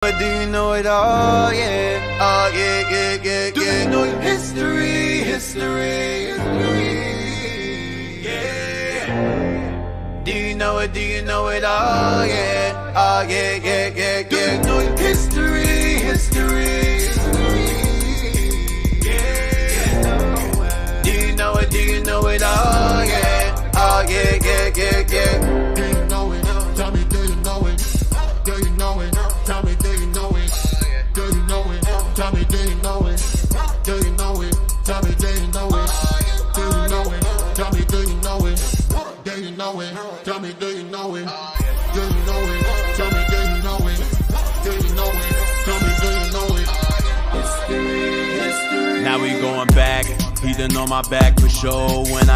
But do you know it all? Yeah. Oh, yeah. Do you know your history? Yeah. Do you know it? Do you know it all? Yeah. Oh, yeah. Do you know your history? Yeah. Do you know it? Do you know it all? Yeah. Oh, yeah. Do you know it? Tell me, do you know it? Do you know it? Tell me, do you know it? Do you know it? Tell me, do you know it? Do you know it? Tell me, do you know it? Do you know it? Tell me, do you know it? Do you know it? Tell me, do you know it? Do you know it? Tell me, do you know it? Do you know it? Tell me, do you know it? History. Now we going back. He done on my back for sure. When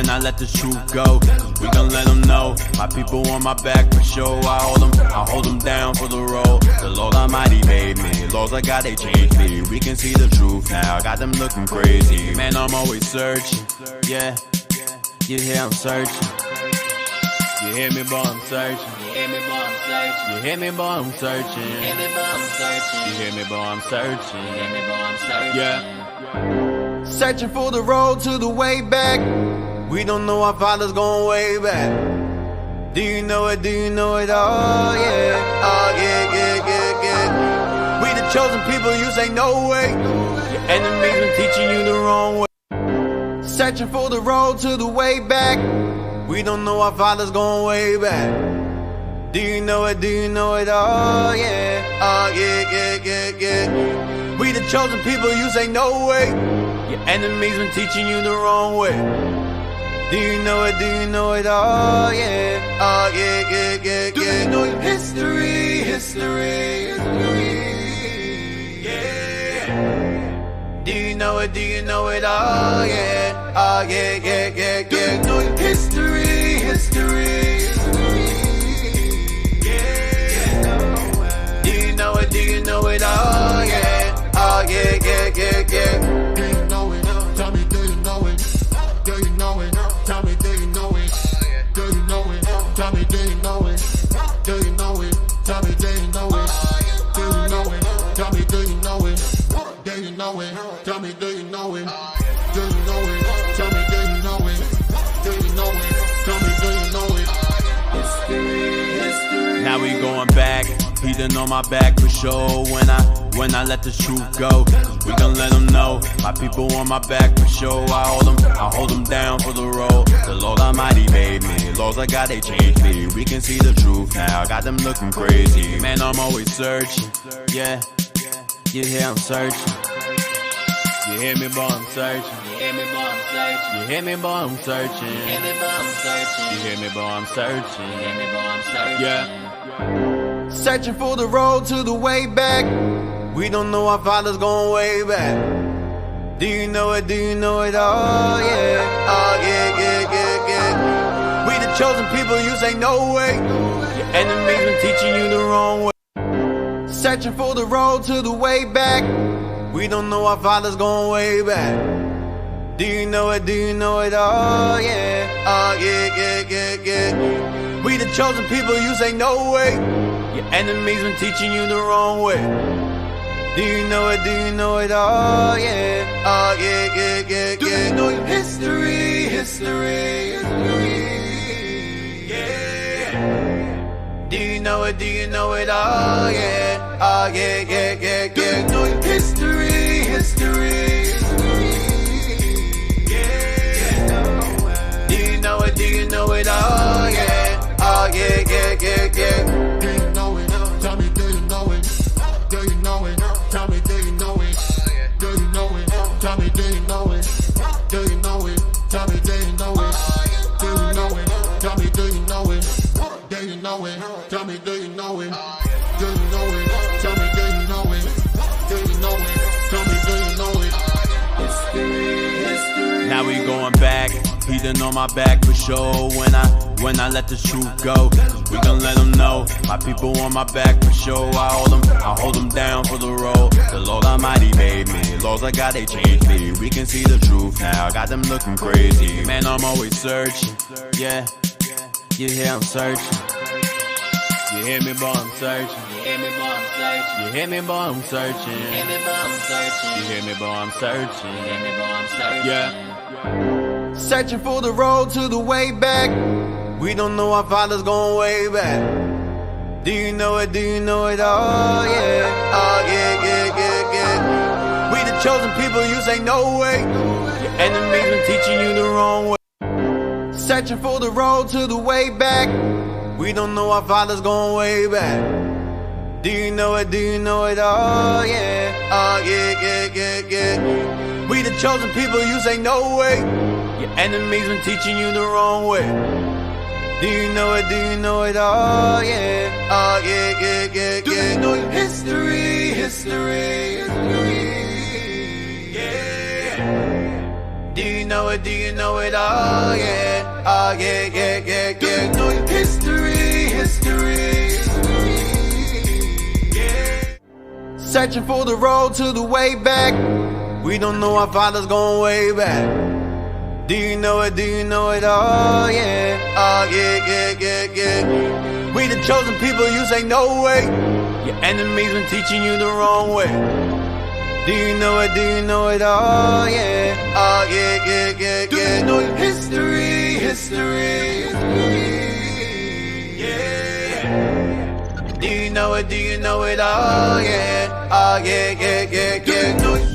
I let the truth go, we gon' let them know. My people on my back for sure. I hold them down for the road. The Lord Almighty made me. Laws I got, they changed me. We can see the truth now. Got them looking crazy. Man, I'm always searching. Yeah, you hear I'm searching. You hear me, boy, I'm searching. You hear me, boy, I'm searching. You hear me, boy, I'm searching. You hear me, boy, I'm searching. You hear me, boy, I'm searching. You hear me, boy, I'm searching. Yeah. Searching for the road to the way back. We don't know our fathers going way back. Do you know it? Do you know it all? Yeah. Oh, yeah. We the chosen people, you say no way. Your enemies been teaching you the wrong way. Searching for the road to the way back. We don't know our fathers going way back. Do you know it? Do you know it all? Yeah. Oh, yeah. We the chosen people, you say no way. Your enemies been teaching you the wrong way. Do you know it? Do you know it all? Yeah. Oh, yeah. Do you know your history? Yeah. Do you know it? Do you know it all? Yeah. Oh, yeah. Do you know your history? Yeah. Do you know it? Do you know it all? Yeah. Oh, yeah. Do you know it? Tell me, do you know it? Do you know it? Tell me, do you know it? Do you know it? Tell me, do you know it? Do you know it? Tell me, do you know it? Do you know it? Tell me, do you know it? Do you know it? Tell me, do you know it? Do you know it? Tell me, do you know it? Do you know it? Tell me, do you know it? History. Now we going back. He done on my back for sure. When I let the truth go, we gon' let them know. My people on my back for sure. I hold them down for the road. The Lord Almighty made me. Laws I got, they changed me. We can see the truth now. Got them looking crazy. Man, I'm always searching. Yeah, you hear I'm searching. You hear me, boy, I'm searching. You hear me, boy, I'm searching. You hear me, boy, I'm searching. You hear me, boy, I'm searching. You hear me, boy, I'm searching. You hear me, boy, I'm searching. Yeah. Searching for the road to the way back. We don't know our fathers going way back. Do you know it? Do you know it all? Yeah. Oh, yeah. We the chosen people, you say no way. Your enemies been teaching you the wrong way. Searching for the road to the way back. We don't know our fathers going way back. Do you know it? Do you know it all? Yeah. Oh, yeah. We the chosen people, you say no way. Your enemies been teaching you the wrong way. Do you know it? Do you know it all? Yeah. Oh, yeah. Do you know your history? Yeah. Do you know it? Do you know it all? Yeah. Oh, yeah. Do you know your history? Yeah. Do you know it? Do you know it all? Yeah. Oh, yeah. Do you know it? Tell me, do you know it? Do you know it? Tell me, do you know it? Do you know it? Tell me, do you know it? Do you know it? Tell me, do you know it? Do you know it? Tell me, do you know it? Do you know it? Tell me, do you know it? Do you know it? Tell me, do you know it? Do you know it? Tell me, do you know it? History. Now we going back. He done on my back for sure. When I let the truth go, we gon' let them know. My people on my back for sure. I hold them down for the road. The Lord Almighty made me. Laws I got, they changed me. We can see the truth now. Got them looking crazy. Man, I'm always searching. Yeah, you hear I'm searching. You hear me, boy, I'm searching. You hear me, boy, I'm searching. You hear me, boy, I'm searching. You hear me, boy, I'm searching. You hear me, boy, I'm searching. You hear me, boy, I'm searching. Yeah. Searching for the road to the way back. We don't know our father's going way back. Do you know it? Do you know it? Oh yeah. Oh yeah, yeah, yeah, yeah. We the chosen people, you say no way. Your enemies been teaching you the wrong way. Searching for the road to the way back. We don't know our father's going way back. Do you know it? Do you know it? Oh yeah. Oh yeah, yeah, yeah, yeah. We the chosen people, you say no way. Your enemies been teaching you the wrong way. Do you know it? Do you know it? Oh yeah. Oh yeah, yeah, yeah, yeah. Do you know your history? History. Yeah. Do you know it? Do you know it? Oh yeah. Oh yeah, yeah, yeah, yeah. Do you know your history? History. Yeah. Searching for the road to the way back. We don't know our father's going way back. Do you know it? Do you know it? Oh yeah. Oh yeah, yeah, yeah, yeah. We the chosen people, you say no way. Your enemies been teaching you the wrong way. Do you know it? Do you know it? Oh yeah. Oh yeah, yeah, yeah, yeah. Do you know your history? History. Yeah. Do you know it? Do you know it? Oh yeah. Oh yeah, yeah, yeah, yeah. Do you know it?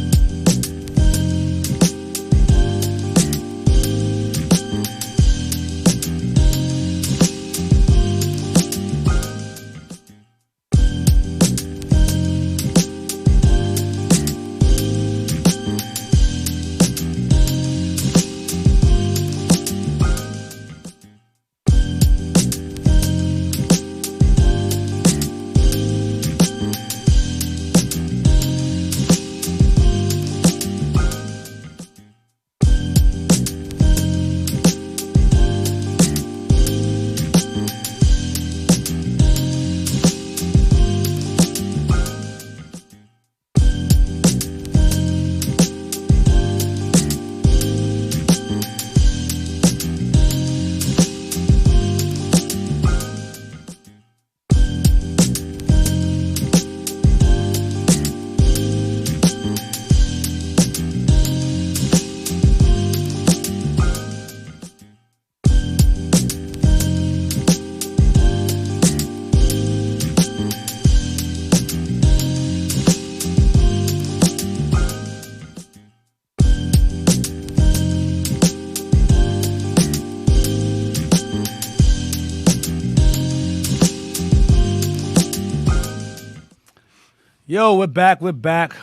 Yo, we're back.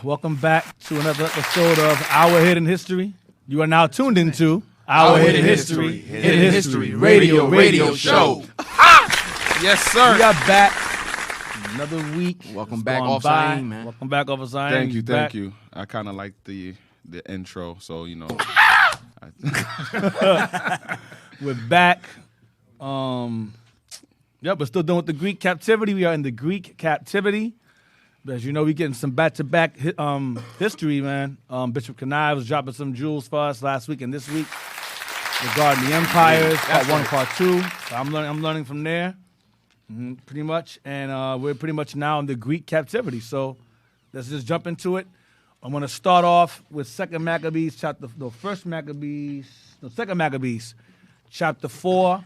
Welcome back to another episode of Our Hidden History. You are now tuned into Our Hidden History. Hidden History radio show. Yes, sir. We are back. Another week. Welcome It's back gone off by. Zion, man. Welcome back off of Zion. Thank you, He's thank back. you. I kind of like the intro, so you know. We're back. We're still done with the Greek captivity. We are in the Greek captivity. As you know, we're getting some back-to-back history, man. Bishop Kanai was dropping some jewels for us last week and this week regarding the empires, part 1 and part 2. So I'm learning from there, pretty much. And we're pretty much now in the Greek captivity. So let's just jump into it. I'm going to start off with 2 Maccabees, chapter 4.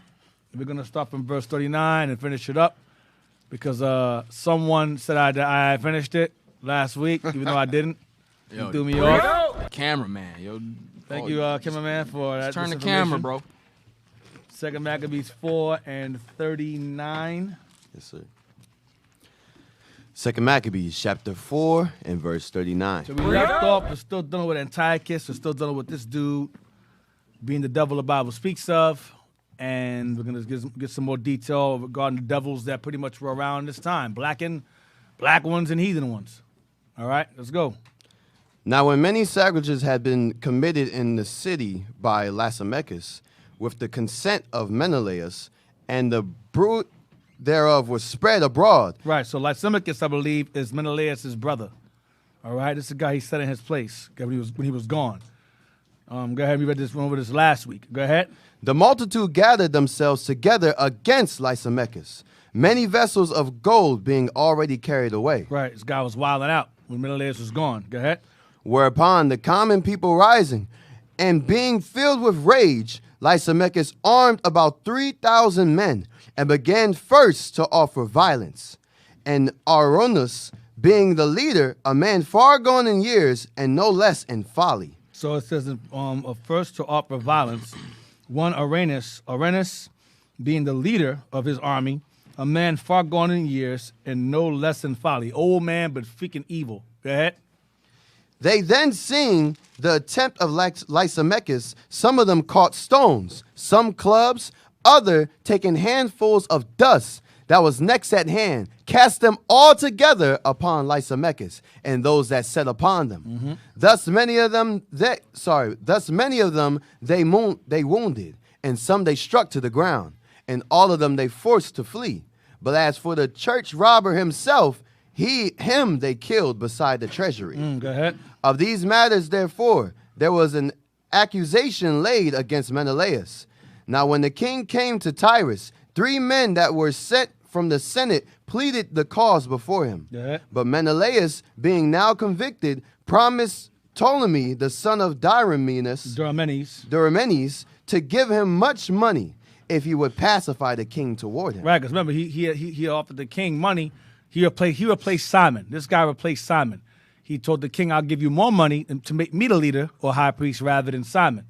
We're going to start from verse 39 and finish it up. Because someone said I finished it last week, even though I didn't. Yo, He threw me off. Cameraman, yo. Thank you, cameraman, for that. Turn the camera, bro. 2 Maccabees 4 and 39. Yes, sir. 2 Maccabees, chapter 4 and verse 39. So we left off. We're still dealing with Antiochus. We're still dealing with this dude being the devil the Bible speaks of. And we're going to get some more detail regarding the devils that pretty much were around this time. Black ones and heathen ones. All right, let's go. Now when many sacrilege had been committed in the city by Lysimachus, with the consent of Menelaus, and the bruit thereof was spread abroad. Right, so Lysimachus, I believe, is Menelaus' brother. All right, this is the guy he set in his place when he was gone. Go ahead, we read this one over this last week. Go ahead. The multitude gathered themselves together against Lysimachus, many vessels of gold being already carried away. Right, this guy was wilding out when Menelaus was gone. Go ahead. Whereupon the common people rising, and being filled with rage, Lysimachus armed about 3,000 men, and began first to offer violence. And Arrogance, being the leader, a man far gone in years, and no less in folly. So it says, first to offer violence, one Arrhenius being the leader of his army, a man far gone in years, and no less in folly. Old man, but freaking evil. Go ahead. They then, seeing the attempt of Lysimachus, some of them caught stones, some clubs, other taking handfuls of dust that was next at hand, cast them all together upon Lysimachus and those that sat upon them. Thus many of them they wounded, and some they struck to the ground, and all of them they forced to flee. But as for the church robber himself, him they killed beside the treasury. Go ahead. Of these matters, therefore, there was an accusation laid against Menelaus. Now when the king came to Tyrus, 3 men that were sent from the Senate pleaded the cause before him. But Menelaus, being now convicted, promised Ptolemy, the son of Diomenes, to give him much money if he would pacify the king toward him. Right, because remember, he offered the king money. He replaced Simon. This guy replaced Simon. He told the king, "I'll give you more money to make me the leader or high priest rather than Simon."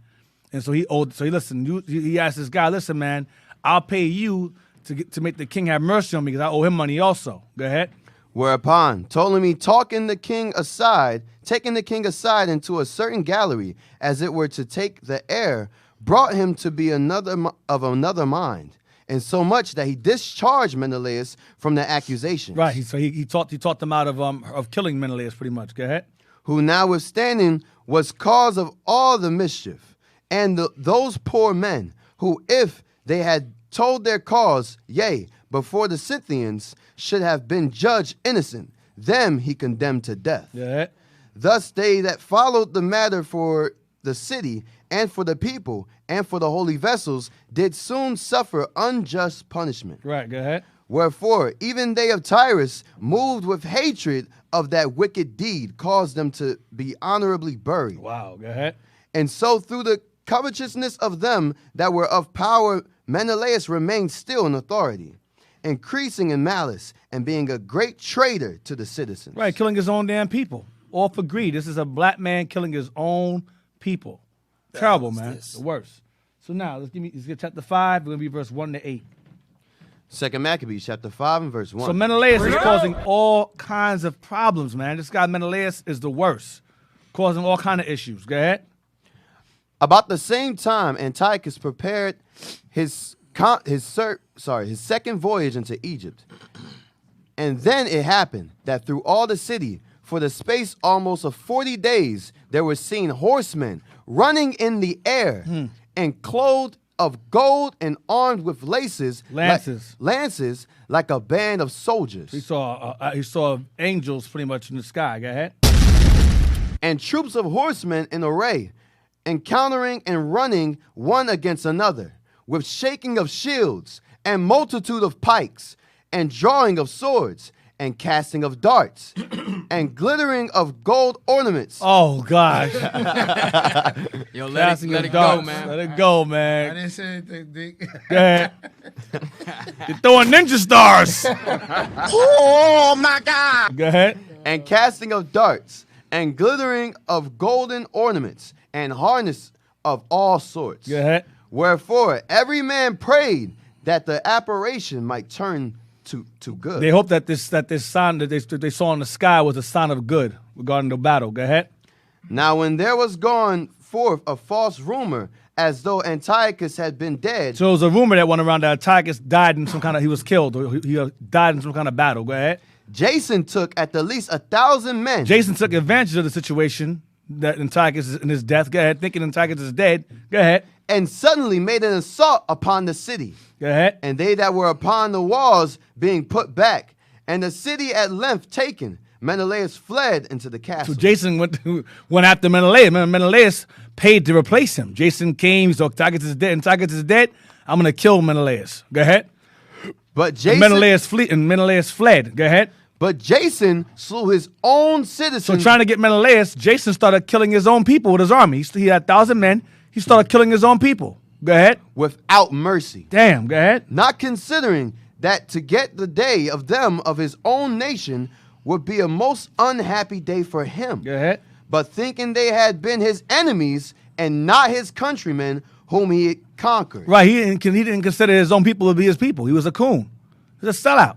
And so he listened. He asked this guy, "Listen, man, I'll pay you to make the king have mercy on me because I owe him money also." Go ahead. Whereupon Ptolemy, taking the king aside into a certain gallery, as it were to take the air, brought him to be of another mind, and so much that he discharged Menelaus from the accusation. Right. So he taught them out of killing Menelaus pretty much. Go ahead. Who notwithstanding was cause of all the mischief, and those poor men who, if they had told their cause, yea, before the Scythians, should have been judged innocent, them he condemned to death. Yeah. Thus they that followed the matter for the city and for the people and for the holy vessels did soon suffer unjust punishment. Right, go ahead. Wherefore, even they of Tyrus, moved with hatred of that wicked deed, caused them to be honorably buried. Wow, go ahead. And so through the covetousness of them that were of power, Menelaus remained still in authority, increasing in malice and being a great traitor to the citizens. Right, killing his own damn people. All for greed. This is a black man killing his own people. Terrible, man. The worst. So now, let's get chapter 5. We're going to be verse 1 to 8. 2 Maccabees, chapter 5 and verse 1. So Menelaus is causing all kinds of problems, man. This guy Menelaus is the worst, causing all kinds of issues. Go ahead. About the same time, Antiochus prepared his second voyage into Egypt. And then it happened that through all the city, for the space almost of 40 days, there were seen horsemen running in the air and clothed of gold and armed with lances like a band of soldiers. He saw angels pretty much in the sky. Go ahead. And troops of horsemen in array, encountering and running one against another, with shaking of shields, and multitude of pikes, and drawing of swords, and casting of darts, and glittering of gold ornaments. Oh, gosh. Yo, let it go, man. Let it go, man. I didn't say anything, Dick. Go ahead. You're throwing ninja stars. Oh, my God. Go ahead. And casting of darts, and glittering of golden ornaments, and harness of all sorts. Go ahead. Wherefore every man prayed that the apparition might turn to good. They hoped that this sign that they saw in the sky was a sign of good regarding the battle. Go ahead. Now when there was gone forth a false rumor, as though Antiochus had been dead. So it was a rumor that went around that Antiochus died in some kind of, he was killed, or he died in some kind of battle. Go ahead. Jason took at the least 1,000 men. Jason took advantage of the situation that Antiochus is in his death. Go ahead. Thinking Antiochus is dead. Go ahead. And suddenly made an assault upon the city. Go ahead. And they that were upon the walls being put back, and the city at length taken, Menelaus fled into the castle. So Jason went after Menelaus. Menelaus paid to replace him. Jason came, so Antiochus is dead. Antiochus is dead. I'm going to kill Menelaus. Go ahead. But Jason, Menelaus fled. Go ahead. But Jason slew his own citizens. So trying to get Menelaus, Jason started killing his own people with his army. He had 1,000 men. He started killing his own people. Go ahead. Without mercy. Damn, go ahead. Not considering that to get the day of them of his own nation would be a most unhappy day for him. Go ahead. But thinking they had been his enemies and not his countrymen whom he conquered. Right, he didn't consider his own people to be his people. He was a coon. He was a sellout.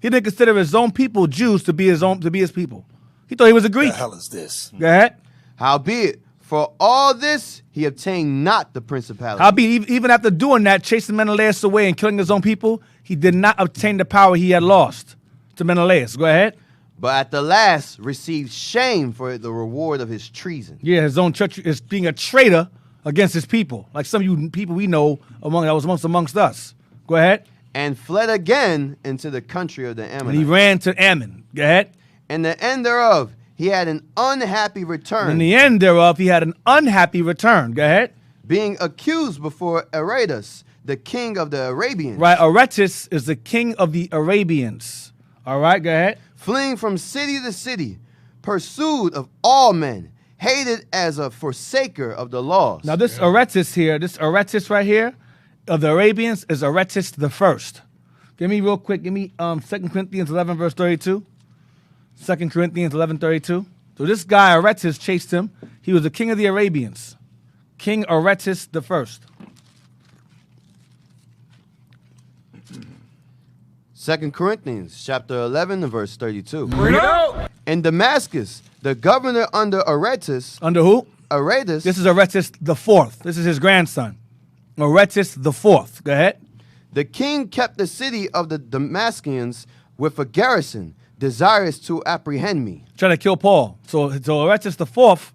He didn't consider his own people, Jews, to be his people. He thought he was a Greek. What the hell is this? Go ahead. Howbeit, for all this, he obtained not the principality. Howbeit, even after doing that, chasing Menelaus away and killing his own people, he did not obtain the power he had lost to Menelaus. Go ahead. But at the last, received shame for the reward of his treason. Yeah, his own church is being a traitor against his people. Like some of you people we know amongst us. Go ahead. And fled again into the country of the Ammonites. And he ran to Ammon. Go ahead. And the end thereof, he had an unhappy return. In the end thereof, he had an unhappy return. Go ahead. Being accused before Aretas, the king of the Arabians. Right, Aretas is the king of the Arabians. All right, go ahead. Fleeing from city to city, pursued of all men, hated as a forsaker of the laws. Now this Aretas here, this Aretas right here, of the Arabians is Aretas the first. Give me real quick, give me 2 Corinthians 11 verse 32. 2 Corinthians 11:32. So this guy Aretas chased him. He was the king of the Arabians. King Aretas the first. 2 Corinthians chapter 11 and verse 32. Bring it out. In Damascus, the governor under Aretas. Under who? Aretas. This is Aretas the fourth. This is his grandson. Aretas the fourth. Go ahead. The king kept the city of the Damascus with a garrison, desirous to apprehend me. Trying to kill Paul. So Aretas the fourth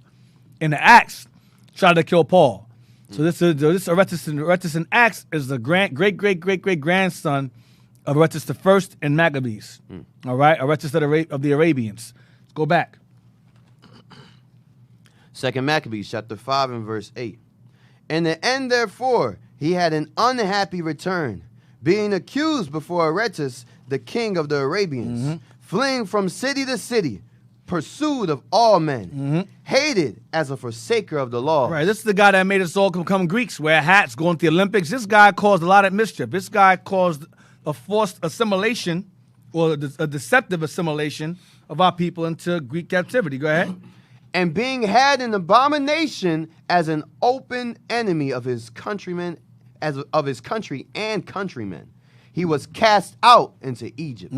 in the Acts tried to kill Paul. So this Aretas in Acts is the great grandson of Aretas the first in Maccabees. All right, Aretas of the Arabians. Let's go back. 2 Maccabees chapter 5 and verse 8. In the end, therefore, he had an unhappy return, being accused before Aretas, the king of the Arabians, fleeing from city to city, pursued of all men, hated as a forsaker of the law. Right, this is the guy that made us all become Greeks, wear hats, go into the Olympics. This guy caused a lot of mischief. This guy caused a forced assimilation or a deceptive assimilation of our people into Greek captivity. Go ahead. And being had an abomination as an open enemy of his countrymen, of his country and countrymen, he was cast out into Egypt.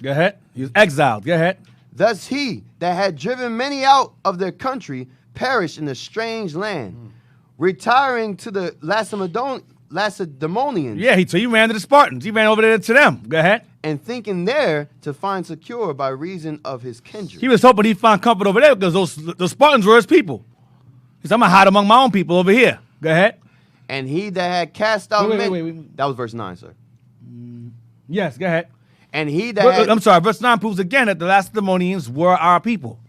Go ahead. He was exiled. Go ahead. Thus he that had driven many out of their country perished in a strange land, retiring to the Lacedaemonians. Yeah, so he ran to the Spartans. He ran over there to them. Go ahead. And thinking there to find secure by reason of his kindred. He was hoping he'd find comfort over there because those Spartans were his people. He said, I'm going to hide among my own people over here. Go ahead. And he that had cast out wait. That was verse 9, sir. Yes, go ahead. And he that had... I'm sorry, verse 9 proves again that the Lacedaemonians were our people.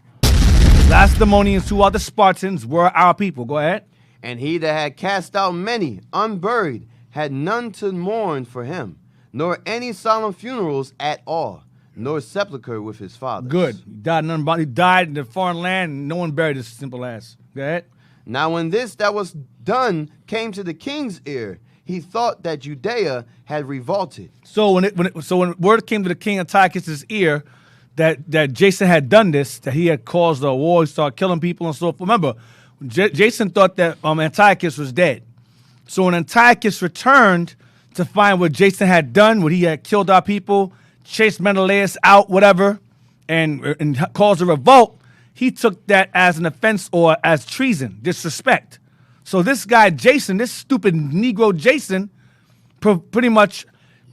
Lacedaemonians, who are the Spartans, were our people. Go ahead. And he that had cast out many unburied had none to mourn for him, nor any solemn funerals at all, nor sepulchre with his fathers. Good. He died in a foreign land, and no one buried his simple ass. Go ahead. Now when this that was done came to the king's ear, he thought that Judea had revolted. So when word came to the king Antiochus' ear that Jason had done this, that he had caused a war, he started killing people and so forth. Remember, Jason thought that Antiochus was dead. So when Antiochus returned to find what Jason had done, what he had killed our people, chased Menelaus out, whatever, and caused a revolt, he took that as an offense or as treason, disrespect. So this guy Jason, this stupid Negro Jason, pretty much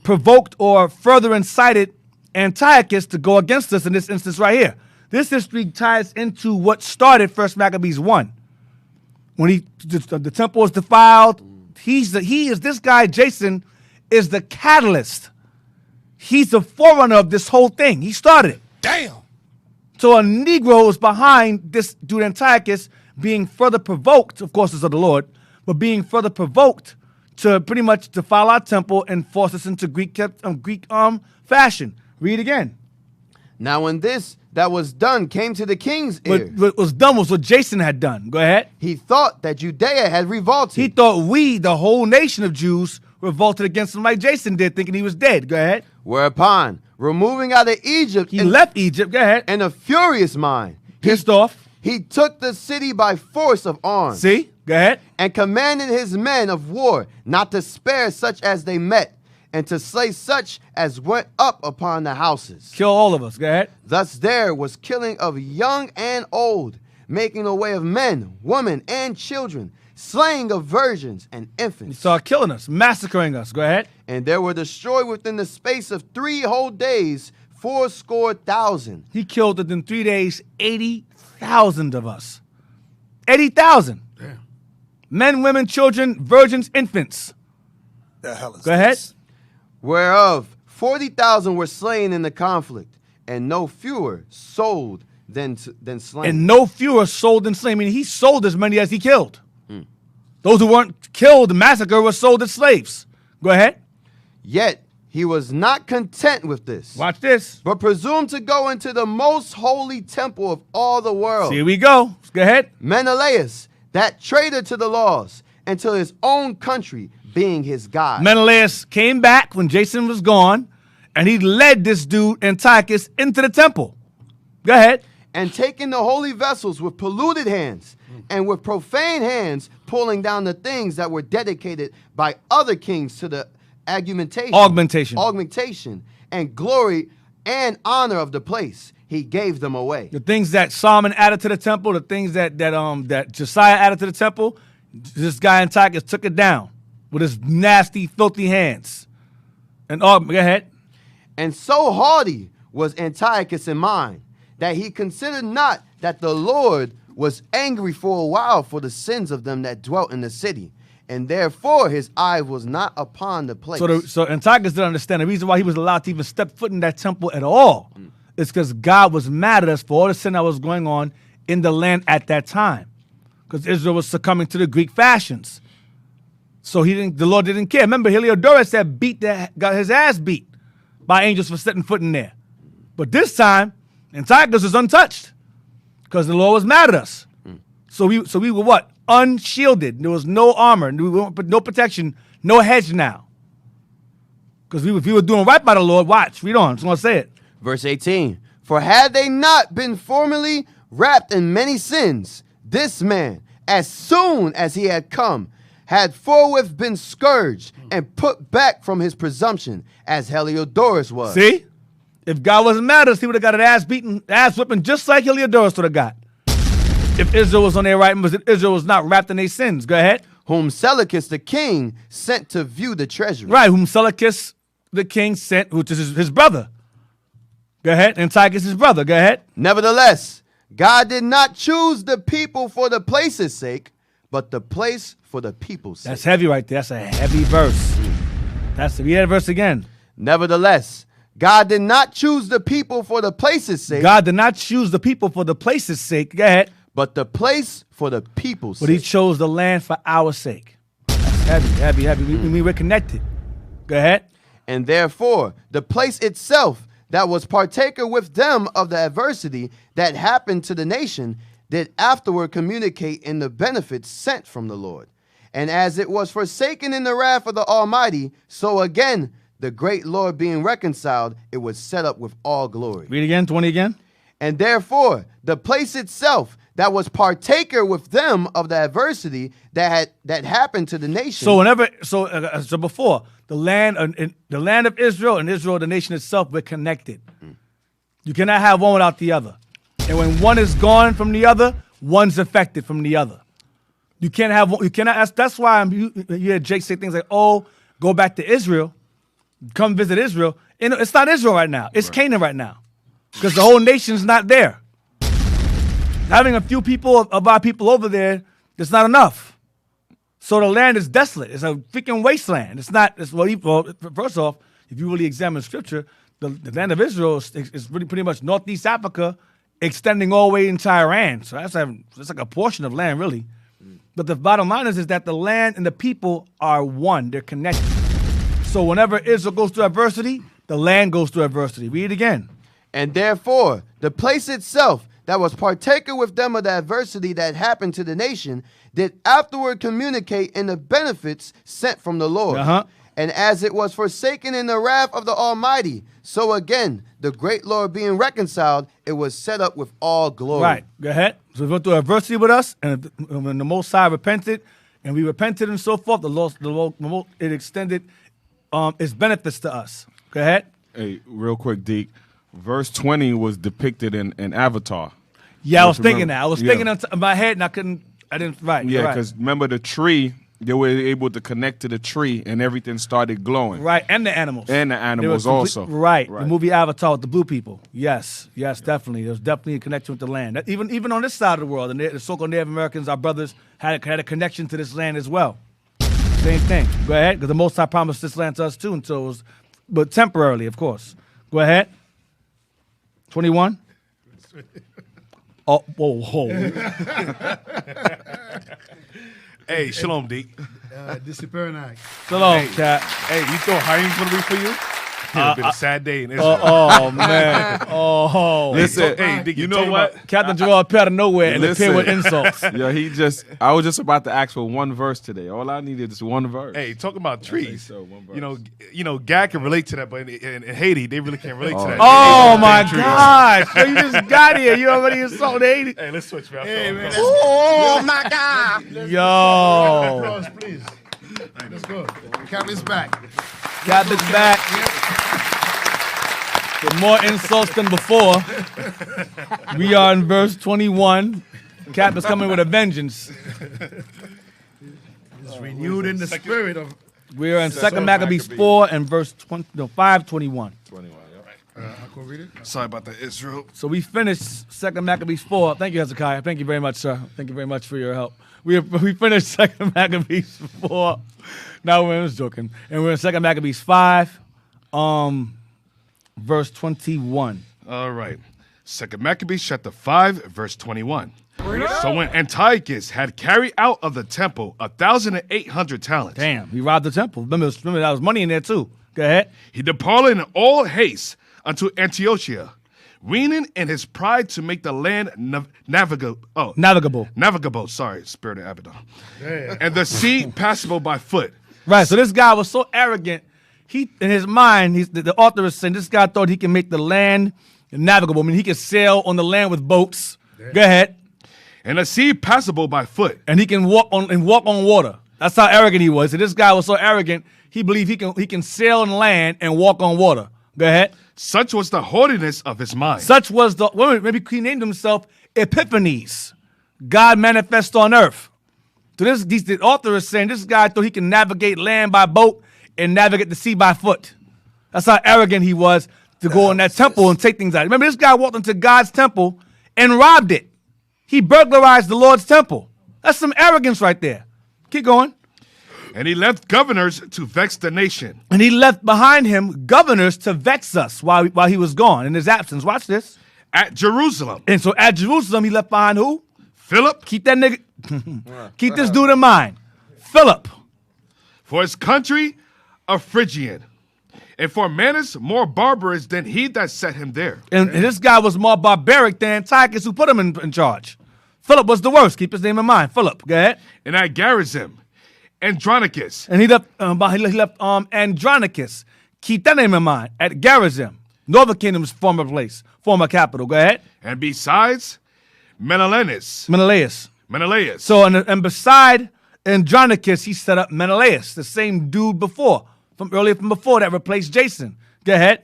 provoked or further incited Antiochus to go against us in this instance right here. This history ties into what started 1 Maccabees 1. When the temple was defiled, this guy Jason is the catalyst. He's the forerunner of this whole thing. He started it. Damn. So a Negro is behind this dude Antiochus being further provoked, of course it's of the Lord, but being further provoked to pretty much defile our temple and force us into Greek fashion. Read again. Now when this that was done came to the king's ears, What was done was what Jason had done. Go ahead. he thought that Judea had revolted. He thought we, the whole nation of Jews, revolted against him like Jason did, thinking he was dead. Go ahead. Whereupon, removing out of Egypt He left Egypt. Go ahead. in a furious mind, Pissed off. he took the city by force of arms. See? Go ahead. And commanded his men of war not to spare such as they met, and to slay such as went up upon the houses. Kill all of us. Go ahead. Thus there was killing of young and old, making away of men, women, and children, slaying of virgins and He infants. started killing us, massacring us. Go ahead. And there were destroyed within the space of 3 whole days 80,000. He killed within 3 days 80,000 of us. 80,000. Damn. Men, women, children, virgins, infants. The hell is Go ahead. this? Whereof 40,000 were slain in the conflict, and no fewer sold than slain. And no fewer sold than slain. I mean, he sold as many as he killed. Those who weren't killed, the massacre, were sold as slaves. Go ahead. Yet he was not content with this, Watch this. but presumed to go into the most holy temple of all the world. Here we go. Go ahead. Menelaus, that traitor to the laws, and to his own country, being his God. Menelaus came back when Jason was gone, and he led this dude, Antiochus, into the temple. Go ahead. And taking the holy vessels with polluted hands, and with profane hands, pulling down the things that were dedicated by other kings to the augmentation, and glory and honor of the place, he gave them away. The things that Solomon added to the temple, the things that Josiah added to the temple, this guy Antiochus took it down with his nasty, filthy hands. And go ahead. And so haughty was Antiochus in mind, that he considered not that the Lord was angry for a while for the sins of them that dwelt in the city, and therefore his eye was not upon the place. So Antiochus didn't understand the reason why he was allowed to even step foot in that temple at all. It's because God was mad at us for all the sin that was going on in the land at that time, because Israel was succumbing to the Greek fashions. So the Lord didn't care. Remember, Heliodorus had got his ass beat by angels for setting foot in there. But this time, Antiochus was untouched because the Lord was mad at us. So we were what? Unshielded. There was no armor, no protection, no hedge now. Because if we were doing right by the Lord, watch, read on. I'm just going to say it. Verse 18, for had they not been formerly wrapped in many sins, this man, as soon as he had come, had forthwith been scourged and put back from his presumption, as Heliodorus was. See? If God wasn't mad at us, he would have got an ass whipping just like Heliodorus would have got. If Israel was on their right, but Israel was not wrapped in their sins. Go ahead. Whom Seleucus the king sent to view the treasury. Right, whom Seleucus the king sent, which is his brother. Go ahead. Antiochus his brother. Go ahead. Nevertheless, God did not choose the people for the place's sake, but the place for the people's sake. That's heavy right there. That's a heavy verse. Read that verse again. Nevertheless, God did not choose the people for the place's sake. God did not choose the people for the place's sake. Go ahead. But the place for the people's But sake. he chose the land for our sake. That's heavy. We're connected. Go ahead. And therefore, the place itself that was partaker with them of the adversity that happened to the nation did afterward communicate in the benefits sent from the Lord. And as it was forsaken in the wrath of the Almighty, so again, the great Lord being reconciled, it was set up with all glory. Read again, 20 again. And therefore, the place itself that was partaker with them of the adversity that happened to the nation. So before the land of Israel and Israel, the nation itself, we're connected. You cannot have one without the other. And when one is gone from the other, one's affected from the other. You can't have one. You cannot. That's why you hear Jake say things like, "Oh, go back to Israel, come visit Israel." It's not Israel right now. It's Canaan right now, because the whole nation's not there. Having a few people of our people over there, it's not enough. So the land is desolate. It's a freaking wasteland. It's not. First off, if you really examine Scripture, the land of Israel is really pretty much northeast Africa, extending all the way into Iran. So that's like a portion of land, really. But the bottom line is that the land and the people are one. They're connected. So whenever Israel goes through adversity, the land goes through adversity. Read it again. And therefore, the place itself that was partaker with them of the adversity that happened to the nation did afterward communicate in the benefits sent from the Lord. And as it was forsaken in the wrath of the Almighty, so again, the great Lord being reconciled, it was set up with all glory. Right. Go ahead. So we went through adversity with us, and when the Most High repented, and we repented and so forth, the Lord it extended its benefits to us. Go ahead. Hey, real quick, Deke. Verse 20 was depicted in Avatar. Yeah, I was thinking that. I was thinking in my head, and I didn't. Right. Yeah, because remember the tree. They were able to connect to the tree, and everything started glowing. Right, and the animals. And the animals also. Right, the movie Avatar with the blue people. Yes, definitely. There's definitely a connection with the land. Even on this side of the world, and the so-called Native Americans, our brothers, had a connection to this land as well. Same thing. Go ahead, because the Most High promised this land to us too, until it was, but temporarily, of course. Go ahead. 21. Oh, whoa. Hey, shalom, Deke. Disciplinary. Shalom, Cat. Hey, you thought Hayim's going to be for you? It's been a sad day in Israel. Oh, man. Oh. Listen, hey, Deke, you know what? Captain Joel appeared out of nowhere and appeared with insults. Yeah, I was just about to ask for one verse today. All I needed is one verse. Hey, talking about trees. So, one verse. You know, Gad can relate to that, but in Haiti, they really can't relate to that. Oh, my gosh. So you just got here. You already insulted Haiti. Hey, let's switch, man. Hey, man. Oh, my God. Yo. Applause, please. Let's go. Captain's back. Captain's back. With more insults than before. We are in verse 21. Captain's coming with a vengeance. It's renewed in the spirit of. We are in 2 Maccabees 4 and verse 5:21. I can read it. Sorry about that, Israel. So we finished 2 Maccabees 4. Thank you, Hezekiah. Thank you very much, sir. Thank you very much for your help. We finished 2 Maccabees 4. No, we're just joking. And we're in 2 Maccabees 5, verse 21. All right. 2 Maccabees chapter 5, verse 21. So when Antiochus had carried out of the temple 1,800 talents. Damn, he robbed the temple. Remember that was money in there too. Go ahead. He departed in all haste unto Antiochia, reigning in his pride to make the land navigable. Navigable, sorry, spirit of Abaddon. And the sea passable by foot. Right, so this guy was so arrogant. He, in his mind, the author is saying this guy thought he can make the land navigable. I mean, he could sail on the land with boats. Go ahead. And the sea passable by foot. And he can walk on water. That's how arrogant he was. So this guy was so arrogant, he believed he can sail on land and walk on water. Go ahead. Such was the haughtiness of his mind. Such was maybe he named himself Epiphanes. God manifest on earth. So the author is saying this guy thought he can navigate land by boat and navigate the sea by foot. That's how arrogant he was to go in that temple and take things out. Remember, this guy walked into God's temple and robbed it. He burglarized the Lord's temple. That's some arrogance right there. Keep going. And he left governors to vex the nation. And he left behind him governors to vex us while he was gone, in his absence. Watch this. At Jerusalem. And so at Jerusalem, he left behind who? Philip. Keep that nigga. Keep this dude in mind. Philip. For his country, a Phrygian. And for manners more barbarous than he that set him there. And this guy was more barbaric than Antiochus, who put him in charge. Philip was the worst. Keep his name in mind. Philip. Go ahead. And at Gerizim. Andronicus. And he left Andronicus. Keep that name in mind. At Gerizim, Northern Kingdom's former capital. Go ahead. And besides, Menelaus. So, and beside Andronicus, he set up Menelaus, the same dude from before that replaced Jason. Go ahead.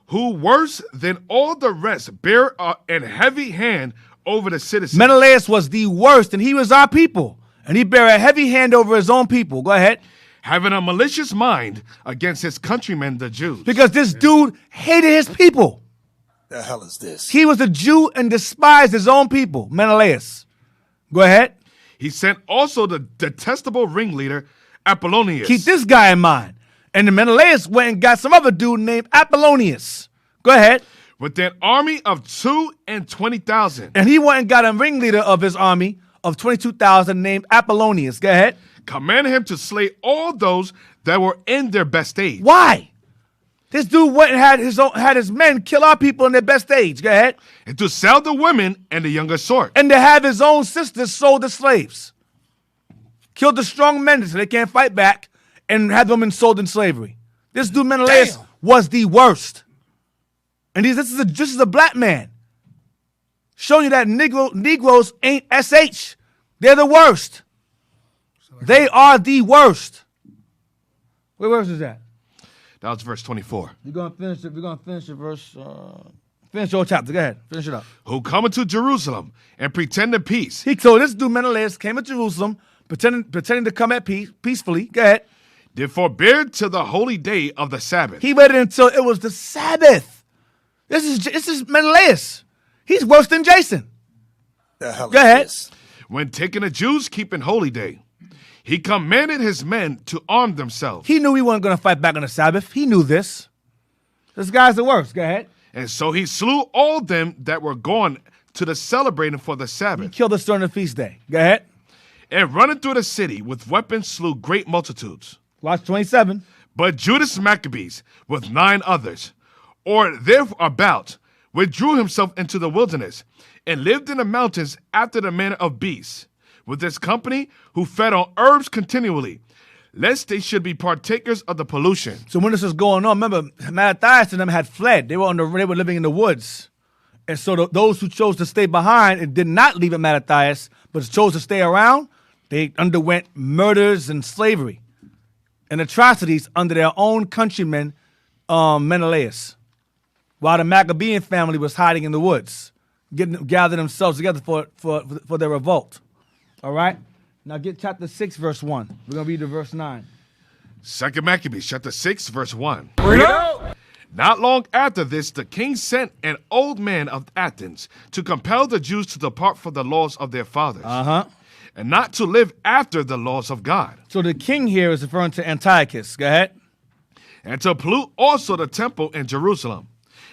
Who worse than all the rest bear an heavy hand over the citizens. Menelaus was the worst, and he was our people. And he bare a heavy hand over his own people. Go ahead. Having a malicious mind against his countrymen, the Jews. Because this dude hated his people. The hell is this? He was a Jew and despised his own people, Menelaus. Go ahead. He sent also the detestable ringleader, Apollonius. Keep this guy in mind. And the Menelaus went and got some other dude named Apollonius. Go ahead. With an army of 22,000. And he went and got a ringleader of his army of 22,000 named Apollonius. Go ahead. Commanded him to slay all those that were in their best age. Why? This dude went and had his men kill our people in their best age. Go ahead. And to sell the women and the younger sort. And to have his own sisters sold as slaves. Killed the strong men so they can't fight back and had women sold in slavery. This dude Menelaus was the worst. And this is a black man. Showing you that Negroes ain't SH. They're the worst. They are the worst. Where verse is that? That was verse 24. We're gonna finish it. We're gonna finish the verse. Finish your chapter. Go ahead. Finish it up. Who come into Jerusalem and pretend to peace. So this dude Menelaus came to Jerusalem, pretending to come at peace, peacefully. Go ahead. Did forbear till the holy day of the Sabbath. He waited until it was the Sabbath. This is Menelaus. He's worse than Jason. The hell Go ahead. This? When taking the Jews keeping holy day, he commanded his men to arm themselves. He knew he wasn't going to fight back on the Sabbath. He knew this. This guy's the worst. Go ahead. And so he slew all them that were gone to the celebrating for the Sabbath. He killed us during the feast day. Go ahead. And running through the city with weapons slew great multitudes. Watch 27. But Judas Maccabees with 9 others, or thereabout, withdrew himself into the wilderness, and lived in the mountains after the manner of beasts, with his company who fed on herbs continually, lest they should be partakers of the pollution. So when this was going on, remember, Mattathias and them had fled. They were living in the woods. And so those who chose to stay behind and did not leave at Mattathias, but chose to stay around, they underwent murders and slavery and atrocities under their own countryman, Menelaus, while the Maccabean family was hiding in the woods, gathering themselves together for their revolt. All right? Now get chapter 6, verse 1. We're going to read to verse 9. 2 Maccabees, chapter 6, verse 1. Read it. Not long after this, the king sent an old man of Athens to compel the Jews to depart from the laws of their fathers, and not to live after the laws of God. So the king here is referring to Antiochus. Go ahead. And to pollute also the temple in Jerusalem,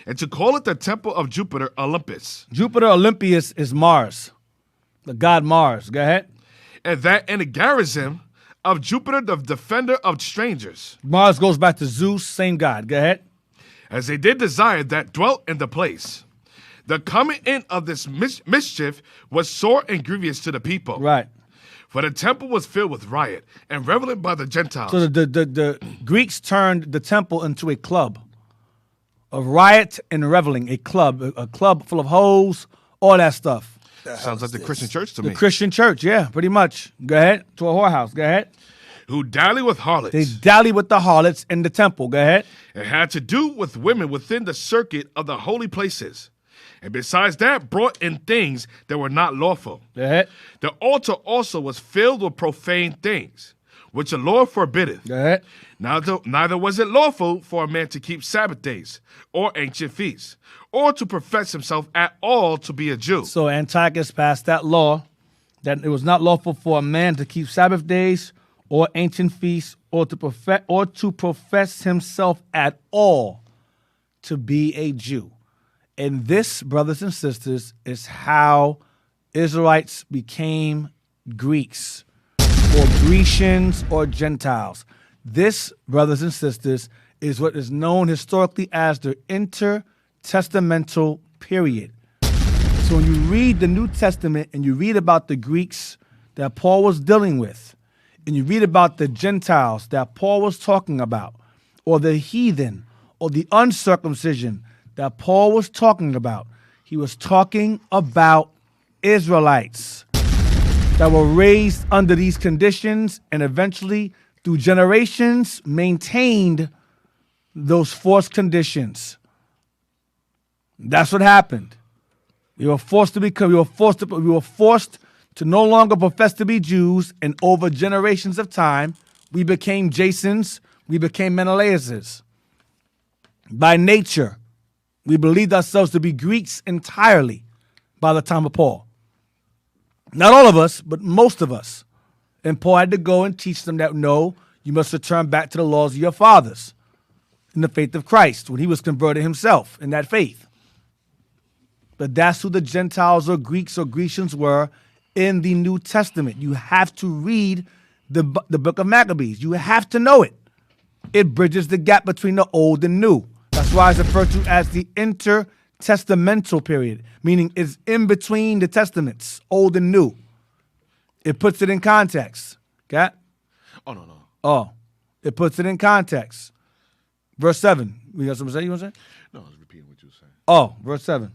and to call it the temple of Jupiter Olympus. Jupiter Olympius is Mars, the god Mars. Go ahead. And that in the garrison of Jupiter, the defender of strangers. Mars goes back to Zeus, same god. Go ahead. As they did desire that dwelt in the place. The coming in of this mischief was sore and grievous to the people. Right. For the temple was filled with riot and reveling by the Gentiles. So the Greeks turned the temple into a club of riot and reveling, a club full of hoes, all that stuff. Sounds like the Christian church to me. The Christian church, yeah, pretty much. Go ahead. To a whorehouse. Go ahead. Who dally with harlots. They dally with the harlots in the temple. Go ahead. And had to do with women within the circuit of the holy places. And besides that, brought in things that were not lawful. Go ahead. The altar also was filled with profane things, which the Lord forbiddeth. Go ahead. Neither was it lawful for a man to keep Sabbath days, or ancient feasts, or to profess himself at all to be a Jew. So Antiochus passed that law that it was not lawful for a man to keep Sabbath days or ancient feasts or to profess himself at all to be a Jew. And this, brothers and sisters, is how Israelites became Greeks or Grecians or Gentiles. This, brothers and sisters, is what is known historically as the intertestamental period. So when you read the New Testament and you read about the Greeks that Paul was dealing with, and you read about the Gentiles that Paul was talking about, or the heathen, or the uncircumcision that Paul was talking about, he was talking about Israelites that were raised under these conditions and eventually, through generations, maintained those forced conditions. That's what happened. We were forced to no longer profess to be Jews, and over generations of time, we became Jasons, we became Menelauses. By nature, we believed ourselves to be Greeks entirely by the time of Paul. Not all of us, but most of us. And Paul had to go and teach them that, no, you must return back to the laws of your fathers in the faith of Christ when he was converted himself in that faith. But that's who the Gentiles or Greeks or Grecians were in the New Testament. You have to read the book of Maccabees. You have to know it. It bridges the gap between the old and new. That's why it's referred to as the intertestamental period, meaning it's in between the testaments, old and new. It puts it in context. Okay? Oh, no. Oh, it puts it in context. Verse 7. You got something to say? You want to say? No, I was repeating what you were saying. Oh, verse 7.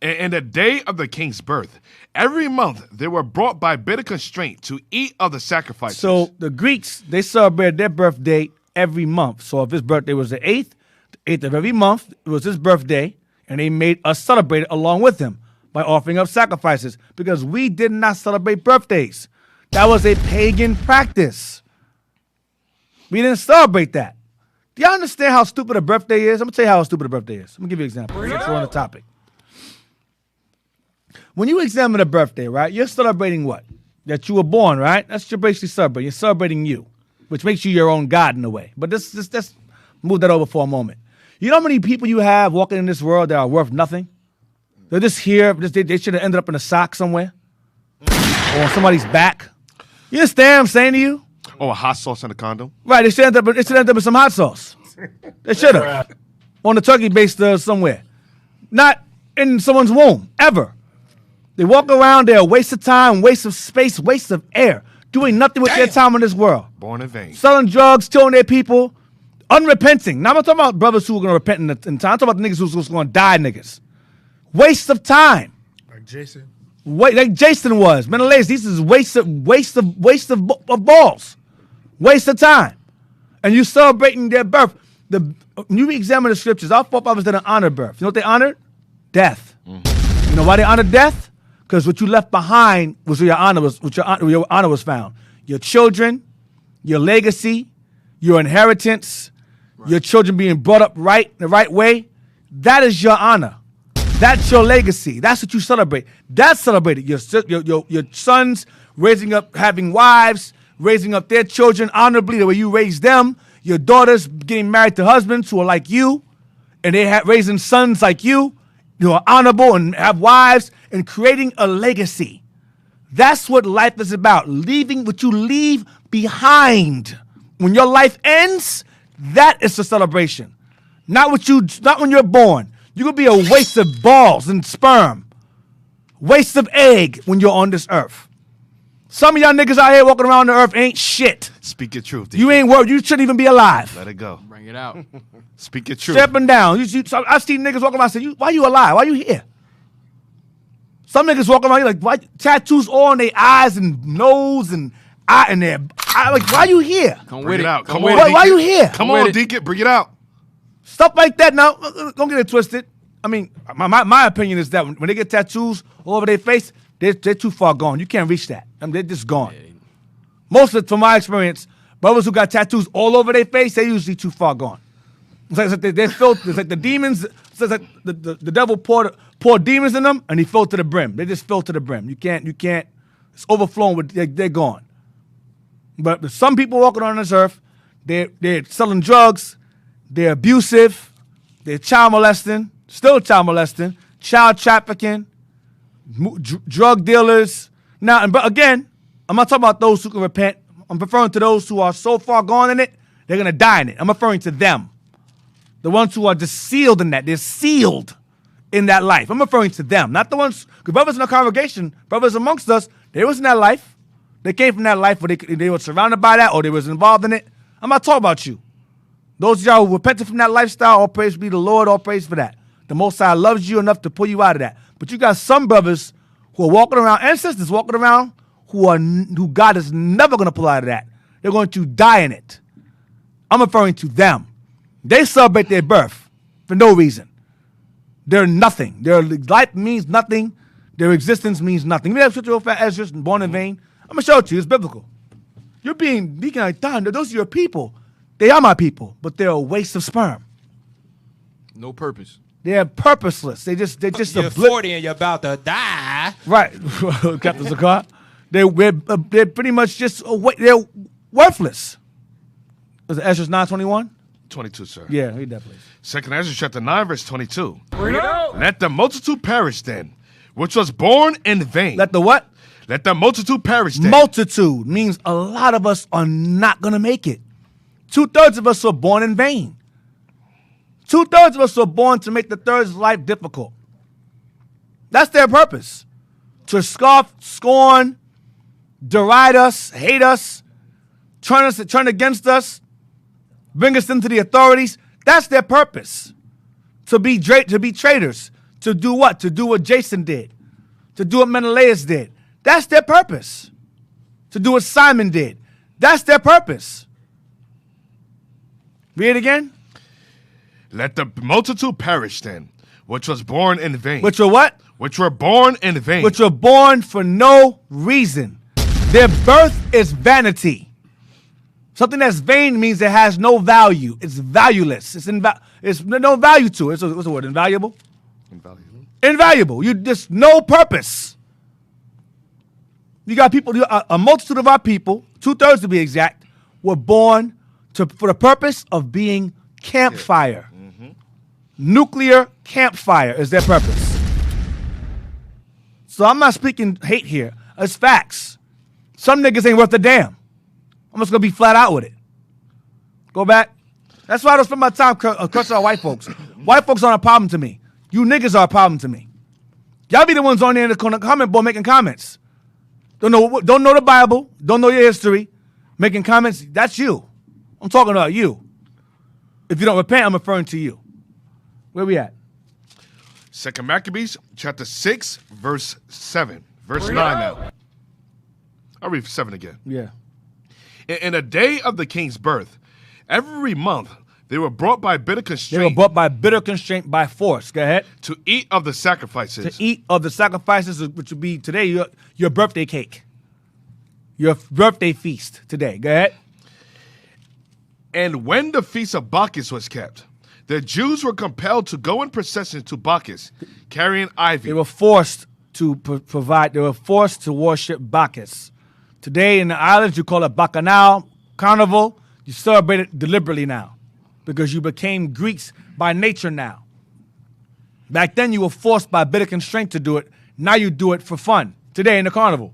In the day of the king's birth, every month they were brought by bitter constraint to eat of the sacrifices. So the Greeks, they celebrated their birthday every month. So if his birthday was the 8th of every month, it was his birthday, and they made us celebrate it along with him by offering up sacrifices because we did not celebrate birthdays. That was a pagan practice. We didn't celebrate that. Do y'all understand how stupid a birthday is? I'm going to tell you how stupid a birthday is. I'm going to give you an example. Since we're on the topic. When you examine a birthday, right, you're celebrating what? That you were born, right? That's what you're basically celebrating. You're celebrating you, which makes you your own God in a way. But let's move that over for a moment. You know how many people you have walking in this world that are worth nothing? They're just here. They should have ended up in a sock somewhere or on somebody's back. You understand what I'm saying to you? Oh, a hot sauce and a condom? Right, they should end up with some hot sauce. They should have. On the turkey base somewhere. Not in someone's womb, ever. They walk around, they're a waste of time, waste of space, waste of air, doing nothing with their time in this world. Born in vain. Selling drugs, killing their people, unrepenting. Now I'm not talking about brothers who are going to repent in time. I'm talking about the niggas who's going to die niggas. Waste of time. Like Jason. Like Jason was. Menelaus, this is waste of balls. Waste of time. And you celebrating their birth. When you examine the scriptures, our forefathers didn't honor birth. You know what they honored? Death. Mm-hmm. You know why they honored death? Because what you left behind was where your honor was found. Your children, your legacy, your inheritance, your children being brought up the right way. That is your honor. That's your legacy. That's what you celebrate. That's celebrated. Your sons raising up, having wives, raising up their children honorably the way you raised them. Your daughters getting married to husbands who are like you, and they raising sons like you, who are honorable and have wives, and creating a legacy. That's what life is about. Leaving what you leave behind. When your life ends, that is the celebration. Not when you're born. You're going to be a waste of balls and sperm. Waste of egg when you're on this earth. Some of y'all niggas out here walking around the earth ain't shit. Speak your truth. You ain't worth. You shouldn't even be alive. Let it go. Bring it out. Speak your truth. Stepping down. I see niggas walking around saying, why you alive? Why you here? Some niggas walking around, like, why, tattoos all on their eyes and nose and eye and their eye. Like, why you here? Come with it. Out. Come on, with it. Why you here? Come on, Deacon. Bring it out. Stuff like that. Now, don't get it twisted. I mean, my opinion is that when they get tattoos all over their face, they're too far gone. You can't reach that. I mean, they're just gone. Most of it, from my experience, brothers who got tattoos all over their face, they're usually too far gone. It's like they're filled. It's like the demons. It's like the devil poured demons in them, and he filled to the brim. They just filled to the brim. You can't. It's overflowing with. They're gone. But some people walking on this earth, they're selling drugs, they're abusive, they're child molesting, still child molesting, child trafficking, drug dealers. Now, but again, I'm not talking about those who can repent. I'm referring to those who are so far gone in it, they're gonna die in it. I'm referring to them. The ones who are just sealed in that. They're sealed in that life. I'm referring to them, not the ones, because brothers in the congregation, brothers amongst us, they was in that life. They came from that life where they were surrounded by that or they was involved in it. I'm not talking about you. Those of y'all who repented from that lifestyle, all praise be the Lord, all praise for that. The Most High loves you enough to pull you out of that. But you got some brothers who are walking around, and sisters walking around, who God is never going to pull out of that. They're going to die in it. I'm referring to them. They celebrate their birth for no reason. They're nothing. Their life means nothing. Their existence means nothing. We have scripture over Ezra, born in vain. I'm going to show it to you. It's biblical. You're being like, darn, those are your people. They are my people, but they're a waste of sperm. No purpose. They're purposeless. They're just You're 40 and you're about to die. Right, Captain Zakar. They're pretty much just they're worthless. Was it Ezra 9:21? 22, sir. Yeah, read that, please. 2 Ezra chapter 9, verse 22. Bring it out. Let the multitude perish then, which was born in vain. Let the what? Let the multitude perish then. Multitude means a lot of us are not going to make it. 2/3 of us are born in vain. 2/3 of us are born to make the third's life difficult. That's their purpose. To scoff, scorn, deride us, hate us, turn against us, bring us into the authorities. That's their purpose. To be traitors. To do what? To do what Jason did. To do what Menelaus did. That's their purpose. To do what Simon did. That's their purpose. Read it again. Let the multitude perish then, which was born in vain. Which were what? Which were born in vain. Which were born for no reason. Their birth is vanity. Something that's vain means it has no value. It's valueless. It's no value to it. What's the word? Invaluable? Invaluable. You just no purpose. You got people, a multitude of our people, 2/3 to be exact, were born for the purpose of being campfire. Nuclear campfire is their purpose. So I'm not speaking hate here. It's facts. Some niggas ain't worth a damn. I'm just going to be flat out with it. Go back. That's why I don't spend my time cursing out white folks. White folks aren't a problem to me. You niggas are a problem to me. Y'all be the ones on there in the comment board making comments. Don't know the Bible. Don't know your history. Making comments. That's you. I'm talking about you. If you don't repent, I'm referring to you. Where we at? 2 Maccabees, chapter 6, verse 7. Verse 9 now. I'll read 7 again. Yeah. In the day of the king's birth, every month they were brought by bitter constraint. They were brought by bitter constraint by force. Go ahead. To eat of the sacrifices. To eat of the sacrifices, which would be today your birthday cake. Your birthday feast today. Go ahead. And when the feast of Bacchus was kept, the Jews were compelled to go in procession to Bacchus, carrying ivy. They were forced to they were forced to worship Bacchus. Today in the islands, you call it Bacchanal, Carnival. You celebrate it deliberately now because you became Greeks by nature now. Back then, you were forced by bitter constraint to do it. Now you do it for fun. Today in the Carnival.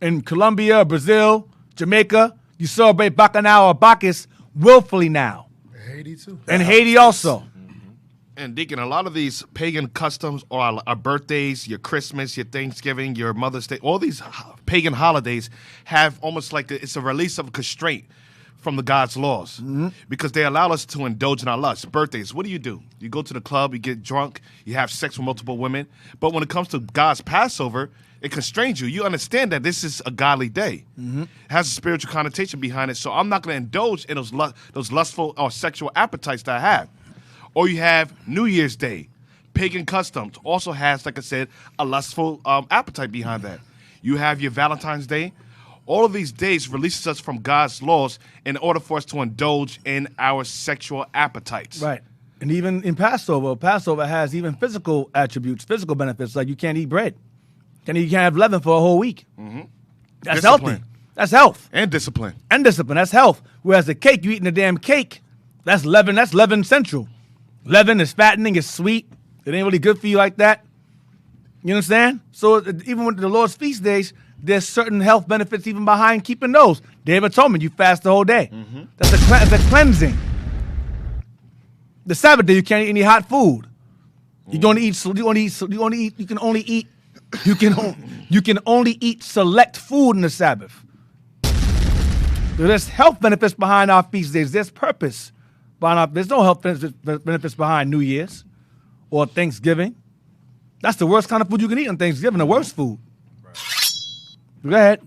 In Colombia, Brazil, Jamaica, you celebrate Bacchanal or Bacchus willfully now. Haiti too. And Haiti also. And Deacon, a lot of these pagan customs or our birthdays, your Christmas, your Thanksgiving, your Mother's Day, all these pagan holidays have almost like it's a release of constraint from the God's laws because they allow us to indulge in our lusts. Birthdays, what do? You go to the club, you get drunk, you have sex with multiple women. But when it comes to God's Passover, it constrains you. You understand that this is a godly day. It has a spiritual connotation behind it. So I'm not going to indulge in those lustful or sexual appetites that I have. Or you have New Year's Day. Pagan customs also has, like I said, a lustful appetite behind that. You have your Valentine's Day. All of these days releases us from God's laws in order for us to indulge in our sexual appetites. Right. And even in Passover has even physical attributes, physical benefits, like you can't eat bread. You can't have leaven for a whole week. That's Discipline. healthy. That's health. And discipline. And discipline. That's health. Whereas the cake, you eating the damn cake, that's leaven. That's leaven central. Leaven is fattening. It's sweet. It ain't really good for you like that. You understand? So even with the Lord's feast days, there's certain health benefits even behind keeping those. Day of Atonement, you fast the whole day. That's a cleansing. The Sabbath day, you can't eat any hot food. You can only eat select food in the Sabbath. So there's health benefits behind our feast days. There's purpose behind our. There's no health benefits behind New Year's or Thanksgiving. That's the worst kind of food you can eat on Thanksgiving. The worst food. Go ahead.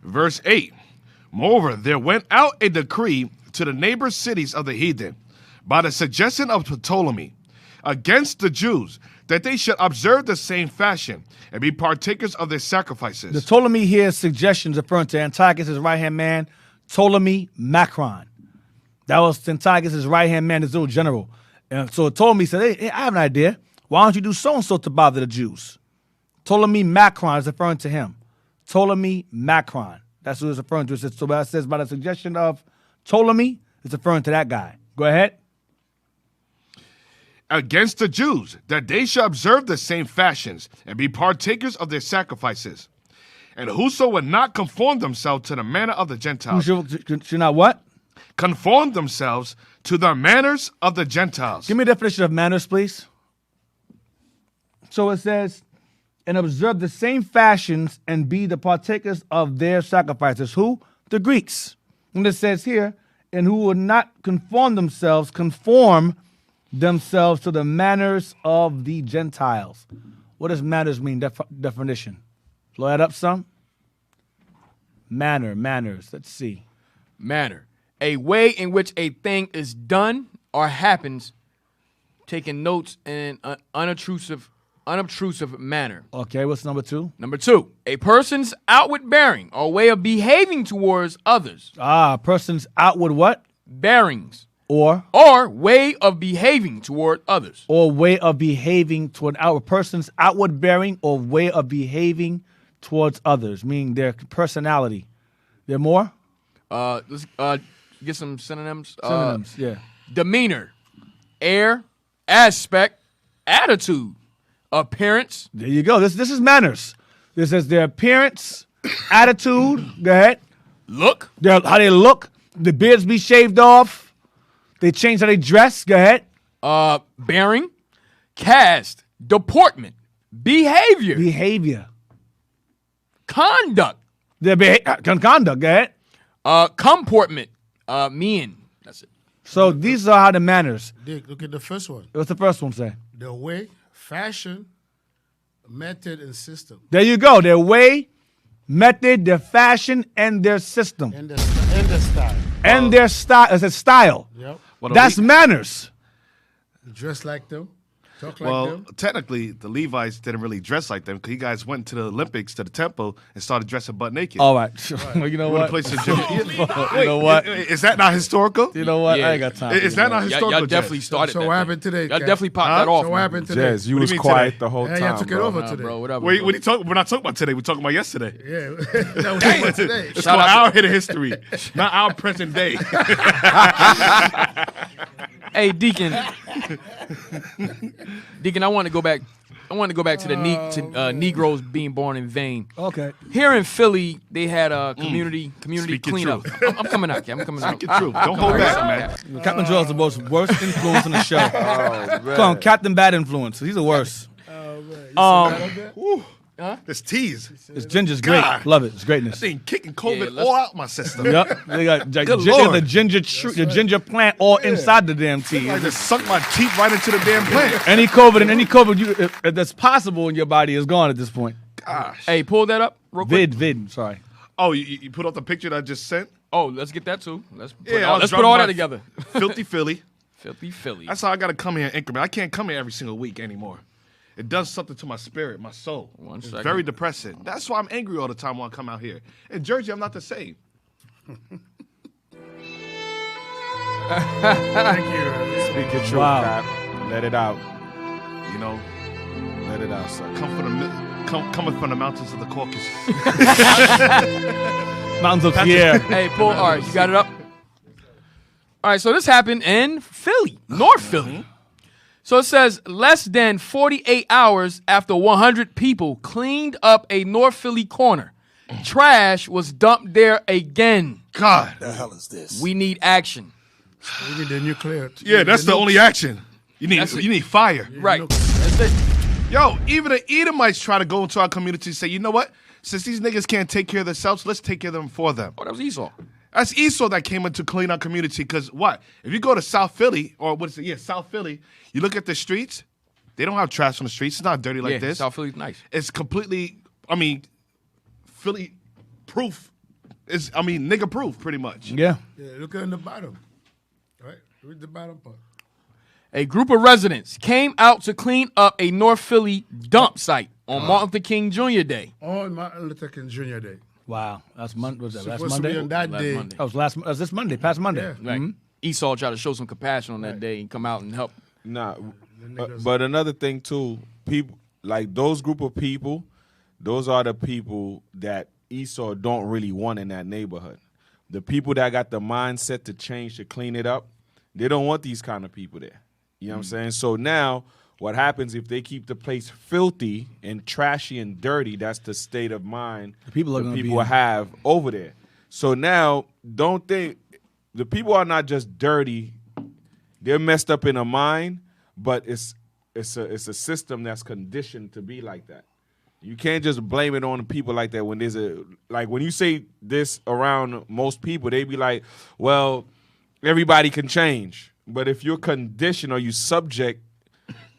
Verse 8. Moreover, there went out a decree to the neighbor cities of the heathen by the suggestion of Ptolemy against the Jews that they should observe the same fashion and be partakers of their sacrifices. The Ptolemy here suggestions referring to Antiochus, his right-hand man, Ptolemy Macron. That was Antiochus' right-hand man, his little general. And so Ptolemy said, hey, I have an idea. Why don't you do so-and-so to bother the Jews? Ptolemy Macron is referring to him. Ptolemy Macron. That's what it's referring to. So it says by the suggestion of Ptolemy, it's referring to that guy. Go ahead. against the Jews, that they shall observe the same fashions and be partakers of their sacrifices. And whoso would not conform themselves to the manner of the Gentiles. Should not what? Conform themselves to the manners of the Gentiles. Give me a definition of manners, please. So it says, and observe the same fashions and be the partakers of their sacrifices. Who? The Greeks. And it says here, and who will not conform themselves to the manners of the Gentiles. What does manners mean? Definition. Blow that up some. Manners. Let's see. Manner. A way in which a thing is done or happens, taking notes in an unobtrusive manner. Okay, what's number 2? Number 2, a person's outward bearing or way of behaving towards others. Person's outward what? Bearings. Or way of behaving toward others. Or way of behaving toward our person's outward bearing or way of behaving towards others, meaning their personality. There more? Let's get some synonyms. Yeah. Demeanor, air, aspect, attitude, appearance. There you go. This is manners. This is their appearance, attitude. Go ahead. Look. How they look. The beards be shaved off. They change how they dress. Go ahead. Bearing, cast, deportment, behavior. Conduct. Conduct. Go ahead. Comportment. Mean. That's it. So these are how the manners. Dick, look at the first one. What's the first one say? The way, fashion, method, and system. There you go. Their way, method, their fashion, and their system. And the style. And their style. It's a style. Yep. That's manners. Dress like them. Talk like them. Technically, the Levites didn't really dress like them because you guys went to the Olympics, to the temple, and started dressing butt naked. All right. You know what? You know what? Is that not historical? You know what? Yeah. I ain't got time. Is that not historical? Y'all definitely started So that what thing. happened today? Y'all Cat? definitely popped that off. So what happened today? Jazz, you What was do you mean quiet today? the whole Yeah, time, y'all took it bro. over today. Bro, whatever. What are you talking? We're not talking about today. We're talking about yesterday. Yeah, that was about today. It's called our hit of history, not our present day. Hey, Deacon. Deacon, I want to go back. To the Negroes being born in vain. Okay. Here in Philly, they had a community Speak your cleanup. I'm coming out, Cat. I'm coming out. Speak your truth. Don't hold back, man. Captain Joel's the worst influence in the show. Come on, Captain Bad Influence. He's the worst. This tease. This ginger's great. God. Love it. It's greatness. That thing kicking COVID Yeah, all out my system. Yep. They got Lord. the ginger plant all inside the damn tea. I just sunk my teeth right into the damn plant. Any COVID that's possible in your body is gone at this point. Gosh. Hey, pull that up real quick. Vid. Sorry. Oh, you put up the picture that I just sent? Oh, let's get that too. Let's put, Yeah, I was let's put dropping all my that together. Filthy Philly. Filthy Philly. That's how I got to come here in increment. I can't come here every single week anymore. It does something to my spirit, my soul. One it's second. very depressing. That's why I'm angry all the time when I come out here. In Jersey, I'm not the same. Thank you. Speak your truth, Wow. Cap. Let it out. You know, Let it out, son. coming from the mountains of the Caucasus. Mountains of Pierre. Hey, pull. All right, you got it up? All right, so this happened in Philly, North Philly. So it says less than 48 hours after 100 people cleaned up a North Philly corner, trash was dumped there again. God. The hell is this? We need action. We need the nuclear. Yeah, that's the only action. You That's it. need fire. Right. That's it. Yo, even the Edomites try to go into our community and say, you know what? Since these niggas can't take care of themselves, let's take care of them for them. Oh, that was Esau. That's Esau that came in to clean our community. Because what? If you go to South Philly, or what is it? Yeah, South Philly, you look at the streets, they don't have trash on the streets. It's not dirty like this. South Philly's nice. It's completely, Philly proof. Nigga proof, pretty much. Yeah. Yeah, look at the bottom. Right? Read the bottom part. A group of residents came out to clean up a North Philly dump site on Martin Luther King Jr. Day. On Martin Luther King Jr. Day. Wow. That's Monday. Was that last Supposed to be Monday? on that Last day. Monday. That was this Monday, past Monday. Yeah. Right. Esau tried to show some compassion on that day and come out and help. Nah, but another thing too, people like those group of people, those are the people that Esau don't really want in that neighborhood. The people that got the mindset to change, to clean it up, they don't want these kind of people there. You know what I'm saying? So now what happens if they keep the place filthy and trashy and dirty? That's the state of mind people have over there. So now don't think the people are not just dirty. They're messed up in a mind, but it's a system that's conditioned to be like that. You can't just blame it on people like that when there's when you say this around most people, they be like, well, everybody can change. But if you're conditioned or you subject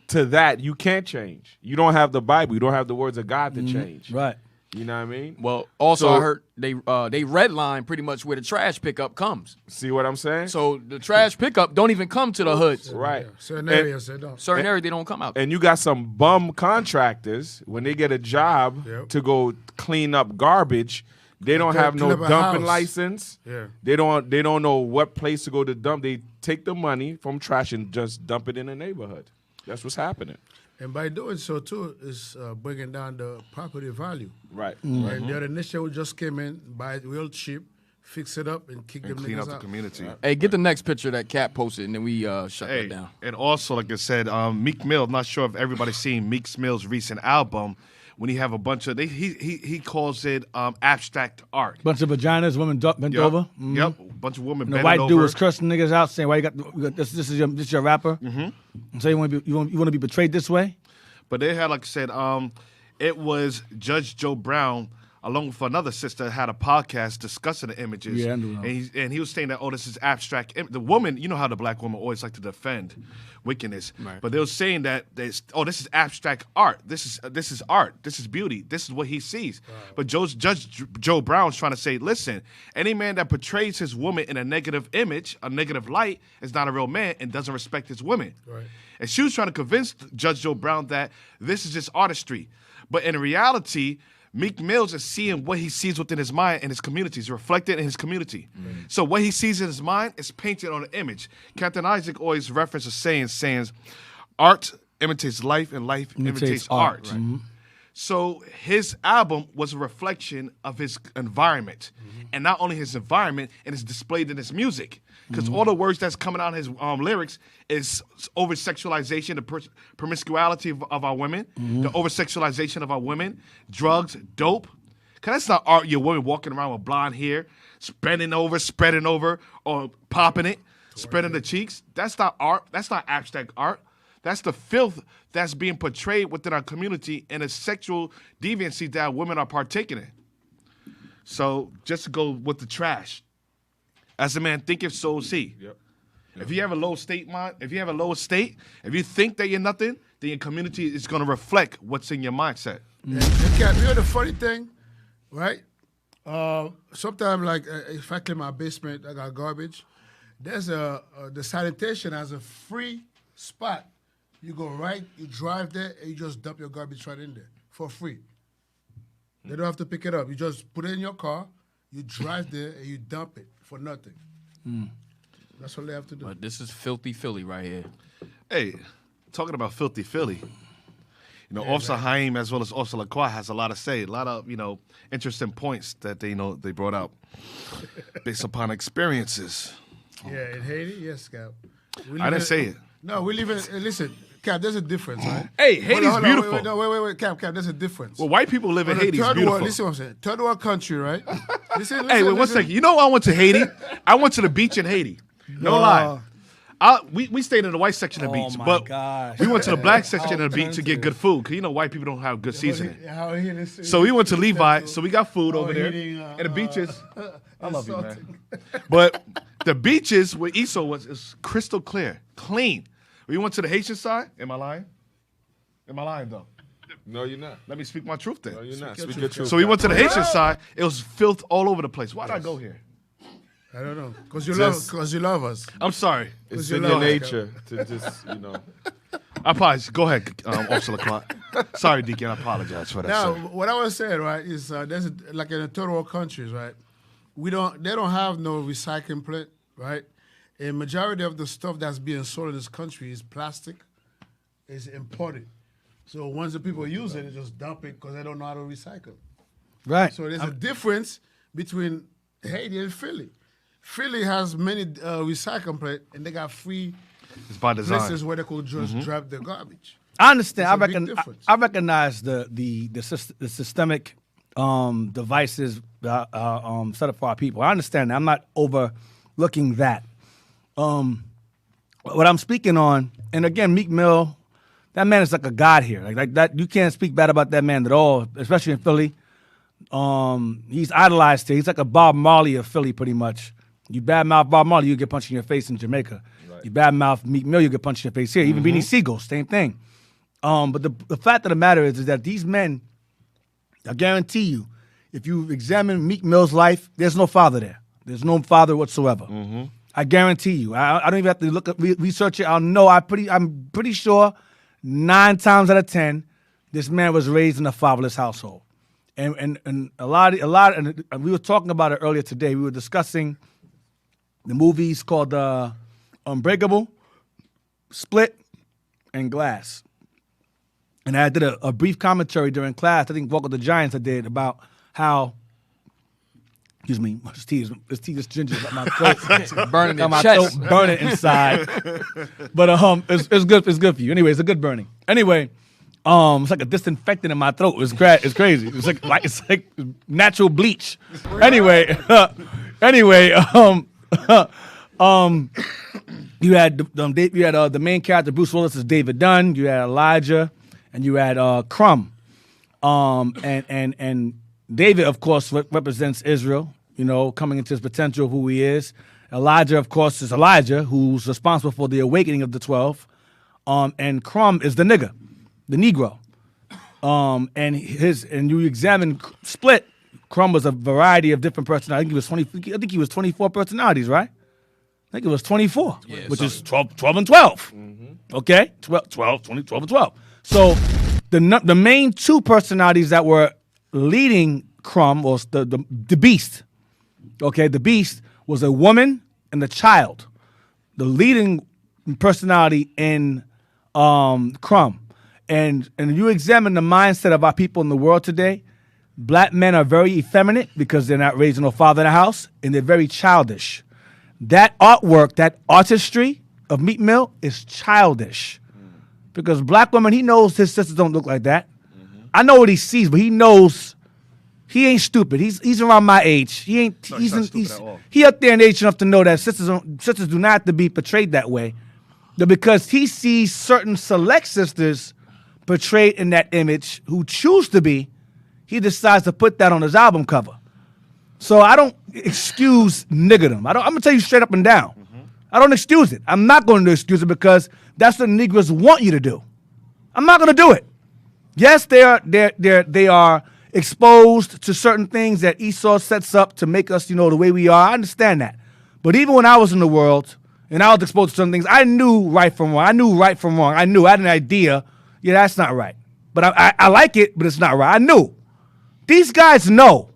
to that, you can't change. You don't have the Bible. You don't have the words of God to change. Right. You know what I mean? Well, also I heard they redline pretty much where the trash pickup comes. See what I'm saying? So the trash pickup don't even come to the hoods. Right. Certain areas they don't. Certain areas they don't come out. And you got some bum contractors, when they get a job to go clean up garbage, they don't have no dumping license. Yeah. They don't know what place to go to dump. They take the money from trash and just dump it in the neighborhood. That's what's happening. And by doing so, too, is bringing down the property value. Right. And the other nation who just came in, buy it real cheap, fix it up, and kick them clean niggas out the out. community. Hey, get the next picture that Cat posted, and then we shut that down. And also, like I said, Meek Mill. I'm not sure if everybody's seen Meek Mill's recent album. When he have a bunch of he calls it abstract art. Bunch of vaginas, women bent over. Mm-hmm. Yep, a bunch of women And bent the white over. dude was cursing niggas out, saying, "Why you got this? This is your rapper." Mm-hmm. So you want to be betrayed this way? But they had, like I said, it was Judge Joe Brown, along with another sister, had a podcast discussing the images. Yeah, I know. And he was saying that, this is abstract. The woman, you know how the black woman always like to defend wickedness. Right. But they were saying that, this is abstract art. This is art. This is beauty. This is what he sees. Wow. But Judge Joe Brown's trying to say, listen, any man that portrays his woman in a negative image, a negative light, is not a real man and doesn't respect his women. Right. And she was trying to convince Judge Joe Brown that this is just artistry. But in reality, Meek Mill's is seeing what he sees within his mind and his community. It's reflected in his community. Mm-hmm. So what he sees in his mind is painted on an image. Captain Isaac always references saying, art imitates life and life imitates art. Right. Mm-hmm. So his album was a reflection of his environment. Mm-hmm. And not only his environment, and it's displayed in his music. Because all the words that's coming out of his lyrics is over-sexualization, the promiscuity of our women, the over-sexualization of our women, drugs, dope. Because that's not art, your woman walking around with blonde hair, spreading over, or popping it, spreading the cheeks. That's not art. That's not abstract art. That's the filth that's being portrayed within our community and the sexual deviancy that women are partaking in. So just to go with the trash. As a man thinketh, so is he. Yep. If you have a low state mind, if you think that you're nothing, then your community is going to reflect what's in your mindset. And Cap, you know the funny thing, right? Sometimes, like, if I clean my basement, I got garbage. There's the sanitation has a free spot. You go right, you drive there, and you just dump your garbage right in there for free. They don't have to pick it up. You just put it in your car, you drive there, and you dump it for nothing. That's what they have to do. But this is filthy Philly right here. Hey, talking about filthy Philly, Officer Haim as well as Officer Lacroix has a lot to say, a lot of, interesting points that they brought out based upon experiences. Yeah, in Haiti, yes, Cap. I didn't say it. No, we live in, listen, Cap, there's a difference, right? Hey, Haiti's beautiful. Wait, Cap, there's a difference. Well, white people live in Haiti. It's beautiful. Listen what I'm saying. Third world country, right? Listen, hey, wait, 1 second. You know I went to Haiti? I went to the beach in Haiti. No lie. We stayed in the white section of the beach, but we went to the black section of the beach to get good food. Because white people don't have good seasoning. So we went to Levi, so we got food over there. And the beaches. I love you, man. But the beaches where Esau was is crystal clear, clean. We went to the Haitian side. Am I lying? Am I lying, though? No, you're not. Let me speak my truth then. No, you're not. Speak your truth. So we went to the Haitian side. It was filth all over the place. Why did I go here? I don't know. Because you love us. I'm sorry. It's in your nature to just, I apologize. Go ahead, Officer Lacroix. Sorry, Deacon. I apologize for that. Now, sir. what I was saying, right, is there's like in the third world countries, right? They don't have no recycling plant, right? A majority of the stuff that's being sold in this country is plastic, is imported. So once the people use it, they just dump it because they don't know how to recycle. Right. So there's a difference between Haiti and Philly. Philly has many recycling plants, and they got free It's by design. places where they could just drop the garbage. I understand. It's a big difference. I recognize the systemic devices set up for our people. I understand that. I'm not overlooking that. What I'm speaking on, and again, Meek Mill, that man is like a god here. Like that, you can't speak bad about that man at all, especially in Philly. He's idolized here. He's like a Bob Marley of Philly, pretty much. You badmouth Bob Marley, you get punched in your face in Jamaica. Right. You badmouth Meek Mill, you get punched in your face here. Even Beanie Siegel, same thing. But the fact of the matter is that these men, I guarantee you, if you examine Meek Mill's life, there's no father there. There's no father whatsoever. I guarantee you. I don't even have to look at research it. I'll know. I'm pretty sure 9 times out of 10, this man was raised in a fatherless household. And a lot. And we were talking about it earlier today. We were discussing the movies called Unbreakable, Split, and Glass. And I did a brief commentary during class. I think Walk of the Giants I did about how. Excuse me, this ginger got my throat burning in my chest. throat burning inside. But it's good. It's good for you. Anyway, it's a good burning. Anyway, it's like a disinfectant in my throat. It's crazy. It's like natural bleach. Anyway, you had the main character Bruce Willis is David Dunn. You had Elijah, and you had Crumb, and David, of course, represents Israel, coming into his potential of who he is. Elijah, of course, is Elijah, who's responsible for the awakening of the 12. And Crumb is the nigga, the Negro. And you examine Split, Crumb was a variety of different personalities. I think he was 24 personalities, right? I think it was 24, which is 12 and 12. Okay? 12 and 12. So the main 2 personalities that were leading Crumb was the beast. Okay, the beast was a woman and a child. The leading personality in Crumb. And you examine the mindset of our people in the world today, black men are very effeminate because they're not raising no father in the house, and they're very childish. That artwork, that artistry of Meek Mill is childish. Because black women, he knows his sisters don't look like that. I know what he sees, but he knows he ain't stupid. He's around my age. He's up there in age enough to know that sisters do not have to be portrayed that way. But because he sees certain select sisters portrayed in that image who choose to be, he decides to put that on his album cover. So I don't excuse niggerdom. I'm gonna tell you straight up and down. I don't excuse it. I'm not going to excuse it because that's what Negroes want you to do. I'm not going to do it. Yes, they are exposed to certain things that Esau sets up to make us, the way we are. I understand that. But even when I was in the world and I was exposed to certain things, I knew right from wrong. I had an idea, that's not right. But I like it, but it's not right. I knew. These guys know.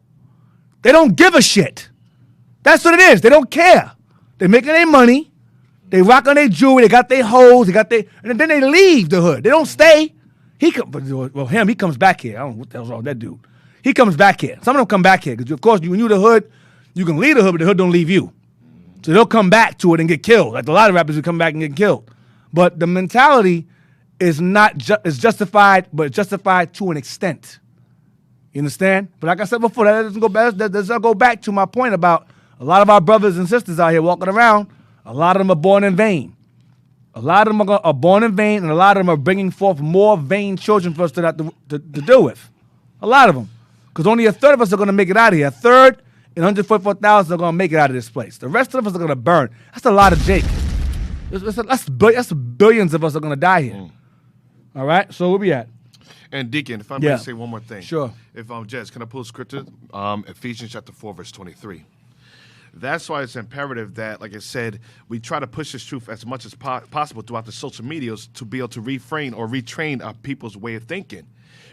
They don't give a shit. That's what it is. They don't care. They're making their money. They rock on their jewelry. They got their hoes. And then they leave the hood. They don't stay. He comes back here. I don't know what the hell's wrong with that dude. He comes back here. Some of them come back here because, of course, when you're the hood, you can leave the hood, but the hood don't leave you. So they'll come back to it and get killed. Like a lot of rappers who come back and get killed. But the mentality is is justified, but justified to an extent. You understand? But like I said before, that doesn't go back to my point about a lot of our brothers and sisters out here walking around. A lot of them are born in vain. A lot of them are born in vain, and a lot of them are bringing forth more vain children for us to deal with. A lot of them. Because only a third of us are going to make it out of here. A third and 144,000 are going to make it out of this place. The rest of us are going to burn. That's a lot of Jake. That's billions of us are going to die here. All right? So where we at? And Deacon, if I may say one more thing. Sure. If Jez, can I pull scripture? Ephesians chapter 4, verse 23. That's why it's imperative that, like I said, we try to push this truth as much as possible throughout the social medias to be able to refrain or retrain our people's way of thinking.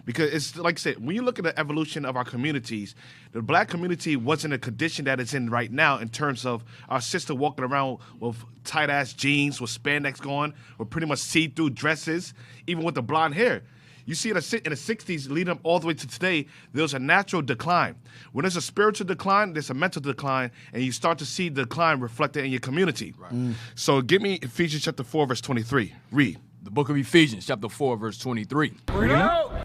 Because it's like I said, when you look at the evolution of our communities, the black community wasn't a condition that it's in right now in terms of our sister walking around with tight-ass jeans, with spandex going, with pretty much see-through dresses, even with the blonde hair. You see it in the 60s leading up all the way to today, there's a natural decline. When there's a spiritual decline, there's a mental decline, and you start to see the decline reflected in your community. Right. So give me Ephesians chapter 4, verse 23. Read. The book of Ephesians, chapter 4, verse 23.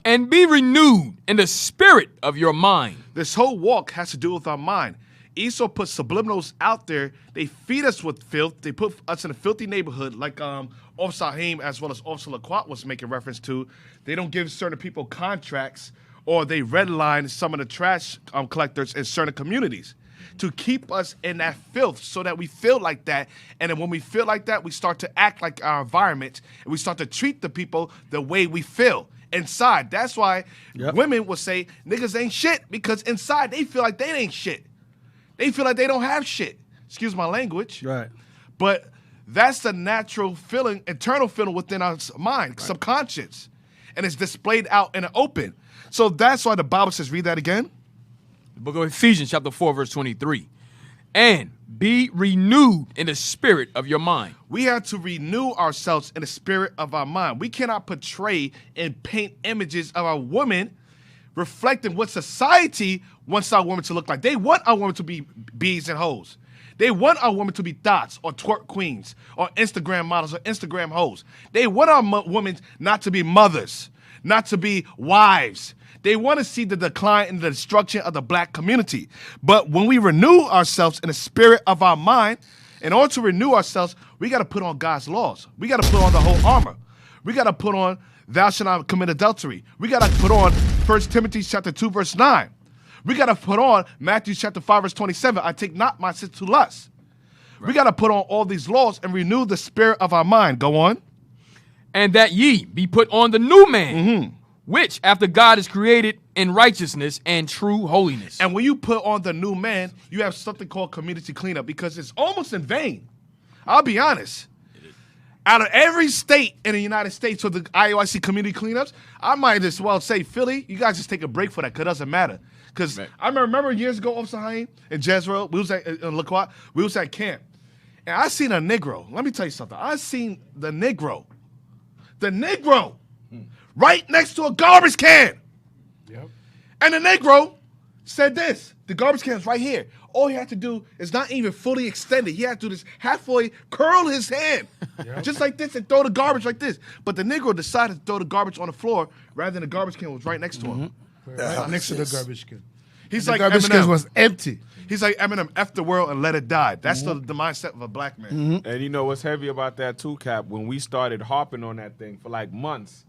And be renewed in the spirit of your mind. This whole walk has to do with our mind. Esau put subliminals out there. They feed us with filth. They put us in a filthy neighborhood, like Officer Haim as well as Officer Laquat was making reference to. They don't give certain people contracts, or they redline some of the trash collectors in certain communities to keep us in that filth so that we feel like that. And then when we feel like that, we start to act like our environment, and we start to treat the people the way we feel inside. That's why women will say niggas ain't shit, because inside they feel like they ain't shit. They feel like they don't have shit. Excuse my language. Right. But that's the natural feeling, internal feeling within our mind, subconscious. And it's displayed out in the open. So that's why the Bible says, read that again. The book of Ephesians, chapter 4, verse 23. And be renewed in the spirit of your mind. We have to renew ourselves in the spirit of our mind. We cannot portray and paint images of our women reflecting what society wants our women to look like. They want our women to be bees and hoes. They want our women to be dots or twerk queens or Instagram models or Instagram hoes. They want our women not to be mothers, not to be wives. They want to see the decline and the destruction of the black community. But when we renew ourselves in the spirit of our mind, in order to renew ourselves, we got to put on God's laws. We got to put on the whole armor. We got to put on thou shalt not commit adultery. We got to put on 1 Timothy chapter 2, verse 9. We got to put on Matthew chapter 5, verse 27. I take not my sister to lust. Right. We got to put on all these laws and renew the spirit of our mind. Go on. And that ye be put on the new man, which after God is created in righteousness and true holiness. And when you put on the new man, you have something called community cleanup, because it's almost in vain. I'll be honest. Out of every state in the United States for the IOIC community cleanups, I might as well say, Philly, you guys just take a break for that, because it doesn't matter. Because I remember years ago, Officer Haim in Jezreel, we was at Laquat, we was at camp, and I seen a Negro. Let me tell you something. I seen the Negro, right next to a garbage can. Yep. And the Negro said this: the garbage can's right here. All he had to do is not even fully extend it. He had to do this halfway, curl his hand, just like this, and throw the garbage like this. But the Negro decided to throw the garbage on the floor rather than the garbage can was right next to him. Right next to the garbage can. He's and like the garbage can was empty. He's like Eminem, F the world and let it die. That's the mindset of a black man. And you know what's heavy about that too, Cap? When we started harping on that thing for like months,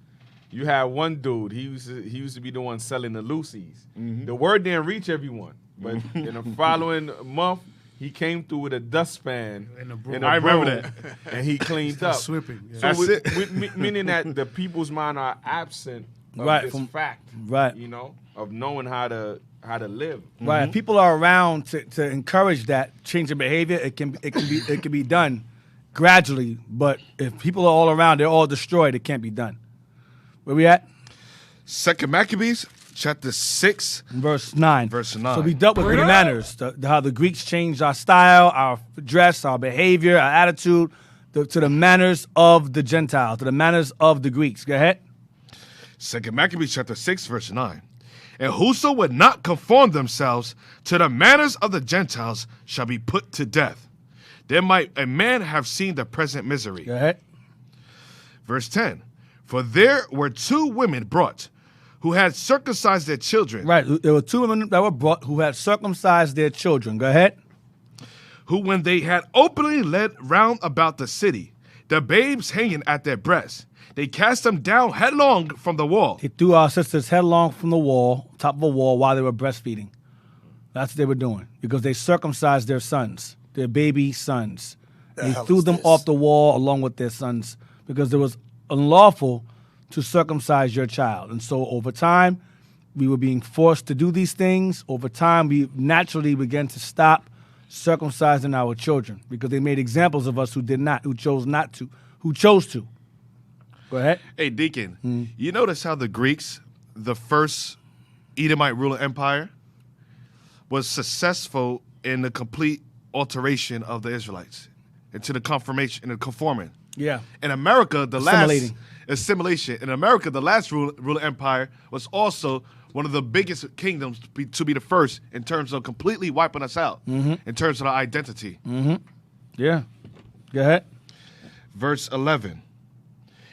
you had one dude, he used to be the one selling the Lucy's. The word didn't reach everyone. But in the following month, he came through with a dustpan and a broom. I remember that. And he cleaned up. Sweeping. Yeah. So meaning that the people's mind are absent of this fact, you know, of knowing how to live. Right. If people are around to encourage that change of behavior, it can be done gradually. But if people are all around, they're all destroyed, it can't be done. Where we at? 2 Maccabees, chapter 6. Verse 9. Verse 9. So we dealt with the manners, how the Greeks changed our style, our dress, our behavior, our attitude, to the manners of the Gentiles, to the manners of the Greeks. Go ahead. 2 Maccabees, chapter 6, verse 9. And whoso would not conform themselves to the manners of the Gentiles shall be put to death. There might a man have seen the present misery. Go ahead. Verse 10. For there were 2 women brought who had circumcised their children. Right. There were 2 women that were brought who had circumcised their children. Go ahead. Who, when they had openly led round about the city, the babes hanging at their breasts, they cast them down headlong from the wall. They threw our sisters headlong from the wall, top of a wall, while they were breastfeeding. That's what they were doing, because they circumcised their sons, their baby sons. They threw them off the wall along with their sons, because it was unlawful to circumcise your child. And so over time, we were being forced to do these things. Over time, we naturally began to stop circumcising our children, because they made examples of us who did not, who chose not to, who chose to. Go ahead. Hey, Deacon, you notice how the Greeks, the first Edomite ruler empire, was successful in the complete alteration of the Israelites into the confirmation and the conforming. Yeah. In America, the last assimilation. In America, the last ruler empire was also one of the biggest kingdoms to be the first in terms of completely wiping us out, in terms of our identity. Yeah. Go ahead. Verse 11.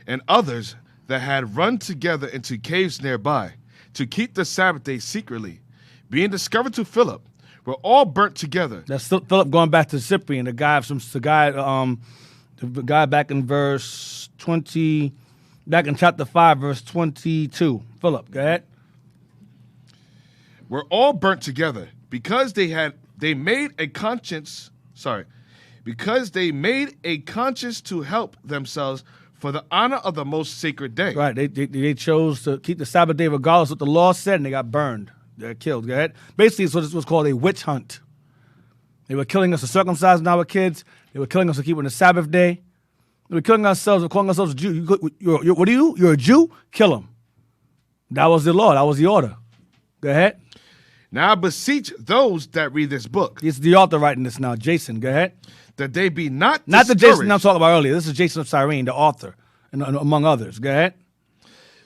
And others that had run together into caves nearby to keep the Sabbath day secretly, being discovered to Philip, were all burnt together. That's Philip going back to Cyprian, the guy back in verse 20, back in chapter 5, verse 22. Philip, go ahead. Were all burnt together because they made a conscience to help themselves for the honor of the most sacred day. Right, they chose to keep the Sabbath day regardless of what the law said, and they got burned. They're killed. Go ahead. Basically, it's what was called a witch hunt. They were killing us to circumcise our kids. They were killing us to keep on the Sabbath day. They were killing ourselves. We're calling ourselves a Jew. What are you? You're a Jew? Kill them. That was the law. That was the order. Go ahead. Now I beseech those that read this book. It's the author writing this now. Jason, go ahead. That they be not the Jason I'm talking about earlier. This is Jason of Cyrene, the author, and among others. Go ahead.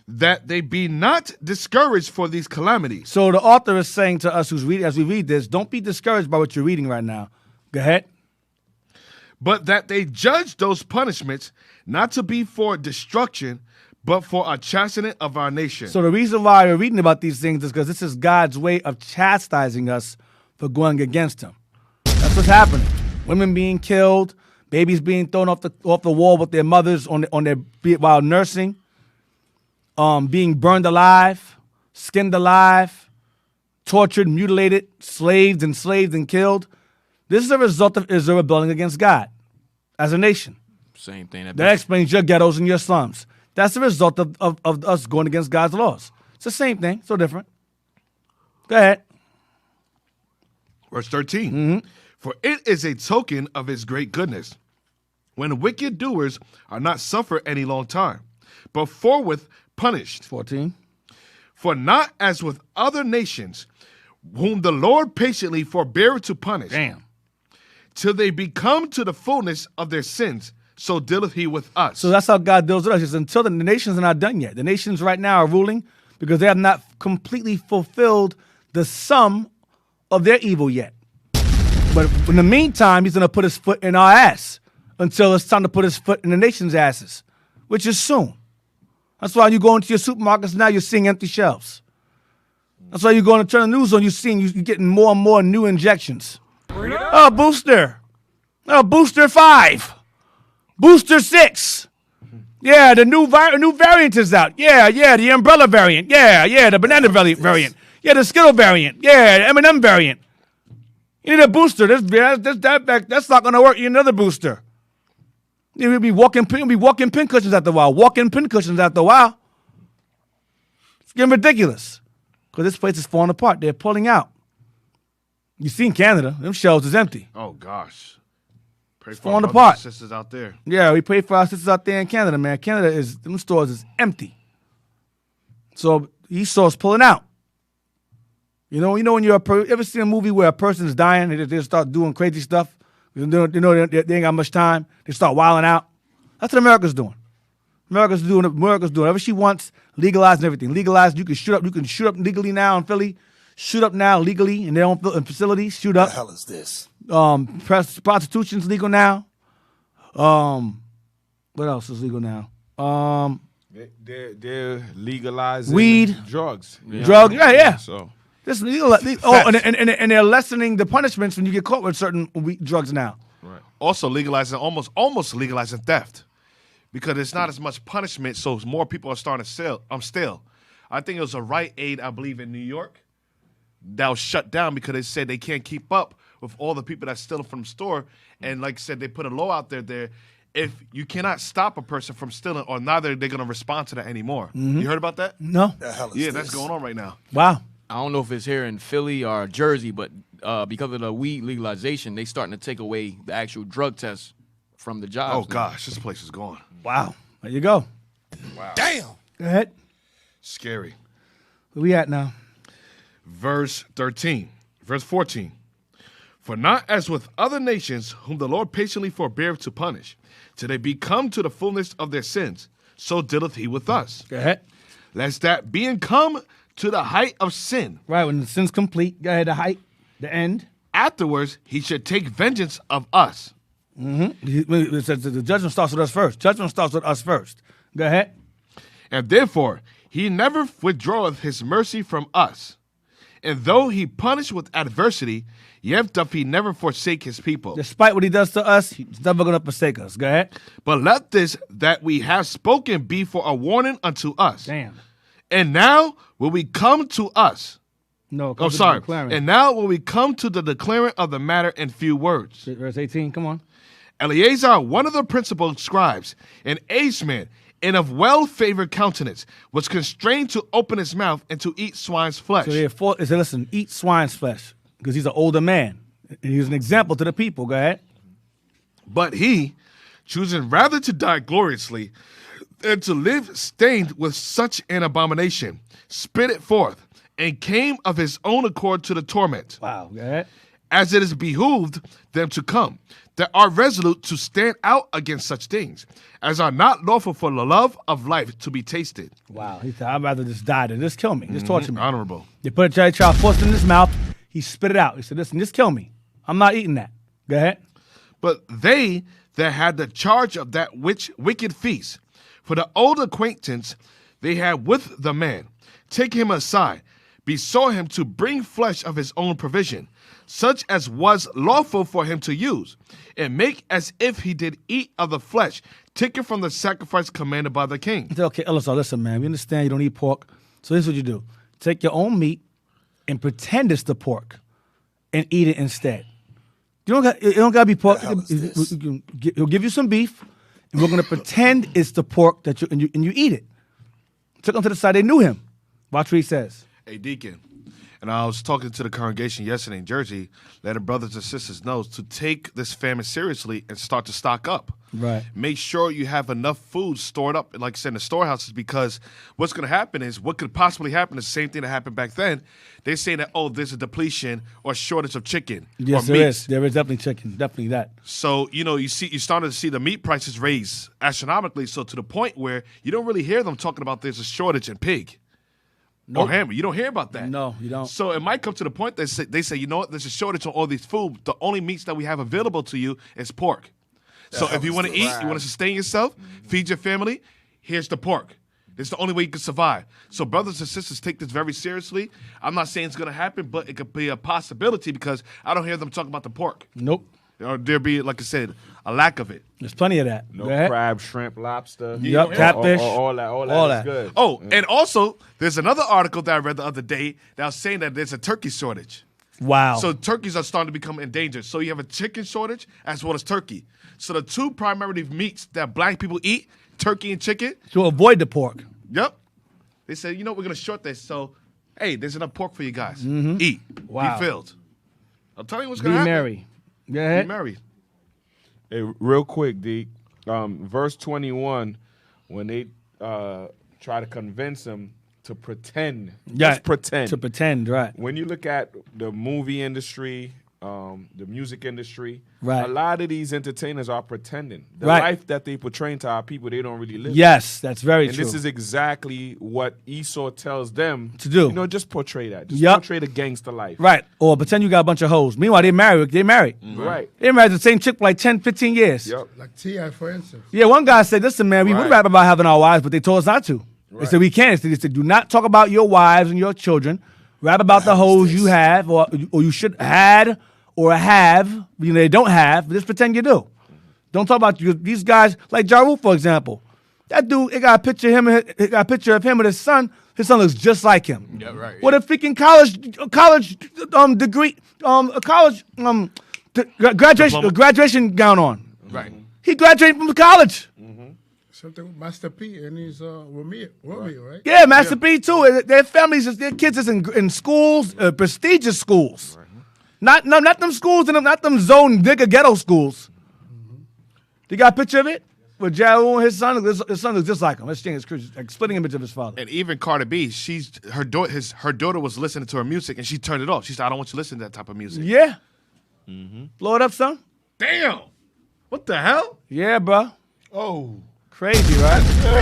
That they be not discouraged for these calamities. So the author is saying to us as we read this, don't be discouraged by what you're reading right now. Go ahead. But that they judge those punishments not to be for destruction, but for a chastening of our nation. So the reason why we're reading about these things is because this is God's way of chastising us for going against him. That's what's happening. Women being killed, babies being thrown off the wall with their mothers while nursing. Being burned alive, skinned alive, tortured, mutilated, enslaved and killed. This is a result of Israel rebelling against God as a nation. Same thing. That explains your ghettos and your slums. That's the result of us going against God's laws. It's the same thing, so different. Go ahead. Verse 13. For it is a token of his great goodness, when wicked doers are not suffered any long time, but forthwith punished. 14. For not as with other nations, whom the Lord patiently forbeareth to punish. Damn. Till they become to the fullness of their sins, so dealeth he with us. So that's how God deals with us. It's until the nations are not done yet. The nations right now are ruling because they have not completely fulfilled the sum of their evil yet. But in the meantime, he's going to put his foot in our ass until it's time to put his foot in the nation's asses, which is soon. That's why you go into your supermarkets now, you're seeing empty shelves. That's why you're going to turn the news on, you're getting more and more new injections. Oh, booster. Oh, booster 5. Booster 6. Yeah, the new variant is out. Yeah, the umbrella variant. Yeah, the banana variant. Yeah, the Skittle variant. Yeah, the M&M variant. You need a booster. That's not going to work. You need another booster. You'll be walking pincushions after a while. It's getting ridiculous. Because this place is falling apart. They're pulling out. You see in Canada, them shelves is empty. Oh, gosh. Pray for falling our apart. brothers and sisters out there. Yeah, we pray for our sisters out there in Canada, man. Them stores is empty. So Esau's pulling out. You know when you're ever seen a movie where a person's dying and they start doing crazy stuff? They ain't got much time. They start wilding out. That's what America's doing. America's doing whatever she wants, legalizing everything. Legalized, you can shoot up legally now in Philly. Shoot up now legally in their own facilities. Shoot up. What the hell is this? Prostitution's legal now. What else is legal now? They're legalizing weed, drugs. Drugs, yeah. So this legal. And they're lessening the punishments when you get caught with certain drugs now. Right. Also legalizing almost legalizing theft, because it's not as much punishment, so more people are starting to steal. I think it was a Rite Aid, I believe, in New York, that was shut down because they said they can't keep up with all the people that's stealing from the store. And like I said, they put a law out there. If you cannot stop a person from stealing, or neither they're going to respond to that anymore. Mm-hmm. You heard about that? No. The hell is this? That's going on right now. Wow. I don't know if it's here in Philly or Jersey, but because of the weed legalization, they starting to take away the actual drug tests from the jobs. Oh, now. gosh, this place is gone. Wow. There you go. Wow. Damn. Go ahead. Scary. Where we at now? Verse 14. For not as with other nations, whom the Lord patiently forbeareth to punish, till they be come to the fullness of their sins, so dealeth he with us. Go ahead. Lest that being come to the height of sin, Right, when the sin's complete, go ahead, the height, the end. afterwards he should take vengeance of us. It says the judgment starts with us first. Judgment starts with us first. Go ahead. And therefore he never withdraweth his mercy from us. And though he punish with adversity, yet doth he never forsake his people. Despite what he does to us, he's never going to forsake us. Go ahead. But let this that we have spoken be for a warning unto us. Damn. And now will we come to us. No. Oh, sorry. And now will we come to the declaring of the matter in few words. Verse 18, come on. Eleazar, one of the principal scribes, an aged man, and of well-favored countenance, was constrained to open his mouth and to eat swine's flesh. So he said, listen, eat swine's flesh, because he's an older man. And he was an example to the people. Go ahead. But he, choosing rather to die gloriously than to live stained with such an abomination, spit it forth, and came of his own accord to the torment. Wow. Go ahead. As it is behooved them to come, that are resolute to stand out against such things, as are not lawful for the love of life to be tasted. Wow. He said, I'd rather just die than just kill me. Just torture me. Honorable. They put a cherry child forced in his mouth. He spit it out. He said, listen, just kill me. I'm not eating that. Go ahead. But they that had the charge of that which wicked feast, for the old acquaintance they had with the man, take him aside, besought him to bring flesh of his own provision, such as was lawful for him to use, and make as if he did eat of the flesh, taken from the sacrifice commanded by the king. He said, okay, listen, man, we understand you don't eat pork. So here's what you do. Take your own meat and pretend it's the pork and eat it instead. It don't got to be pork. He'll give you some beef, and we're going to pretend it's the pork that you eat it. Took him to the side. They knew him. Watch what he says. Hey, Deacon, and I was talking to the congregation yesterday in Jersey, letting brothers and sisters know to take this famine seriously and start to stock up. Right. Make sure you have enough food stored up, like I said, in the storehouses, because what's going to happen is what could possibly happen is the same thing that happened back then. They say that, oh, there's a depletion or shortage of chicken Yes, or there meat. is. There is definitely chicken. Definitely that. So, you're starting to see the meat prices raise astronomically, so to the point where you don't really hear them talking about there's a shortage in pig. Nope. Or hammer. You don't hear about that. No, you don't. So it might come to the point that they say, you know what, there's a shortage on all these food. The only meats that we have available to you is pork. So if you want to eat, you want to sustain yourself, feed your family, here's the pork. It's the only way you can survive. So brothers and sisters, take this very seriously. I'm not saying it's going to happen, but it could be a possibility because I don't hear them talking about the pork. Nope. Or there be, like I said, a lack of it. There's plenty of that. No Go ahead. crab, shrimp, lobster. Yep, catfish. All that All is that. good. Oh, and also, there's another article that I read the other day that was saying that there's a turkey shortage. Wow. So turkeys are starting to become endangered. So you have a chicken shortage as well as turkey. So the two primary meats that black people eat, turkey and chicken. To avoid the pork. Yep. They said, we're going to short this. So, hey, there's enough pork for you guys. Eat. Wow. Be filled. I'm telling you what's Be going to happen. merry. Go ahead. Be merry. Hey, real quick, D. Verse 21, when they try to convince him to pretend. Yeah, Just pretend. To pretend, right. When you look at the movie industry, the music industry, Right. a lot of these entertainers are pretending. The Right. life that they portray to our people, they don't really live. Yes, that's very And true. this is exactly what Esau tells them To do. Just portray that. Just Yep. portray the gangster life. Right. Or pretend you got a bunch of hoes. Meanwhile, they're married. Right. They're married to the same chick for like 10, 15 years. Yep. Like T.I., for instance. Yeah, one guy said, listen, man, we would Right. rap about having our wives, but they told us not to. They said, we can't. They said, do not talk about your wives and your children. Rap about the hoes you have or you should had or have. They don't have. Just pretend you do. Don't talk about these guys like Ja Rule, for example. That dude, it got a picture of him and his son. His son looks just like him. Yeah, right. With a freaking college degree, graduation gown on. Right. He graduated from college. Something with Master P and his Romeo, right? Yeah, Master P too. Their families, their kids is in schools, prestigious schools. Not them schools, not them zone digger ghetto schools. You got a picture of it? With Ja Rule and his son looks just like him. Let's change his like splitting image of his father. And even Cardi B, her daughter was listening to her music and she turned it off. She said, I don't want you to listen to that type of music. Yeah. Blow it up, son. Damn. What the hell? Yeah, bro. Oh, Crazy, right?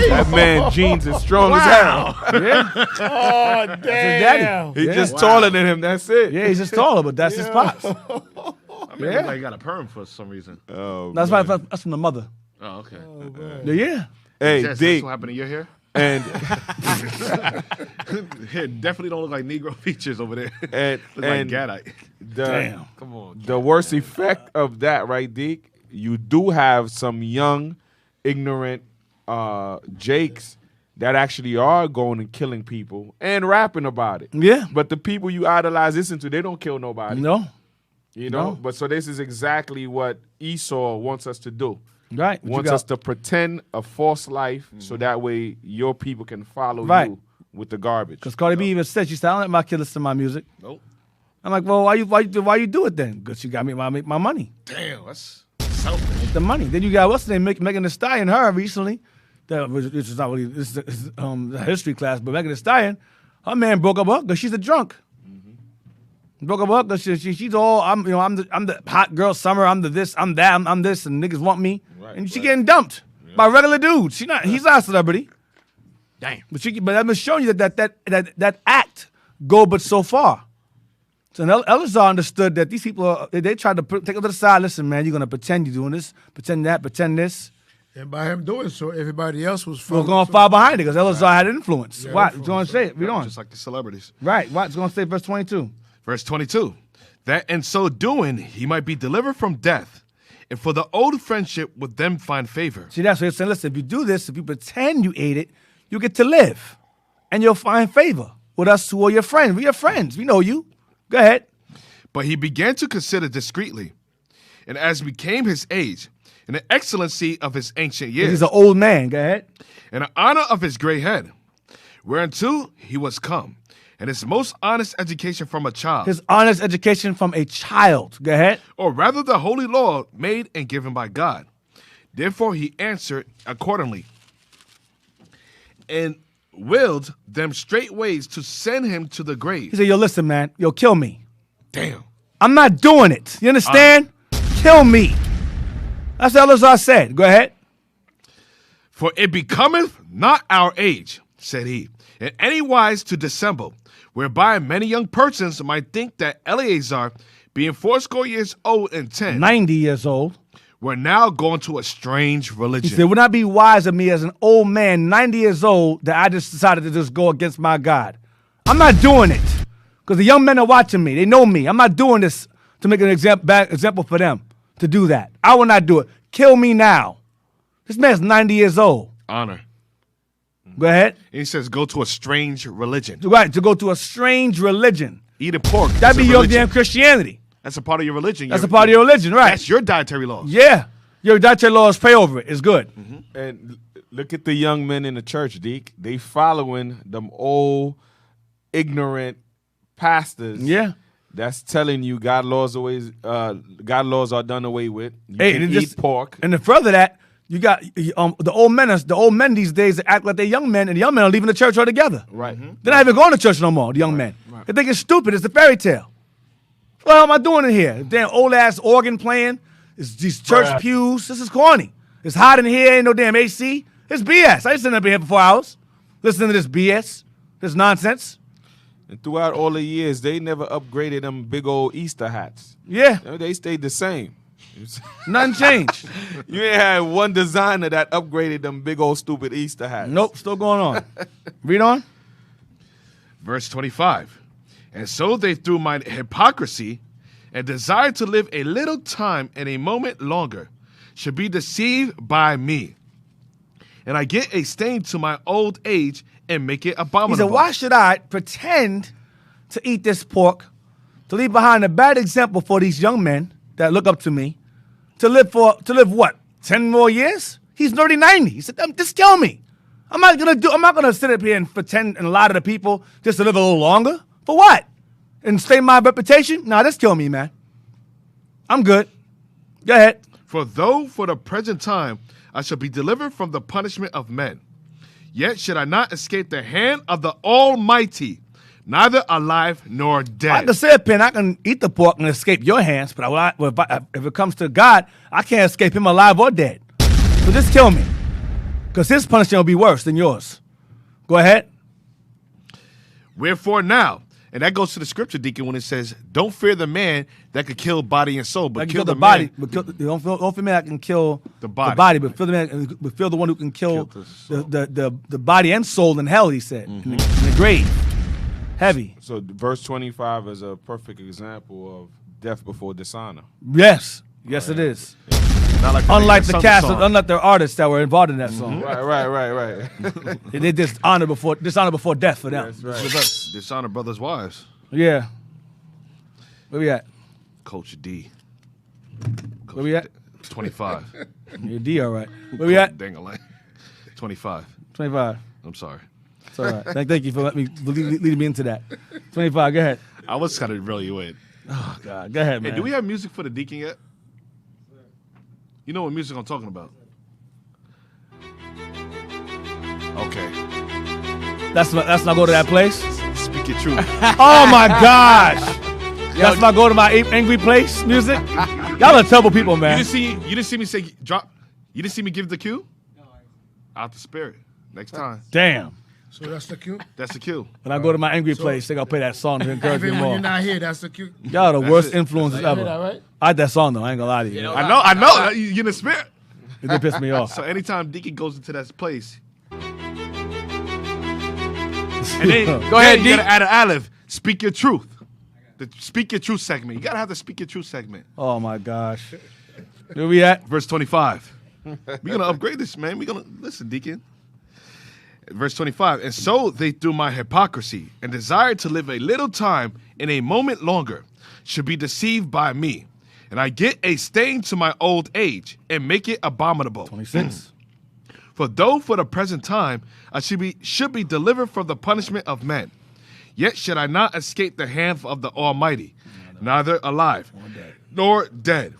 That man jeans is strong as hell. Yeah. Oh, damn. Daddy. He's just taller than him. That's it. Yeah, he's just taller, but that's his pops. I mean, Yeah. like he got a perm for some reason. Oh, That's why that's from the mother. Oh, okay. Yeah. hey, Jess, that's Dick, what happened to your hair? and Hair definitely don't look like Negro features over there. and Look like and Gadite. Damn. Come on. the worst effect of that, right, Dick? You do have some young, ignorant Jakes that actually are going and killing people and rapping about it. Yeah. But the people you idolize, listen to, they don't kill nobody. No. You know? No. But so this is exactly what Esau wants us to do. Right. But you Wants got- us to pretend a false life so that way your people can follow Right. you with the garbage. Because Cardi B even said, she said, I don't let my kid listen to my music. Nope. I'm like, well, why you do it then? Because you got me while I make my money. Damn, that's selfish. The money. Then you got what's the name, Megan Thee Stallion, her recently. Which is not really this is a history class, but Megan Thee Stallion, her man broke up with her because she's a drunk. Broke up with her because she's all I'm the hot girl summer. I'm the this. I'm that. I'm this, and niggas want me. Right, and she right. getting dumped by regular dudes. He's not a celebrity. Damn. But I'm just showing you that act go but so far. So Eleazar understood that these people they tried to take it to the side. Listen, man, you're gonna pretend you're doing this, pretend that, pretend this. And by him doing so, everybody else was We're following. gonna fall behind it because Eleazar had influence. Yeah, What? influence. It's gonna say it. Read on. Just like the celebrities. Right. What? It's gonna say verse 22. Verse 22. That in so doing, he might be delivered from death, and for the old friendship with them find favor. See, that's what it's saying. Listen, if you do this, if you pretend you ate it, you get to live, and you'll find favor with us who are your friends. We're your friends. We know you. Go ahead. But he began to consider discreetly, and as became his age, and the excellency of his ancient years, He's an old man. Go ahead. and the honor of his gray head, whereunto he was come, and his most honest education from a child, His honest education from a child. Go ahead. or rather the holy law made and given by God. Therefore he answered accordingly, and willed them straightways to send him to the grave. He said, yo, listen, man. Yo, kill me. Damn. I'm not doing it. You understand? Kill me. That's what Eleazar said. Go ahead. For it becometh not our age, said he, in any wise to dissemble, whereby many young persons might think that Eleazar, being fourscore years old and 10, 90 years old. were now gone to a strange He religion. said, it would not be wise of me as an old man, 90 years old, that I just decided to just go against my God. I'm not doing it. Because the young men are watching me. They know me. I'm not doing this to make an bad example for them to do that. I will not do it. Kill me now. This man's 90 years old. Honor. Go ahead. And he says, go to a strange religion. Right, to go to a strange religion. Eating pork. That'd that's be a your religion. damn Christianity. That's a part of your religion. That's a part of your religion, right? That's your dietary laws. Yeah. Your dietary laws, pray over it. It's good. And look at the young men in the church, Deke. They following them old, ignorant pastors. Yeah. That's telling you God laws are done away with. You Hey, can and eat just- pork. And then further that, you got the old men these days that act like they're young men, and the young men are leaving the church altogether. Right. They're not even going to church no more, the young men. They think it's stupid. It's a fairy tale. What the hell am I doing in here? Damn old-ass organ playing. It's these church pews. This is corny. It's hot in here. Ain't no damn AC. It's BS. I ain't sitting up here for 4 hours listening to this BS, this nonsense. And throughout all the years, they never upgraded them big old Easter hats. Yeah, They stayed the same. nothing changed. You ain't had one designer that upgraded them big old stupid Easter hats. Nope, still going on. Read on. Verse 25. And so they, through my hypocrisy and desire to live a little time and a moment longer, should be deceived by me. And I get a stain to my old age and make it He abominable. said, why should I pretend to eat this pork, to leave behind a bad example for these young men that look up to me, to live what, 10 more years? He's nearly 90. He said, just kill me. I'm not gonna sit up here and pretend and lie to the people just to live a little longer. For what? And stay my reputation? Nah, just kill me, man. I'm good. Go ahead. For though for the present time I shall be delivered from the punishment of men, yet should I not escape the hand of the Almighty, neither alive nor I dead. can say a pen, I can eat the pork and escape your hands, but if it comes to God, I can't escape him alive or dead. So just kill me. Because his punishment will be worse than yours. Go ahead. Wherefore now, and that goes to the scripture, Deacon, when it says, "Don't fear the man that could kill body and soul, but kill the body. man." Don't fear the man that can kill the body, but fear the man. But fear the one who can kill the body and soul in hell. He said in the grave. Heavy. So verse 25 is a perfect example of death before dishonor. Yes, it is. Unlike the artists that were involved in that song. Right. They dishonor before death for them. That's right. Dishonor brothers' wives. Yeah. Where we at? Coach D. Where we at? 25. You're D, all right. Where we at? Dang-a-lang. 25. 25. I'm sorry. It's all right. Thank you for leading me into that. 25, go ahead. I was kind of really in. Oh, God. Go ahead, man. Hey, do we have music for the deacon yet? You know what music I'm talking about? Okay. Let's not go to that place. Speak your truth. Oh, my gosh. Let's not go to my angry place music. Y'all are terrible people, man. You didn't see me say drop. You didn't see me give the cue? Out the spirit. Next time. Damn. So that's the cue? That's the cue. When I go to my angry place, they gotta play that song to encourage me Even when more. you're not here, that's the cue. Y'all are the worst influences ever. That, right? I like that song though. I ain't gonna lie to you. I know. You're in the spirit. It did piss me off. So anytime Deacon goes into that place, and then Go ahead, you D. gotta add an olive. Speak your truth. The speak your truth segment. You gotta have the speak your truth segment. Oh my gosh. Where we at? Verse 25. We're gonna upgrade this, man. We're gonna listen, Deacon. Verse 25. And so they, through my hypocrisy and desire to live a little time in a moment longer, should be deceived by me. And I get a stain to my old age and make it abominable. 26. For though for the present time I should be delivered from the punishment of men, yet should I not escape the hand of the Almighty, neither alive nor dead.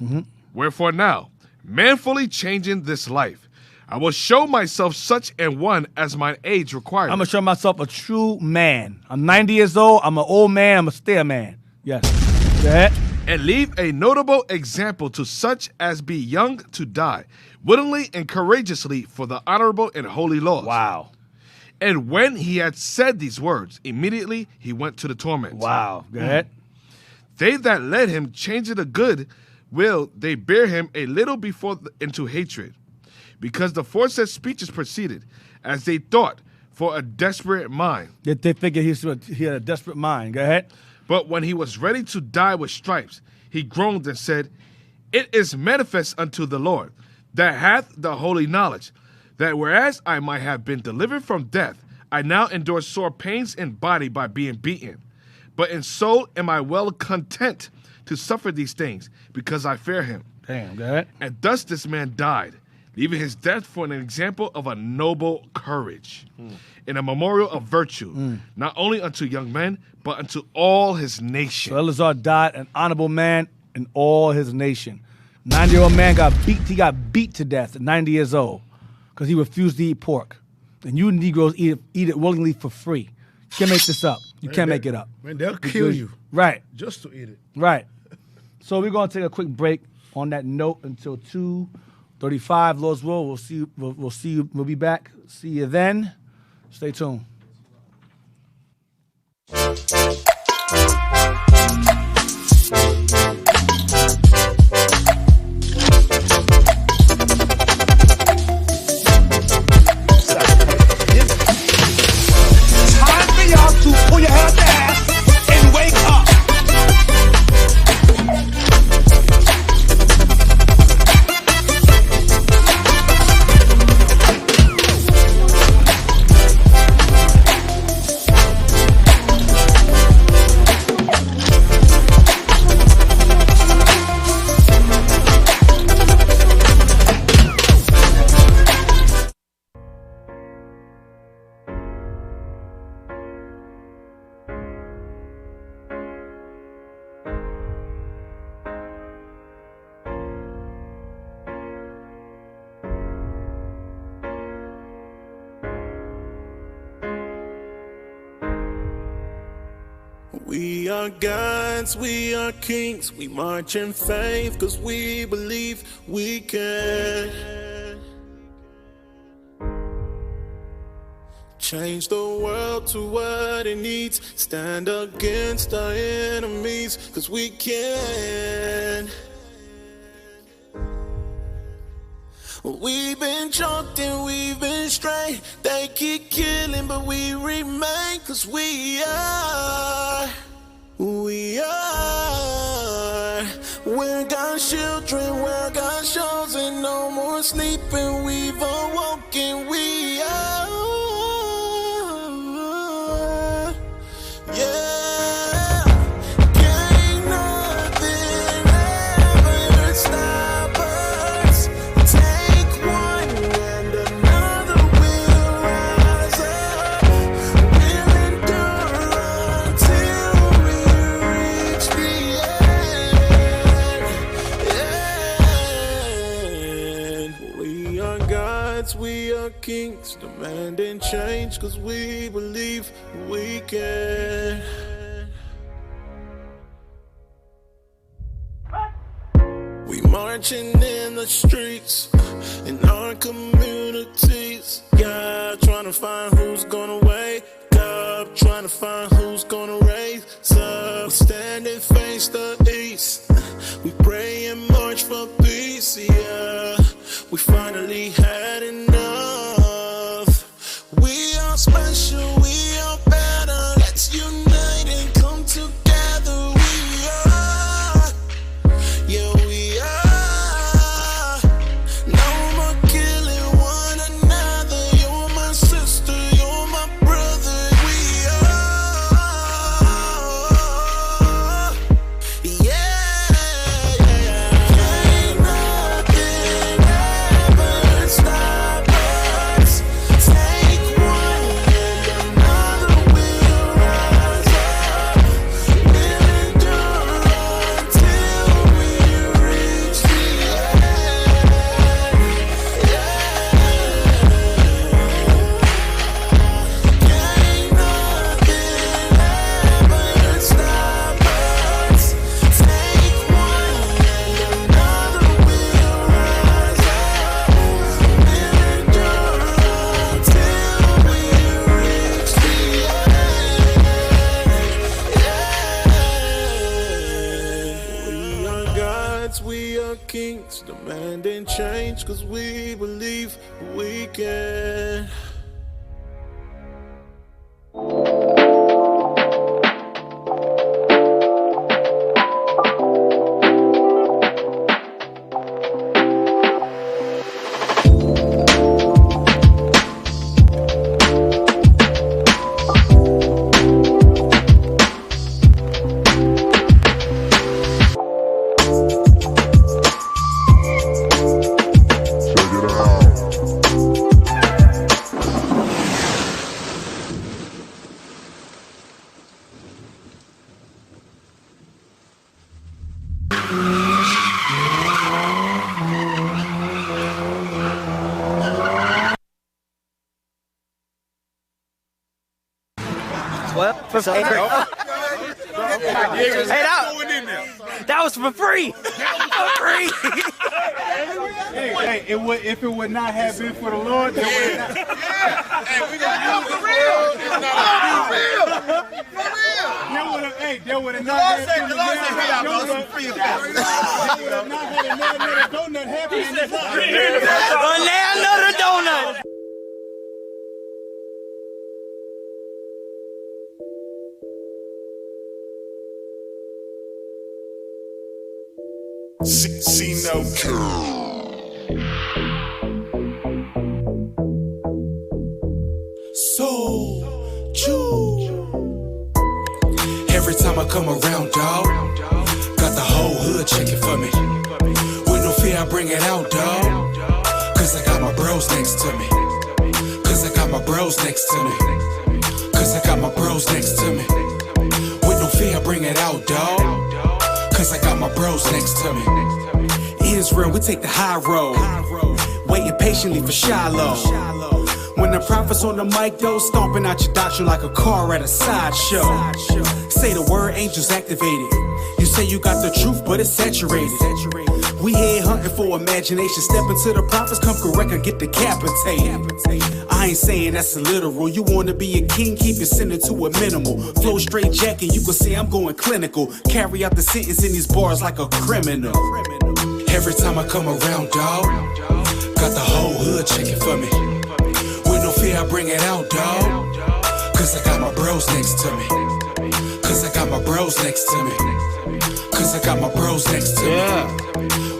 Wherefore now, manfully changing this life, I will show myself such an one as my age requires. I'm gonna show myself a true man. I'm 90 years old. I'm an old man. I'm a stay man. Yes. Go ahead. And leave a notable example to such as be young to die, willingly and courageously for the honorable and holy laws. Wow. And when he had said these words, immediately he went to the torment. Wow. Go ahead. They that led him, changing the good will, they bear him a little before into hatred. Because the foresaid speeches proceeded, as they thought, for a desperate mind. They figured he had a desperate mind. Go ahead. But when he was ready to die with stripes, he groaned and said, It is manifest unto the Lord, that hath the holy knowledge, that whereas I might have been delivered from death, I now endure sore pains in body by being beaten. But in soul am I well content to suffer these things, because I fear him. Damn, go ahead. And thus this man died, leaving his death for an example of a noble courage and a memorial of virtue, not only unto young men, but unto all his nation. So Eleazar died an honorable man in all his nation. 90-year-old man got beat. He got beat to death at 90 years old because he refused to eat pork. And you Negroes eat it willingly for free. You can't make this up. You can't make it up. Man, they'll kill you. Right. Just to eat it. Right. So we're going to take a quick break on that note until 2:35. Lord's will. We'll see. We'll see you. We'll be back. See you then. Stay tuned. Time for y'all to pull your head out the ass and wake up. We are gods, we are kings, we march in faith, cause we believe we can. Change the world to what it needs. Stand against our enemies, 'cause we can. We've been choked and we've been straight. They keep killing, but we remain, 'cause we are. We're God's children, we're God's chosen. No more sleeping, we've awoken. We are. Yeah. Can't nothing ever stop us. Take one and another will rise up. We'll endure until we reach the end. We are gods, we are kings, demanding change, 'cause we believe we can. We marching in the streets, in our communities. Yeah, trying to find who's gonna wake up, trying to find who's gonna raise up. We stand and face the east, we pray and march for peace. Yeah, we finally had enough. We are special, we are better. Let's unite and come together. We are, yeah, we are. No more killing one another. You're my sister, you're my brother. We are, yeah. Can't nothing ever stop us. Take one and another will rise up. We'll endure until we reach the end. Can't nothing ever stop us. Take one and another will rise up. We'll endure until we reach the end. We are gods, we are kings, demanding change, 'cause we believe we can. That was for free. Hey, if it would not have been for the Lord, then we not. Hey, we gonna use the real. It's not for real. There would have not had The Lord said, "Hey, y'all, it's free. There would have not had another donut happening. Another donut. See no curve. So true. Every time I come around, dawg, got the whole hood checking for me. With no fear, I bring it out, dawg. 'Cause I got my bros next to me. 'Cause I got my bros next to me. 'Cause I got my bros next to me. With no fear, I bring it out, dawg. 'Cause I got my bros next to me. Israel, we take the high road, waiting patiently for Shiloh. When the prophet's on the mic, though, stomping out your doctrine like a car at a sideshow. Say the word, angels activated. You say you got the truth, but it's saturated. We head hunting for imagination. Step into the prophets, come correct and get decapitated. I ain't saying that's a literal. You wanna be a king, keep your sentence to a minimal. Flow straight jacking, you can see I'm going clinical. Carry out the sentence in these bars like a criminal. Every time I come around, dawg, got the whole hood checking for me. With no fear, I bring it out, dawg. Cause I got my bros next to me. Cause I got my bros next to me. Cause I got my bros next to me.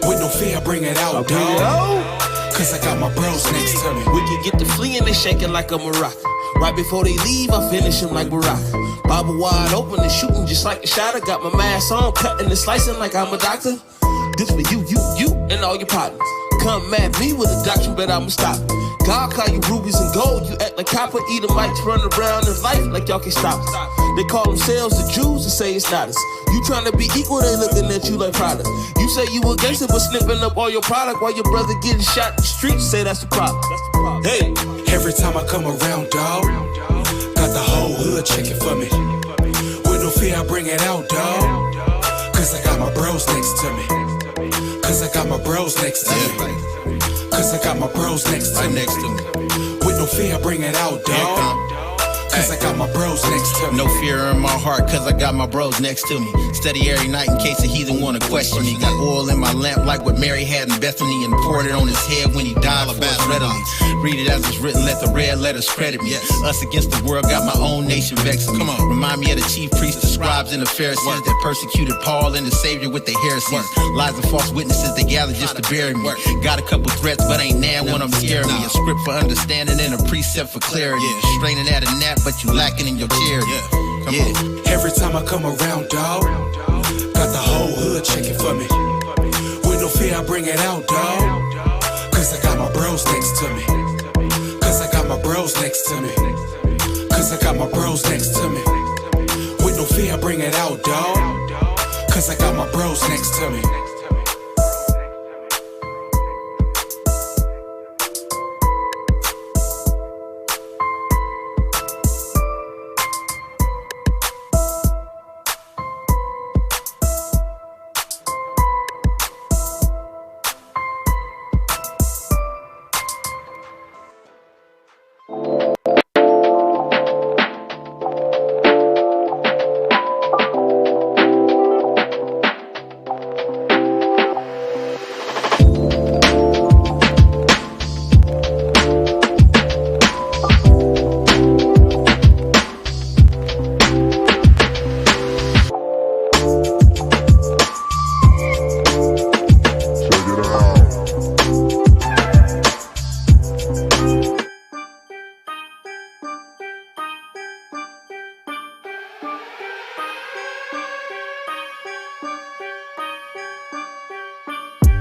With no fear, I bring it out, dawg. Cause I got my bros next to me. We can get the fleeing and shaking like a maraca. Right before they leave, I finish them like Baraka. Bible wide open and shooting just like a shot. I got my mask on, cutting and slicing like I'm a doctor. This for you, and all your partners. Come at me with a doctrine, but I'ma stop it. God call you rubies and gold, you act like copper. Edomites run around in life like y'all can stop us. They call themselves the Jews and say it's not us. You trying to be equal, they looking at you like product. You say you a gangster, but snipping up all your product while your brother getting shot in the streets. Say that's the problem. Hey, every time I come around, dawg, got the whole hood checking for me. With no fear, I bring it out, dawg. Cause I got my bros next to me. Cause I got my bros next to me. Cause I got my bros next to me. With no fear, I bring it out, dawg. Cause I got my bros next to me. No fear in my heart, cause I got my bros next to me. Steady every night in case the heathen wanna question me. Got oil in my lamp like what Mary had in Bethany, and poured it on his head when he died for us readily. Read it as it's written, let the red letters credit me. Us against the world, got my own nation vexing me. Come on. Remind me of the chief priests, the scribes, and the Pharisees that persecuted Paul and the Savior with their heresies. Lies and false witnesses, they gathered just to bury me. Got a couple threats, but ain't now one of them scaring me. A script for understanding and a precept for clarity. Straining at a nap, but you lacking in your charity. Every time I come around, dawg, got the whole hood checking for me. With no fear, I bring it out, dawg. Cause I got my bros next to me. Cause I got my bros next to me. Cause I got my bros next to me. With no fear, I bring it out, dawg. Cause I got my bros next to me.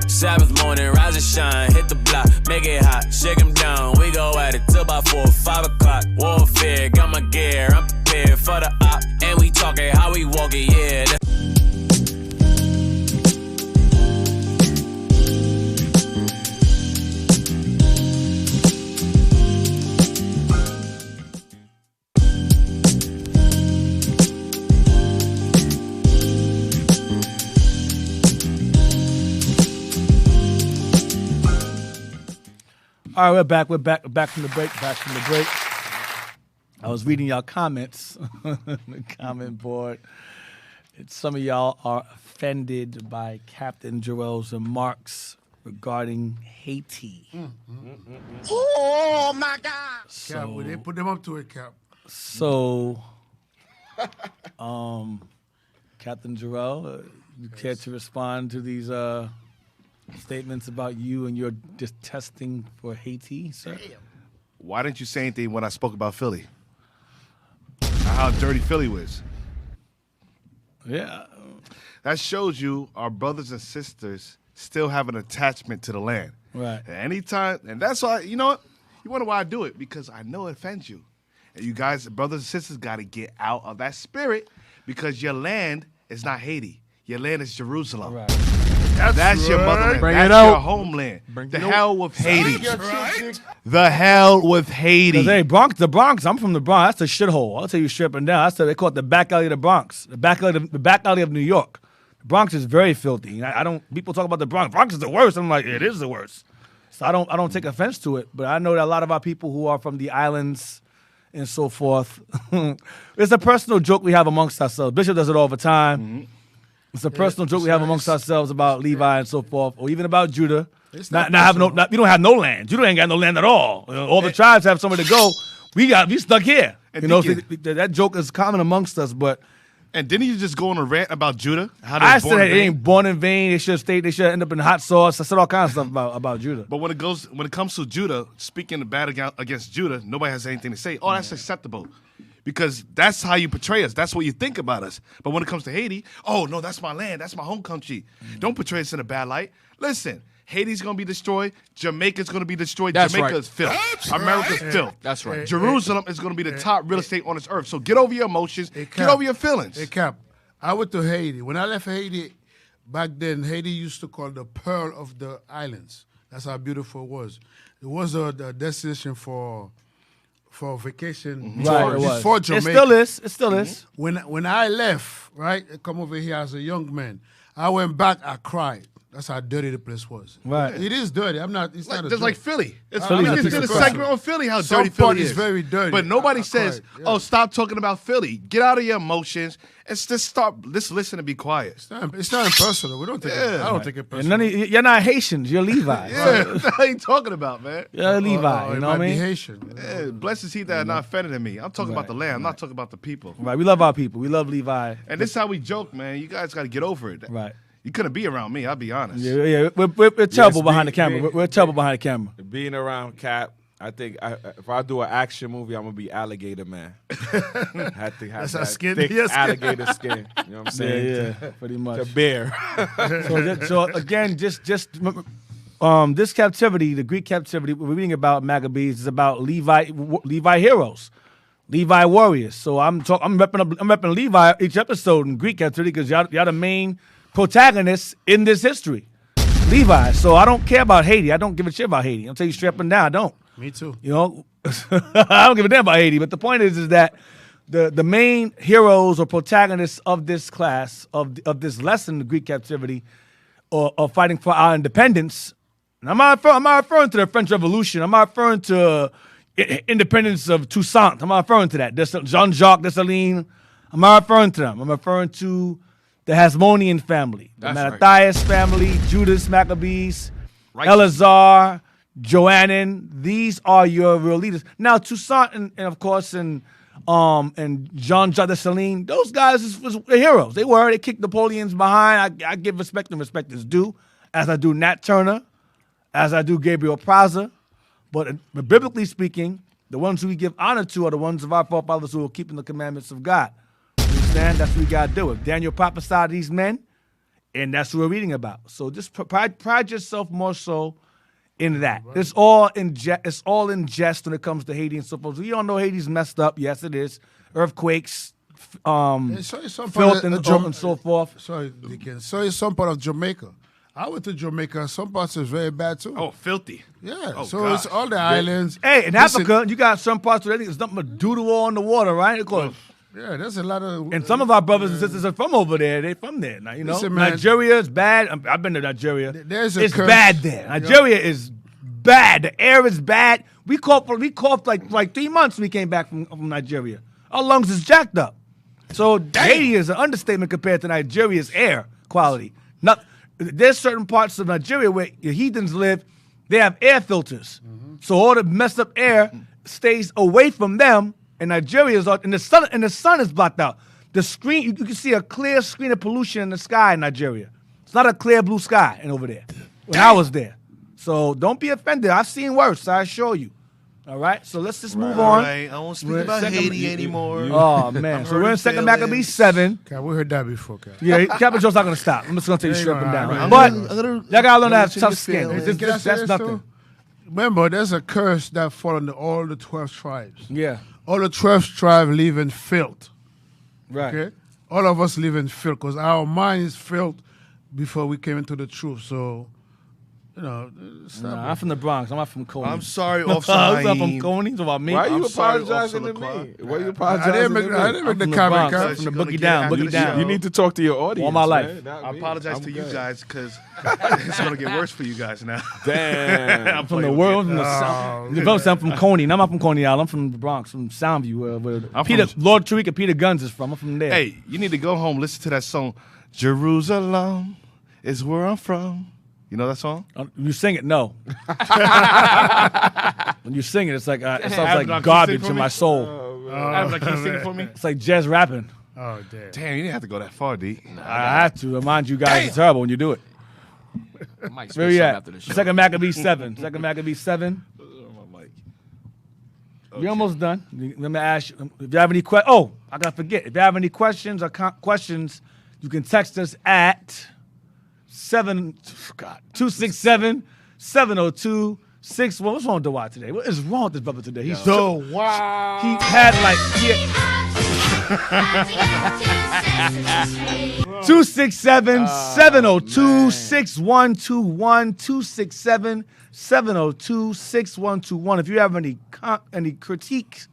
Sabbath morning, rise and shine, hit the block, make it hot, shake them down. We go at it till about 4 or 5 o'clock. Warfare, got my gear, I'm prepared for the op. And we talking how we walk it, yeah. All right, we're back from the break. I was reading y'all comments on the comment board. Some of y'all are offended by Captain Jarrell's remarks regarding Haiti. Oh my God! Cap, well, they put them up to it, Cap. So, Captain Jarrell, you care to respond to these statements about you and your detesting for Haiti, sir? Why didn't you say anything when I spoke about Philly? How dirty Philly was. Yeah. That shows you our brothers and sisters still have an attachment to the land. Right. And anytime, and that's why, you know what? You wonder why I do it? Because I know it offends you. And you guys, brothers and sisters, got to get out of that spirit because your land is not Haiti. Your land is Jerusalem. Right. That's your motherland. Bring That's it out. your homeland. The hell with Haiti. The hell with Haiti. Hey, the Bronx. I'm from the Bronx. That's a shithole. I'll tell you straight and down. They call it the back alley of the Bronx. The back alley of New York. Bronx is very filthy. I don't. People talk about the Bronx. Bronx is the worst. I'm like, it is the worst. So I don't take offense to it. But I know that a lot of our people who are from the islands and so forth. It's a personal joke we have amongst ourselves. Bishop does it all the time. Mm-hmm. It's a personal joke we have amongst ourselves about Levi and so forth, or even about Judah. We don't have no land. Judah ain't got no land at all. All the tribes have somewhere to go. We stuck here. And You know, so that joke is common amongst us. But And didn't you just go on a rant about Judah? How I said they ain't born in vain. They should stay. They should end up in hot sauce. I said all kinds of stuff about Judah. But when it comes to Judah, speaking bad against Judah, nobody has anything to say. Oh, that's acceptable. Because that's how you portray us. That's what you think about us. But when it comes to Haiti, oh, no, that's my land. That's my home country. Don't portray us in a bad light. Listen, Haiti's going to be destroyed. Jamaica's going to be destroyed. That's Jamaica right. is filth. That's America's right. filth. That's right. Jerusalem is going to be the top real estate on this earth. So get over your emotions. Get over your feelings. Hey, Cap, I went to Haiti. When I left Haiti, back then, Haiti used to call the Pearl of the Islands. That's how beautiful it was. It was a destination for vacation. Right, it was. For Jamaica. It still is. When I left, right, I come over here as a young man, I went back, I cried. That's how dirty the place was. Right. It is dirty. It's not a Just joke. like Philly. It's I'm not we did a taking segment on Philly, how Some dirty part Philly is very dirty. But nobody I says, cried, yeah. oh, stop talking about Philly. Get out of your emotions and just stop. Let's listen and be quiet. It's not impersonal. We don't take it. I don't take it And personal. you're not Haitians. You're Levi. Yeah, what are you talking about, man? You're Levi. Or You it know what I might be mean? Haitian. Yeah, blessed is he that are not offended in me. I'm talking about the land. I'm not talking about the people. Right. We love our people. We love Levi. And this is how we joke, man. You guys got to get over it. Right. You couldn't be around me. I'll be honest. Yeah. We're terrible behind the camera. We're terrible behind the camera. Being around Cap, I think if I do an action movie, I'm gonna be Alligator Man. Had to have That's our that skin. thick Yes. alligator skin. You know what I'm saying? Yeah, pretty much. The bear. So again, just this captivity, the Greek captivity we're reading about Maccabees is about Levi heroes, Levi warriors. So I'm repping Levi each episode in Greek captivity because y'all the main protagonists in this history, Levi. So I don't care about Haiti. I don't give a shit about Haiti. I'll tell you straight up and down. I don't. Me too. You know, I don't give a damn about Haiti. But the point is that the main heroes or protagonists of this class of this lesson, the Greek captivity, or fighting for our independence. And I'm not referring to the French Revolution. I'm not referring to independence of Toussaint. I'm not referring to that. Jean-Jacques Dessalines. I'm not referring to them. I'm referring to the Hasmonean family, the Mattathias family, Judas Maccabees, Eleazar, Joannan. These are your real leaders. Now Toussaint and of course and Jean-Jacques Dessalines, those guys was heroes. They kicked Napoleon's behind. I give respect and respect is due, as I do Nat Turner, as I do Gabriel Praza. But biblically speaking, the ones who we give honor to are the ones of our forefathers who are keeping the commandments of God. Understand? That's what we got to do. If Daniel prophesied these men, and that's what we're reading about. So just pride yourself more so in that. Right. It's all in jest when it comes to Haiti and so forth. We all know Haiti's messed up. Yes, it is. Earthquakes, filth and so forth. Sorry, Deacon. So it's some part of Jamaica. I went to Jamaica. Some parts is very bad too. Oh, filthy. Yeah. Oh, so gosh. it's all the islands. Hey, in Africa, you got some parts where there's nothing but doodle on the water, right? Yeah, there's a lot of. And some of our brothers and sisters are from over there. They're from there. Now, you know, Listen, man, Nigeria is bad. I've been to Nigeria. It's curse. Bad there. Nigeria is bad. The air is bad. We coughed like 3 months when we came back from Nigeria. Our lungs is jacked up. So Haiti is an understatement compared to Nigeria's air quality. There's certain parts of Nigeria where your heathens live. They have air filters. Mm-hmm. So all the messed up air stays away from them. And Nigeria is and the sun is blocked out. The screen, you can see a clear screen of pollution in the sky in Nigeria. It's not a clear blue sky over there when I was there. So don't be offended. I've seen worse, I assure you. All right, so let's just move on. Right. I won't speak about Haiti anymore. Oh man, so we're in 2 Maccabees 7. Okay, we heard that before. Cap. Yeah, Captain Joe's not gonna stop. I'm just gonna tell you straight up and down. Right. But y'all gotta learn to have tough skin. That's nothing. Too? Remember, there's a curse that falls on all the 12 tribes. Yeah. All the 12 tribes live in filth. Right. Okay? All of us live in filth because our mind is filth before we came into the truth. So Nah, I'm from the Bronx. I'm not from Coney. I'm sorry, I'm Officer from Haim. Coney. It's about me. Why are you I'm sorry, apologizing to Officer me? Why are you apologizing I didn't make to me? the I'm from the comment. Bronx. From the boogie down. Boogie down. You need to talk to your audience. All my life. man, not I me. apologize I'm to you good. guys because it's gonna get worse for you guys now. Damn. I'm from the world. From the South. I'm from Coney. No, I'm not from Coney Island. I'm from the Bronx, from Soundview, where Lord Tariq and Peter Guns is from. I'm from there. Hey, you need to go home, listen to that song. Jerusalem is where I'm from. You know that song? You sing it, no. When you sing it, it's like it sounds Adam, like can you garbage sing for in me? my soul. Adam, can you sing it for me? It's like jazz rapping. Oh, damn. Damn, you didn't have to go that far, D. I have to remind you guys it's terrible when you do it. I might Where spit you some at? after the show. Second Maccabees 7. Second Maccabees 7. We're almost done. Let me ask you if you have any questions. Oh, I gotta forget. If you have any questions or questions, you can text us at 267-702-61. What's wrong with Dawad today? What is wrong with this brother today? He's so wow. He had like 267-702-6121. 267-702-6121. If you have any critiques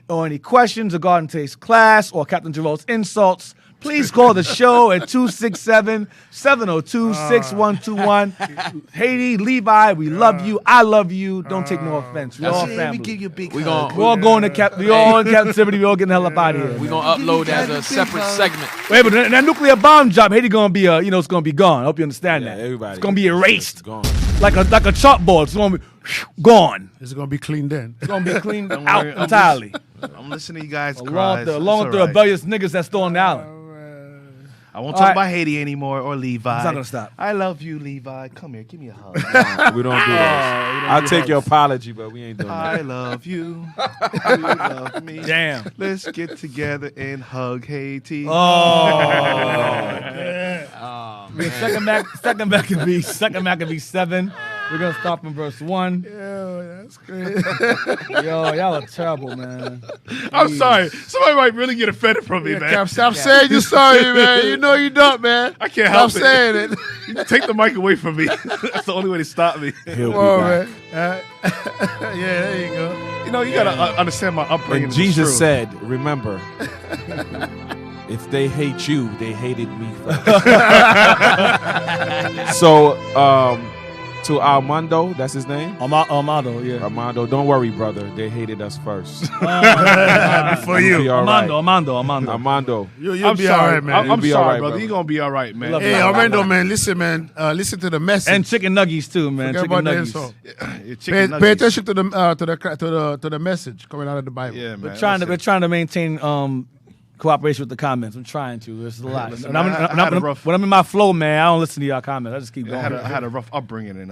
or any questions regarding today's class or Captain Jerome's insults, please call the show at 267-702-6121. Haiti, Levi, we love you. I love you. Don't take no offense. We're all family. Let me give you a big We're all going to we all in captivity. We all getting the hell up out of here. We're going to upload as a separate segment. Wait, but that nuclear bomb drop, Haiti gonna be it's gonna be gone. I hope you understand that. It's gonna be erased. Gone. Like a chalkboard. It's gonna be gone. It's going to be cleaned in. It's gonna be cleaned Don't out worry, entirely. I'm listening to you guys Along cry. with the rebellious niggas that's still on the island. I won't All talk right. about Haiti anymore or Levi. It's not gonna stop. I love you, Levi. Come here, give me a hug. We don't do that. I'll take your apology, but we ain't doing I that. love you. You love me. Damn. Let's get together and hug Haiti. Second Maccabees 7. We're gonna stop in verse 1. Yo, that's great. Yo, y'all are terrible, man. I'm sorry. Somebody might really get offended from me, man. Cap, stop saying you're sorry, man. You know you don't, man. I can't stop help it. saying it. You take the mic away from me. That's the only way to stop me. He'll Come on, be back. man. Yeah, there you go. You know, you gotta understand my upbringing. And is Jesus true. said, remember, if they hate you, they hated me first. So, to Armando, that's his name? Armando, yeah. Armando, don't worry, brother. They hated us first. Before you. Be all right. Armando. You'll I'm be sorry, all right, man. I'm be sorry, all right, brother. brother. You're gonna be all right, man. Hey, Armando, man, listen, man. Listen to the message. And chicken nuggets too, man. Forget Chicken about the nuggets. insult. Chicken Pay nuggets. attention to the message coming out of the Bible. Yeah, man. We're trying to maintain cooperation with the comments. I'm trying to. It's a lot. Listen, When I'm in my flow, man, I don't listen to y'all comments. I just keep going. I had a rough upbringing and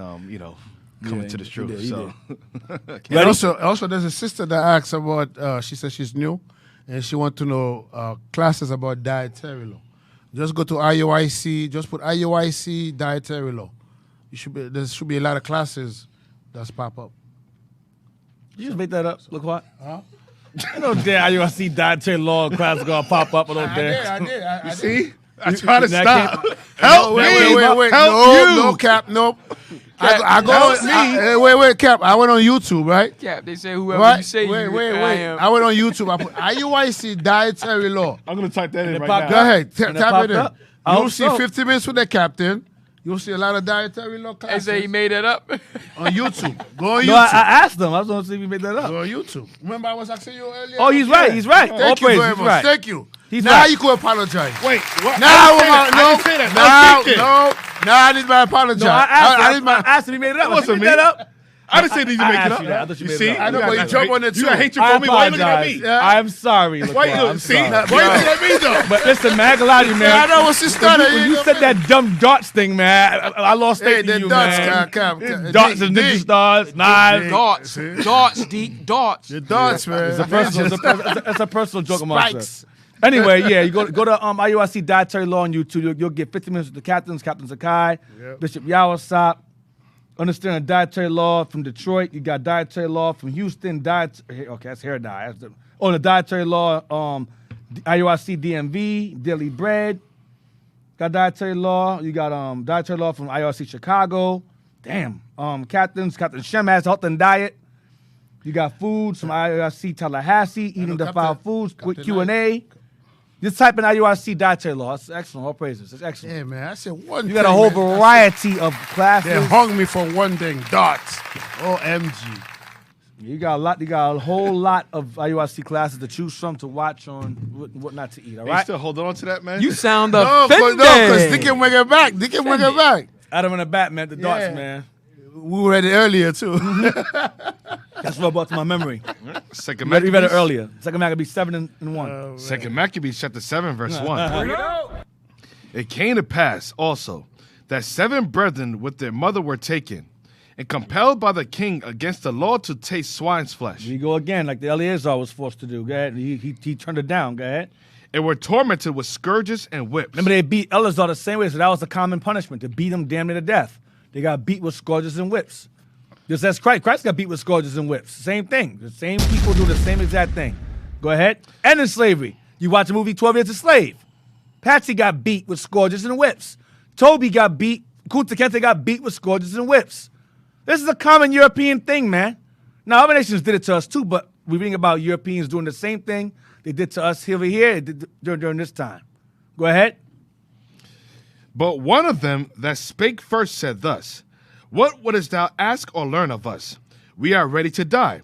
coming to this truth. you So And also, there's a sister that asks about. She says she's new, and she wants to know classes about dietary law. Just go to IUIC. Just put IUIC dietary law. There should be a lot of classes that's pop up. You just make that up. Look what? Huh? I know damn IUIC dietary law class is gonna pop up. I did. I see, I try to That stop. can't- Help me! Wait. Help No, you! no, Cap, no. Cap, I go. help me. Wait, Cap. I went on YouTube, right? Cap, they say whoever Right? you say Wait. I am. I went on YouTube. I put IUIC dietary law. I'm gonna type that in right popped now. Go ahead. And it Type popped it in. up? I You'll hope see so. 50 minutes with the captain. You'll see a lot of dietary law They classes say he made that up. on YouTube. Go on YouTube. No, I asked them. I was gonna see if he made that up. Go on YouTube. Remember I was asking you earlier? Oh, he's right. He's right. All Thank you praise. very He's much. right. Thank you. He's now right. you can apologize. Wait, what? Now I didn't say that. I didn't say that. Now I need my apology. No, I asked him. He made it up. That wasn't He made me. that up. I didn't say that you I make it asked up. you that. I thought you You made see? it up. I know, but you jump on it You too. got hatred I for me. Why you looking at apologize. me? I'm sorry. Why you I'm see? sorry. Why you looking at me though? But listen, man, I can lie to you, man. Yeah, I know what's his starter. When you said that dumb darts thing, man, I lost Hey, faith the in you, darts, man. Cap. Darts and ninja stars, knives. Darts, deep darts. The darts, man. It's a personal joke amongst Spikes. us. Anyway, yeah, you go to IUIC dietary law on YouTube. You'll get 50 minutes with the captains, Captain Zakai, Bishop Yawasop. Understanding dietary law from Detroit. You got dietary law from Houston. Okay, that's hair dye. The dietary law, IUIC DMV, Daily Bread. Got dietary law. You got dietary law from IUIC Chicago. Damn. Captain Shem has health and diet. You got food, some IURC Tallahassee, eating defiled foods, quick Q&A. Just type in IURC dietary law. That's excellent. All praises. That's excellent. Yeah, man. I said one You got a whole variety of classes. They hung me for one thing. Darts. OMG. You got a lot. You got a whole lot of IURC classes to choose from, to watch on, what not to eat. All Hey, right. you still holding on to that, man? You sound No, offended. because they can bring it back. They can bring it back. Adam and the Batman, the darts, Yeah. man. We read it earlier, too. That's what brought to my memory. Second We read it Maccabees. earlier. Second Maccabees 7-1. Second Maccabees chapter 7, verse 1. It came to pass also that 7 brethren with their mother were taken, and compelled by the king against the law to taste swine's flesh. Here you go again, like the Eleazar was forced to do. Go ahead. He turned it down. Go ahead. And were tormented with scourges and whips. Remember, they beat Eleazar the same way, so that was the common punishment, to beat him damn near to death. They got beat with scourges and whips. Just as Christ got beat with scourges and whips. Same thing. The same people do the same exact thing. Go ahead. And in slavery. You watch the movie 12 Years a Slave. Patsy got beat with scourges and whips. Toby got beat. Kunta Kinte got beat with scourges and whips. This is a common European thing, man. Now, other nations did it to us too, but we're reading about Europeans doing the same thing they did to us here during this time. Go ahead. But one of them that spake first said thus, What wouldest thou ask or learn of us? We are ready to die,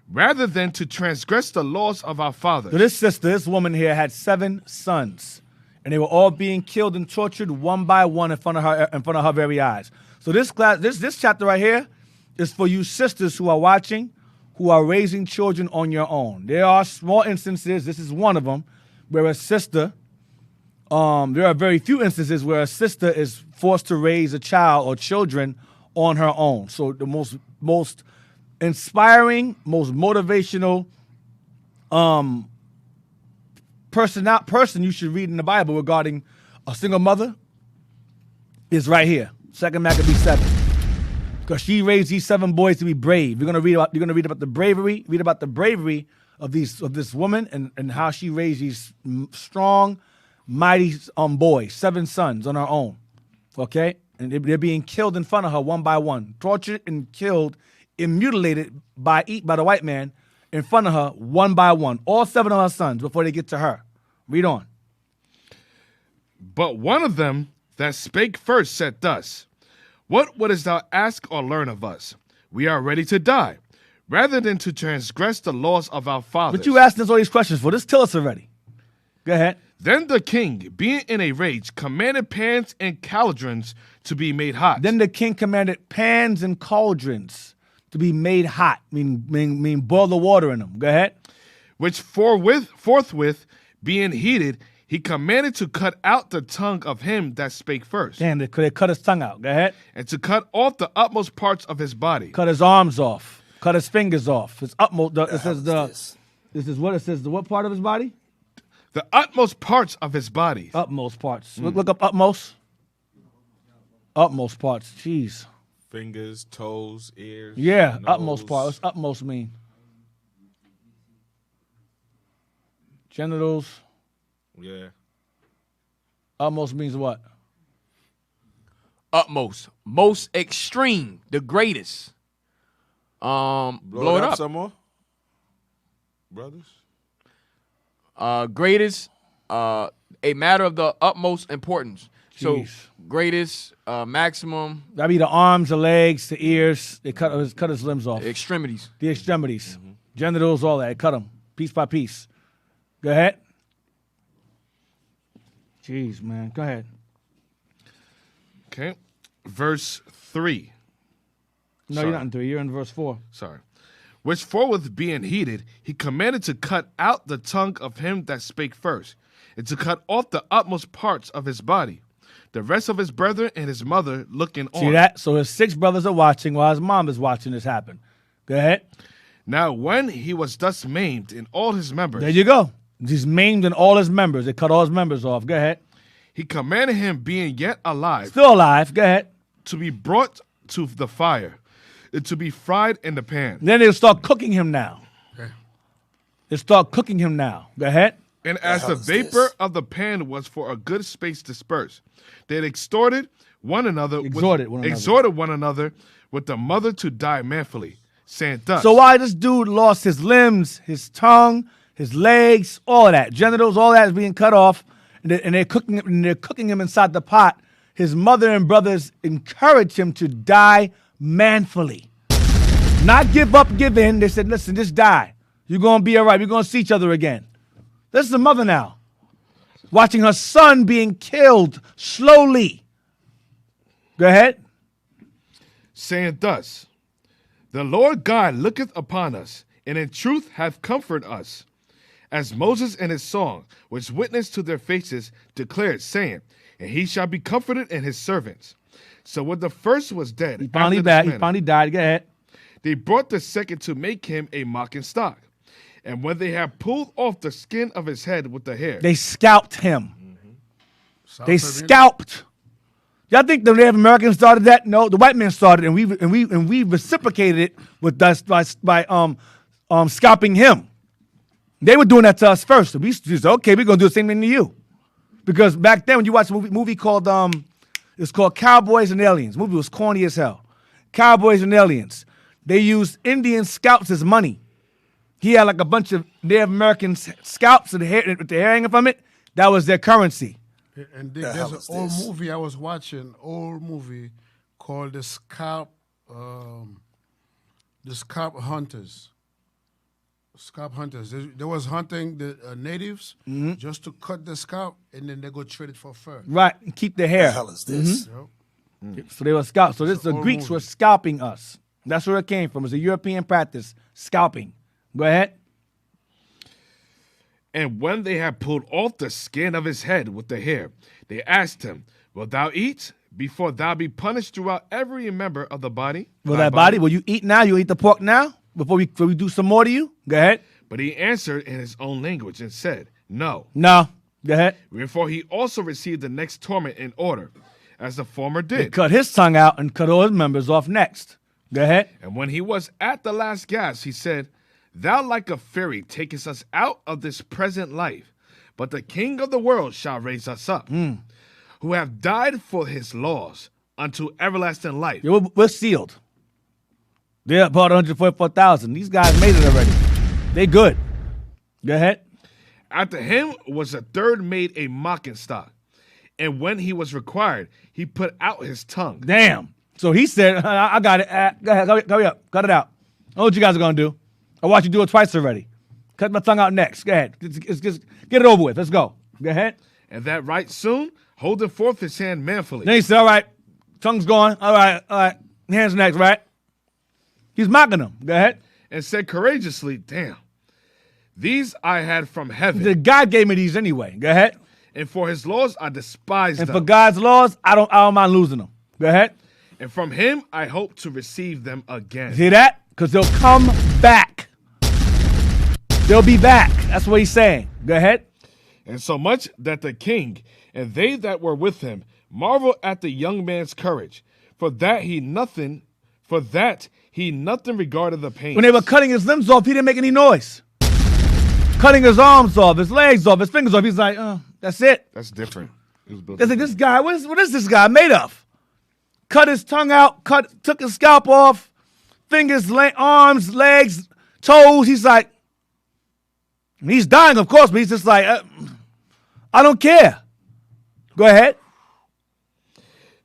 rather than to transgress the laws of our fathers. So this woman here had 7 sons, and they were all being killed and tortured one by one in front of her very eyes. So this chapter right here is for you sisters who are watching, who are raising children on your own. There are small instances, this is one of them, where a sister, there are very few instances where a sister is forced to raise a child or children on her own. So the most inspiring, most motivational person you should read in the Bible regarding a single mother is right here, 2 Maccabees 7. Because she raised these 7 boys to be brave. You're gonna read about the bravery of this woman and how she raised these strong, mighty boys, 7 sons on her own. Okay? And they're being killed in front of her one by one, tortured and killed and mutilated by the white man in front of her one by one. All 7 of her sons before they get to her. Read on. But one of them that spake first said thus, What wouldest thou ask or learn of us? We are ready to die, rather than to transgress the laws of our fathers. But you asking us all these questions for? Just tell us already. Go ahead. Then the king, being in a rage, commanded pans and cauldrons to be made hot. Then the king commanded pans and cauldrons to be made hot, mean boil the water in them. Go ahead. Which forthwith being heated, he commanded to cut out the tongue of him that spake first. Damn, they cut his tongue out. Go ahead. And to cut off the utmost parts of his body. Cut his arms off. Cut his fingers off. His utmost. What part of his body? The utmost parts of his body. Utmost parts. Look up utmost. Utmost parts. Jeez. Fingers, toes, ears. Yeah, nose. utmost part. What's utmost mean? Genitals. Yeah. Utmost means what? Utmost. Most extreme. The greatest. Blow it up some more. Brothers. Greatest. A matter of the utmost importance. Jeez. So greatest, maximum. That'd be the arms, the legs, the ears. They cut his limbs off. Extremities. The extremities. Genitals, all that. They cut them piece by piece. Go ahead. Jeez, man. Go ahead. Okay. Verse 3. No, you're not in 3. You're in verse 4. Sorry. Which forthwith being heated, he commanded to cut out the tongue of him that spake first, and to cut off the utmost parts of his body. The rest of his brethren and his mother looking on. See that? So his 6 brothers are watching while his mom is watching this happen. Go ahead. Now when he was thus maimed in all his members. There you go. He's maimed in all his members. They cut all his members off. Go ahead. He commanded him, being yet alive. Still alive. Go ahead. To be brought to the fire, and to be fried in the pan. Then they'll start cooking him now. Okay. They start cooking him now. Go ahead. And as the vapor of the pan was for a good space dispersed, they had exhorted one another with the mother to die manfully, saying thus. So why this dude lost his limbs, his tongue, his legs, all of that, genitals, all that is being cut off, and they're cooking him inside the pot. His mother and brothers encouraged him to die manfully. Not give up, give in. They said, listen, just die. You're going to be all right. We're going to see each other again. This is the mother now, watching her son being killed slowly. Go ahead. Saying thus, the Lord God looketh upon us, and in truth hath comforted us. As Moses in his song, which witnessed to their faces, declared, saying, and he shall be comforted in his servants. So when the first was dead, he finally died. Go ahead. They brought the second to make him a mocking stock. And when they had pulled off the skin of his head with the hair, they scalped him. They scalped. Y'all think the Native Americans started that? No, the white men started, and we reciprocated it with us by scalping him. They were doing that to us first. So we said, okay, we're gonna do the same thing to you. Because back then, when you watch a movie called it's called Cowboys and Aliens. The movie was corny as hell. Cowboys and Aliens. They used Indian scalps as money. He had like a bunch of Native American scalps with the hair hanging from it. That was their currency. And there's an old movie I was watching, called The Scalp Hunters. Scalp hunters. They was hunting the natives just to cut the scalp, and then they go trade it for fur. Right, and keep the hair. What the hell is this? So they were scalped. So the Greeks were scalping us. That's where it came from. It's a European practice, scalping. Go ahead. And when they had pulled off the skin of his head with the hair, they asked him, wilt thou eat before thou be punished throughout every member of the body? Will that body, will you eat now? You eat the pork now? Before we do some more to you? Go ahead. But he answered in his own language and said, no. No. Go ahead. Wherefore he also received the next torment in order, as the former did. They cut his tongue out and cut all his members off next. Go ahead. And when he was at the last gasp, he said, thou like a fairy takest us out of this present life, but the King of the world shall raise us up, who have died for his laws unto everlasting life. Yeah, we're sealed. They're about 144,000. These guys made it already. They good. Go ahead. After him was a third made a mocking stock. And when he was required, he put out his tongue. Damn. So he said, I got it. Go ahead. Hurry up. Cut it out. I know what you guys are going to do. I watched you do it twice already. Cut my tongue out next. Go ahead. Just get it over with. Let's go. Go ahead. And that right soon, holding forth his hand manfully. Then he said, all right, tongue's gone. All right. Hands next, right? He's mocking them. Go ahead. And said courageously, damn, these I had from heaven. The God gave me these anyway. Go ahead. And for his laws I despise them. And for God's laws, I don't mind losing them. Go ahead. And from him I hope to receive them again. See that? Because they'll come back. They'll be back. That's what he's saying. Go ahead. And so much that the king and they that were with him marveled at the young man's courage, for that he nothing regarded the pain. When they were cutting his limbs off, he didn't make any noise. Cutting his arms off, his legs off, his fingers off. He's like, that's it. That's different. They like, this guy, what is this guy made of? Cut his tongue out, took his scalp off, fingers, arms, legs, toes. He's like, he's dying, of course, but he's just like, I don't care. Go ahead.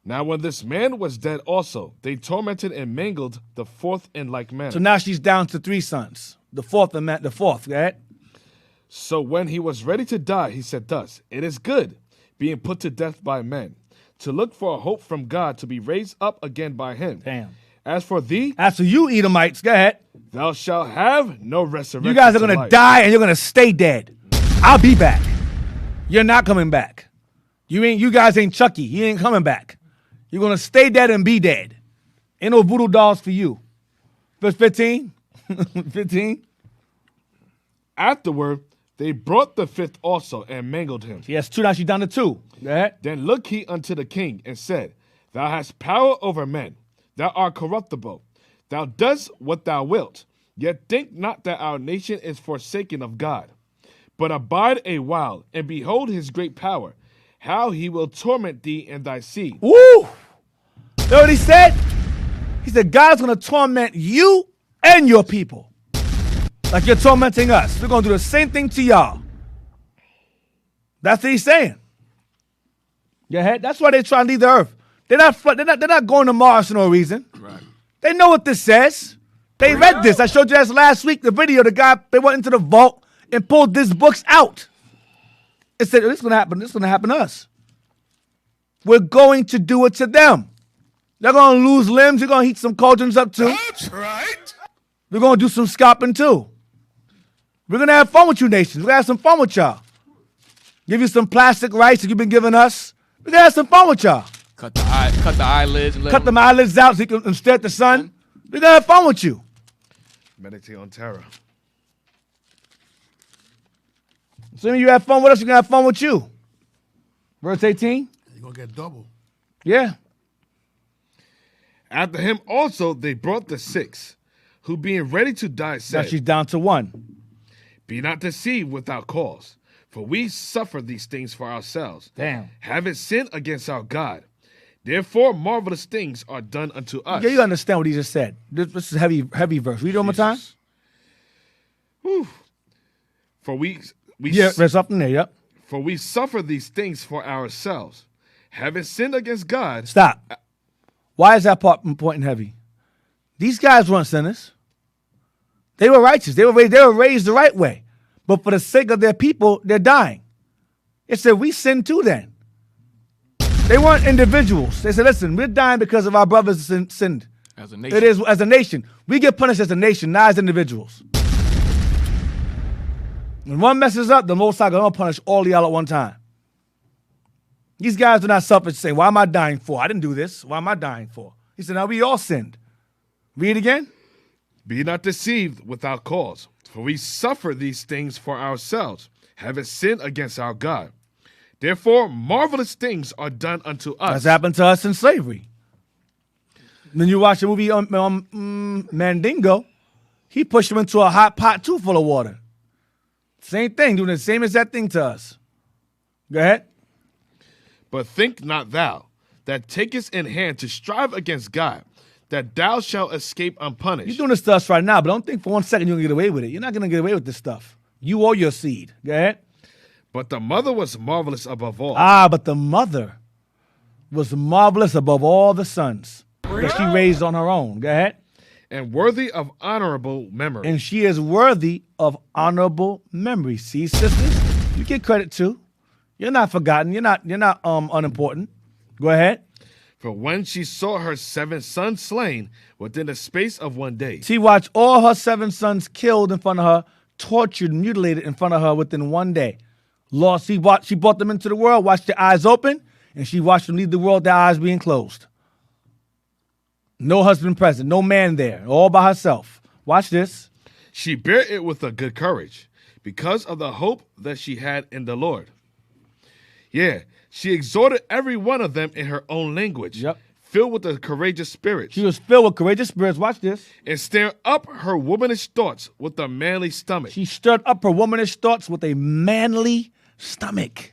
Now when this man was dead also, they tormented and mangled the fourth in like manner. So now she's down to 3 sons. The fourth, go ahead. So when he was ready to die, he said thus, it is good, being put to death by men, to look for a hope from God to be raised up again by him. Damn. As for thee, as for you Edomites, go ahead. Thou shalt have no resurrection. You guys are going to die and you're going to stay dead. I'll be back. You're not coming back. You guys ain't Chucky. He ain't coming back. You're going to stay dead and be dead. Ain't no voodoo dolls for you. Verse 15. 15. Afterward, they brought the fifth also and mangled him. Yes, 2. Now she's down to 2. Go ahead. Then looked he unto the king and said, thou hast power over men. Thou art corruptible. Thou dost what thou wilt. Yet think not that our nation is forsaken of God. But abide a while, and behold his great power, how he will torment thee and thy seed. Woo! You know what he said? He said, God's going to torment you and your people. Like you're tormenting us. We're going to do the same thing to y'all. That's what he's saying. Your head. That's why they're trying to leave the earth. They're not going to Mars for no reason. Right. They know what this says. They read this. I showed you that last week, the video. The guy, they went into the vault and pulled these books out. It said, this is going to happen. This is going to happen to us. We're going to do it to them. They're going to lose limbs. You're going to heat some cauldrons up too. That's right. We're going to do some scalping too. We're going to have fun with you nations. We're going to have some fun with y'all. Give you some plastic rice that you've been giving us. We're going to have some fun with y'all. Cut the eyelids. And Cut them eyelids out so you can stare at the sun. We're going to have fun with you. Meditate on terror. Assuming you have fun with us, we're going to have fun with you. Verse 18. You're going to get double. Yeah. After him also they brought the 6, who being ready to die Now said, she's down to 1. Be not deceived without cause, for we suffer these things for ourselves. Damn. Having sinned against our God. Therefore marvelous things are done unto us. Yeah, you understand what he just said. This is heavy verse. Read it one more time. Whew. For we there's something there, yep. For we suffer these things for ourselves, having sinned against God. Stop. Why is that part important heavy? These guys weren't sinners. They were righteous. They were raised the right way. But for the sake of their people, they're dying. It said, we sinned too then. They weren't individuals. They said, listen, we're dying because of our brothers sinned. As a nation. It is as a nation. We get punished as a nation, not as individuals. When one messes up, the Most High going to punish all y'all at one time. These guys are not selfish to say, why am I dying for? I didn't do this. Why am I dying for? He said, now we all sinned. Read again. Be not deceived without cause, for we suffer these things for ourselves, having sinned against our God. Therefore, marvelous things are done unto us. That's happened to us in slavery. Then you watch the movie Mandingo, he pushed him into a hot pot too full of water. Same thing, doing the same exact thing to us. Go ahead. But think not thou, that takest in hand to strive against God, that thou shalt escape unpunished. You're doing this to us right now, but don't think for 1 second you're going to get away with it. You're not going to get away with this stuff. You or your seed. Go ahead. But the mother was marvelous above all. But the mother was marvelous above all the sons that she raised on her own. Go ahead. And worthy of honorable memory. And she is worthy of honorable memory. See, sisters, you get credit too. You're not forgotten. You're not unimportant. Go ahead. For when she saw her 7 sons slain within the space of 1 day. She watched all her 7 sons killed in front of her, tortured, mutilated in front of her within 1 day. Lord, she brought them into the world, watched their eyes open, and she watched them leave the world, their eyes being closed. No husband present, no man there, all by herself. Watch this. She bare it with a good courage, because of the hope that she had in the Lord. Yeah, she exhorted every one of them in her own language, filled with a courageous spirit. She was filled with courageous spirits. Watch this. And stirred up her womanish thoughts with a manly stomach. She stirred up her womanish thoughts with a manly stomach.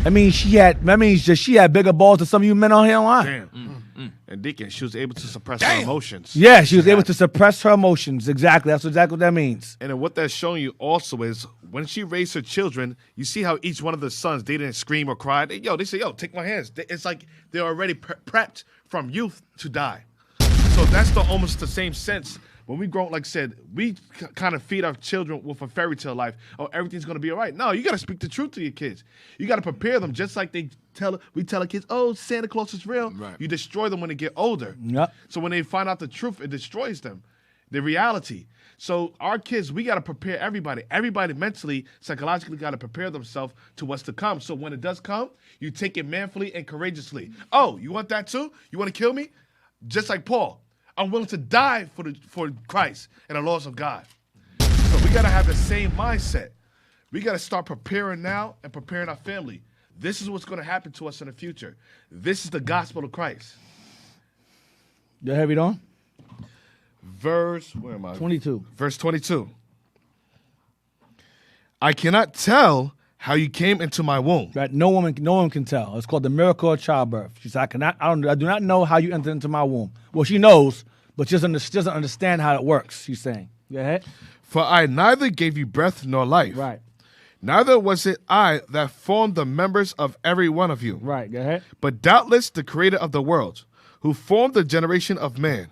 I mean, she had bigger balls than some of you men on here online. Damn. And Deacon, she was able to suppress her emotions. Yeah, she was able to suppress her emotions. Exactly. That's exactly what that means. And then what that's showing you also is when she raised her children, you see how each one of the sons, they didn't scream or cry. They say, take my hands. It's like they're already prepped from youth to die. So that's almost the same sense. When we grow, like I said, we kind of feed our children with a fairy tale life. Oh, everything's going to be all right. No, you got to speak the truth to your kids. You got to prepare them just like we tell our kids, oh, Santa Claus is real. Right. You destroy them when they get older. Yep. So when they find out the truth, it destroys them, the reality. So our kids, we got to prepare everybody. Everybody mentally, psychologically got to prepare themselves to what's to come. So when it does come, you take it manfully and courageously. Oh, you want that too? You want to kill me? Just like Paul. I'm willing to die for Christ and the laws of God. So we got to have the same mindset. We got to start preparing now and preparing our family. This is what's going to happen to us in the future. This is the gospel of Christ. You have it on? Verse, where am I? 22. Verse 22. I cannot tell how you came into my womb. Right? No one can tell. It's called the miracle of childbirth. She said, I do not know how you entered into my womb. Well, she knows, but she doesn't understand how it works, she's saying. Go ahead. For I neither gave you breath nor life. Right. Neither was it I that formed the members of every one of you. Right, go ahead. But doubtless the creator of the world, who formed the generation of man,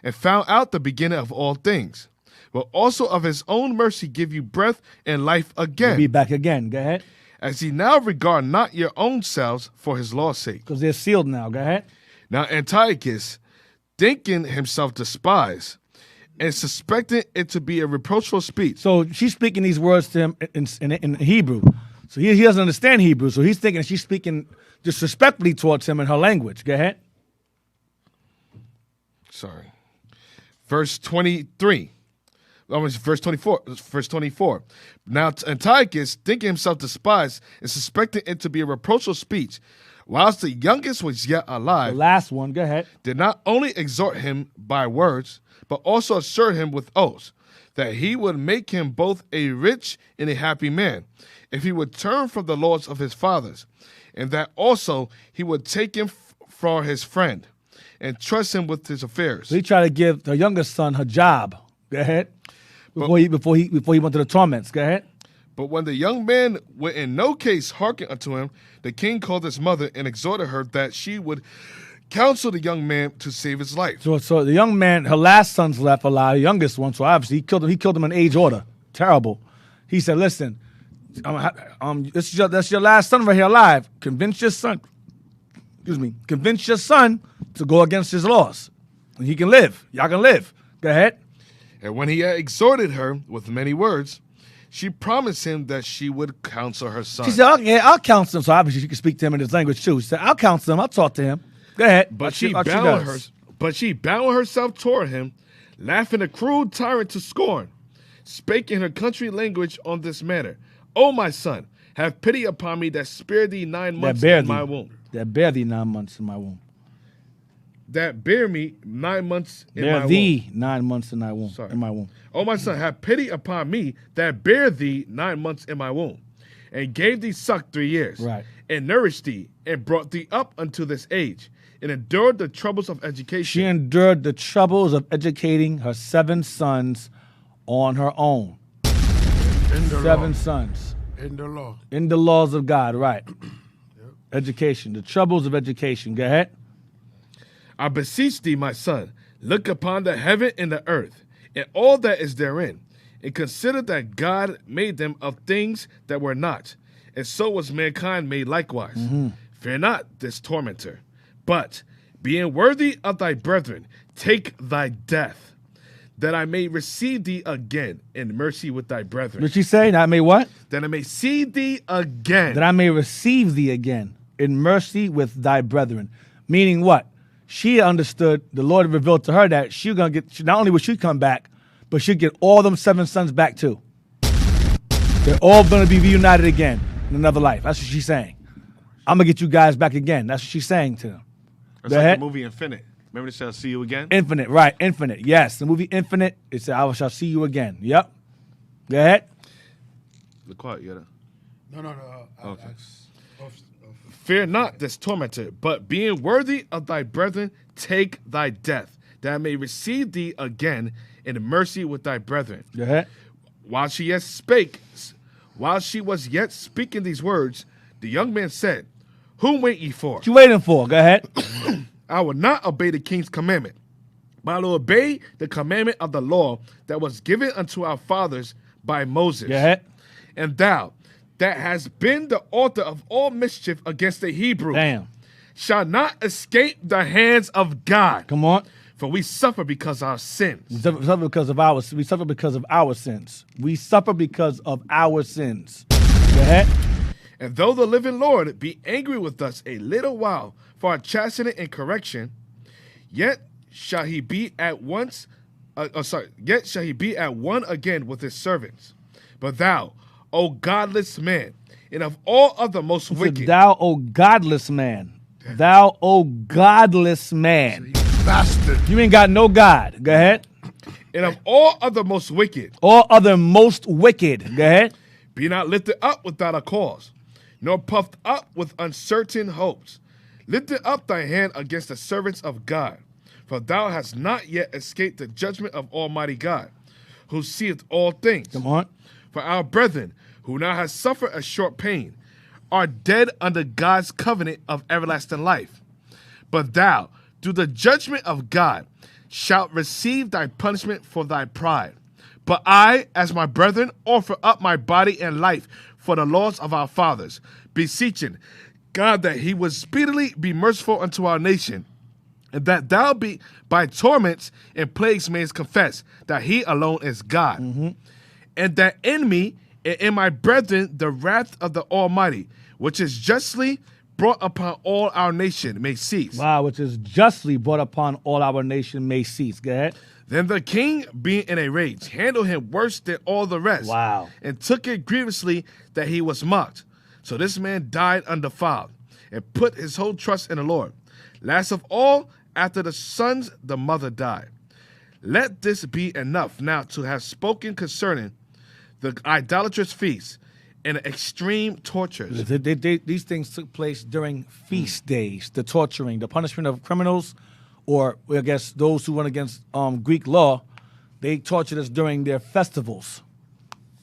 and found out the beginning of all things, will also of his own mercy give you breath and life again. We'll be back again. Go ahead. As ye now regard not your own selves for his law's sake. Because they're sealed now. Go ahead. Now Antiochus, thinking himself despised, and suspecting it to be a reproachful speech. So she's speaking these words to him in Hebrew. So he doesn't understand Hebrew. So he's thinking she's speaking disrespectfully towards him in her language. Go ahead. Sorry. Verse 23. Verse 24. Verse 24. Now Antiochus, thinking himself despised and suspecting it to be a reproachful speech, whilst the youngest was yet alive. The last one. Go ahead. Did not only exhort him by words, but also assured him with oaths that he would make him both a rich and a happy man, if he would turn from the laws of his fathers, and that also he would take him for his friend, and trust him with his affairs. So he tried to give the youngest son her job. Go ahead. Before he went to the torments. Go ahead. But when the young man would in no case hearken unto him, the king called his mother and exhorted her that she would counsel the young man to save his life. So the young man, her last son's left alive, the youngest one. So obviously he killed him in age order. Terrible. He said, "Listen, that's your last son right here alive. Convince your son to go against his laws, and he can live. Y'all can live. Go ahead." And when he had exhorted her with many words, she promised him that she would counsel her son. She said, I'll counsel him. So obviously she could speak to him in his language too. She said, I'll counsel him. I'll talk to him. Go ahead. But she bound herself toward him, laughing a cruel tyrant to scorn, spake in her country language on this manner: O my son, have pity upon me that spared thee 9 months in my womb. That bear thee 9 months in my womb. That bear me 9 months in my womb. Bear thee 9 months in my womb. Sorry. In my womb. O my son, have pity upon me that bare thee 9 months in my womb, and gave thee suck 3 years, right, and nourished thee, and brought thee up unto this age, and endured the troubles of education. She endured the troubles of educating her 7 sons on her own. In the 7 law. sons. In the law. In the laws of God, right. Education, the troubles of education. Go ahead. I beseech thee, my son, look upon the heaven and the earth, and all that is therein, and consider that God made them of things that were not, and so was mankind made likewise. Mm-hmm. Fear not this tormentor, but, being worthy of thy brethren, take thy death, that I may receive thee again in mercy with thy brethren. Did she say that I may what? That I may see thee again. That I may receive thee again in mercy with thy brethren. Meaning what? She understood, the Lord revealed to her that she was going to get, not only would she come back, but she'd get all them 7 sons back too. They're all going to be reunited again in another life. That's what she's saying. I'm going to get you guys back again. That's what she's saying to them. It's like the movie Infinite. Remember, it said, "I'll see you again"? Infinite, right. Infinite, yes. The movie Infinite, it said, "I shall see you again." Yep. Go ahead. The quiet, yeah. No. Okay. Fear not this tormentor, but being worthy of thy brethren, take thy death, that I may receive thee again in mercy with thy brethren. Go ahead. While she was yet speaking these words, the young man said, "Whom wait ye for?" What you waiting for? Go ahead. I will not obey the king's commandment, but I will obey the commandment of the law that was given unto our fathers by Moses. Go ahead. And thou, that has been the author of all mischief against the Hebrews, shall not escape the hands of God. Come on. For we suffer because of our sins. We suffer because of our sins. We suffer because of our sins. Go ahead. And though the living Lord be angry with us a little while for our chastening and correction, yet shall he be at one again with his servants. But thou, O godless man, and of all other most wicked. Thou, O godless man. Thou, O godless man. Bastard. You ain't got no God. Go ahead. And of all other most wicked. All other most wicked. Go ahead. Be not lifted up without a cause, nor puffed up with uncertain hopes. Lift up thy hand against the servants of God, for thou hast not yet escaped the judgment of Almighty God, who seeth all things. Come on. For our brethren, who now have suffered a short pain, are dead under God's covenant of everlasting life. But thou, through the judgment of God, shalt receive thy punishment for thy pride. But I, as my brethren, offer up my body and life for the laws of our fathers, beseeching God that he would speedily be merciful unto our nation, and that thou be by torments and plagues mayest confess that he alone is God. And that in me and in my brethren the wrath of the Almighty, which is justly brought upon all our nation, may cease. Wow, which is justly brought upon all our nation may cease. Go ahead. Then the king, being in a rage, handled him worse than all the rest. Wow. And took it grievously that he was mocked. So this man died undefiled, and put his whole trust in the Lord. Last of all, after the sons, the mother died. Let this be enough now to have spoken concerning the idolatrous feast and extreme tortures. These things took place during feast days, the torturing, the punishment of criminals, or I guess those who went against Greek law. They tortured us during their festivals.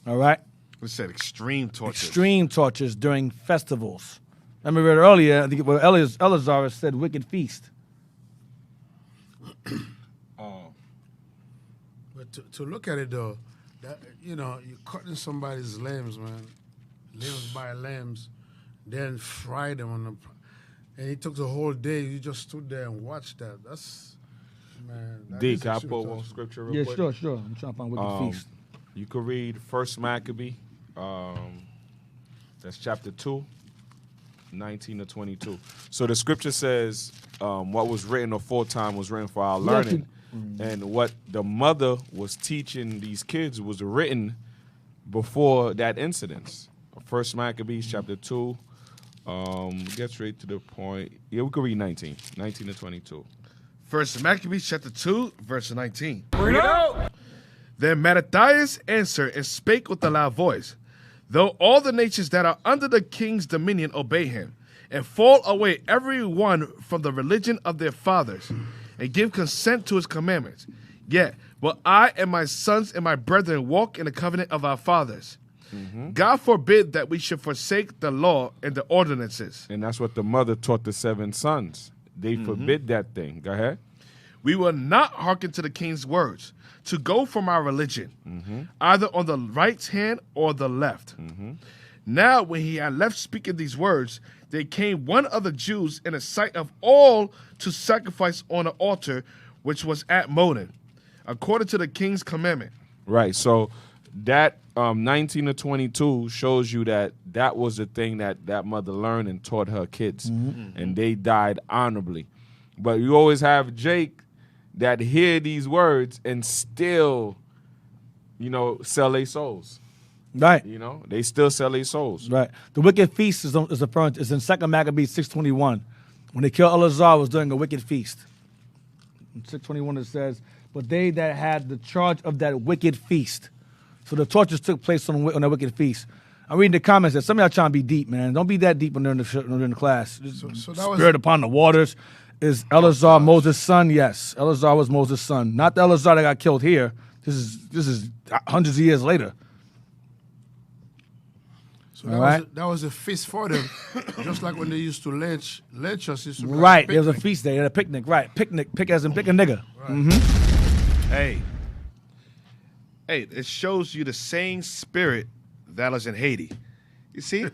All right? We said extreme tortures. Extreme tortures during festivals. I mean, we read earlier, I think it was Eleazar said wicked feast. But to look at it though, that, you know, you're cutting somebody's limbs, man, limbs by limbs, then fry them on the, and it took the whole day. You just stood there and watched that. That's, man. That D, is can I extreme put torture. one scripture real quick? Yeah, sure. I'm trying to find wicked feast. You could read 1 Maccabee, that's chapter 2, 19 to 22. So the scripture says what was written aforetime was written for our learning. And what the mother was teaching these kids was written before that incident. 1 Maccabees chapter 2, get straight to the point. Yeah, we could read 19 to 22. 1 Maccabees chapter 2, verse 19. Bring it out. Then Mattathias answered and spake with a loud voice, though all the nations that are under the king's dominion obey him, and fall away every one from the religion of their fathers, and give consent to his commandments. Yet will I and my sons and my brethren walk in the covenant of our fathers. God forbid that we should forsake the law and the ordinances. And that's what the mother taught the 7 sons. They forbid that thing. Go ahead. We will not hearken to the king's words, to go from our religion, either on the right hand or the left. Now when he had left speaking these words, there came one of the Jews in the sight of all to sacrifice on the altar which was at Modin, according to the king's commandment. Right. So that 19 to 22 shows you that that was the thing that mother learned and taught her kids, and they died honorably. But you always have Jake that hear these words and still, sell their souls. Right. They still sell their souls. Right. The wicked feast is in 2 Maccabees 6:21. When they killed Eleazar, was during a wicked feast. In 6:21 it says, but they that had the charge of that wicked feast. So the tortures took place on that wicked feast. I'm reading the comments that some of y'all trying to be deep, man. Don't be that deep when they're in the class. So that was Spirit upon the waters. Is Eleazar Moses' son? Yes. Eleazar was Moses' son. Not the Eleazar that got killed here. This is hundreds of years later. So that was a feast for them, just like when they used to lynch us. Used to Right, there was a feast day, they had a picnic. Right, pick as in pick a nigga. Hey, it shows you the same spirit that was in Haiti. You see?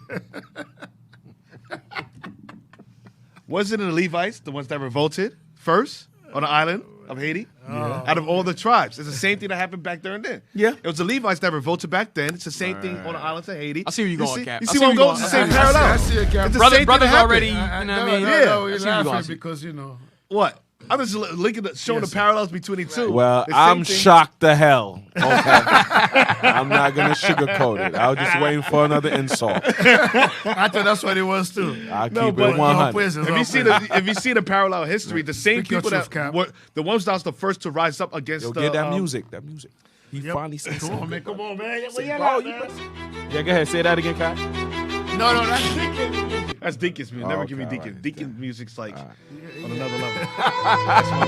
Wasn't it the Levites, the ones that revolted first on the island of Haiti? Out of all the tribes. It's the same thing that happened back there and then. Yeah. It was the Levites that revolted back then. It's the same thing on the islands of Haiti. I see where you're going, Cap. You see where I'm going? It's the same parallel. I see it, Cap. It's the same thing that Brothers happened. already, you know what I mean? No, you're I see where you're laughing going. because, What? I'm just showing the parallels between the two. Well, The same I'm thing. shocked to hell. Okay. I'm not going to sugarcoat it. I was just waiting for another insult. I thought that's what it was too. I'll keep No, but it 100. If you see the parallel history, the same Speak your people truth, that Cap. were the ones that was the first to rise up against Yo, the get that music. That music. He finally said Come something. on, man. Come on, man. Where you Oh, at, man? Yeah, go ahead. Say that again, Kai. No, that's Deacon. That's Deacon's music. Never Oh, give me okay, Deacon. right. Deacon music's like on another level.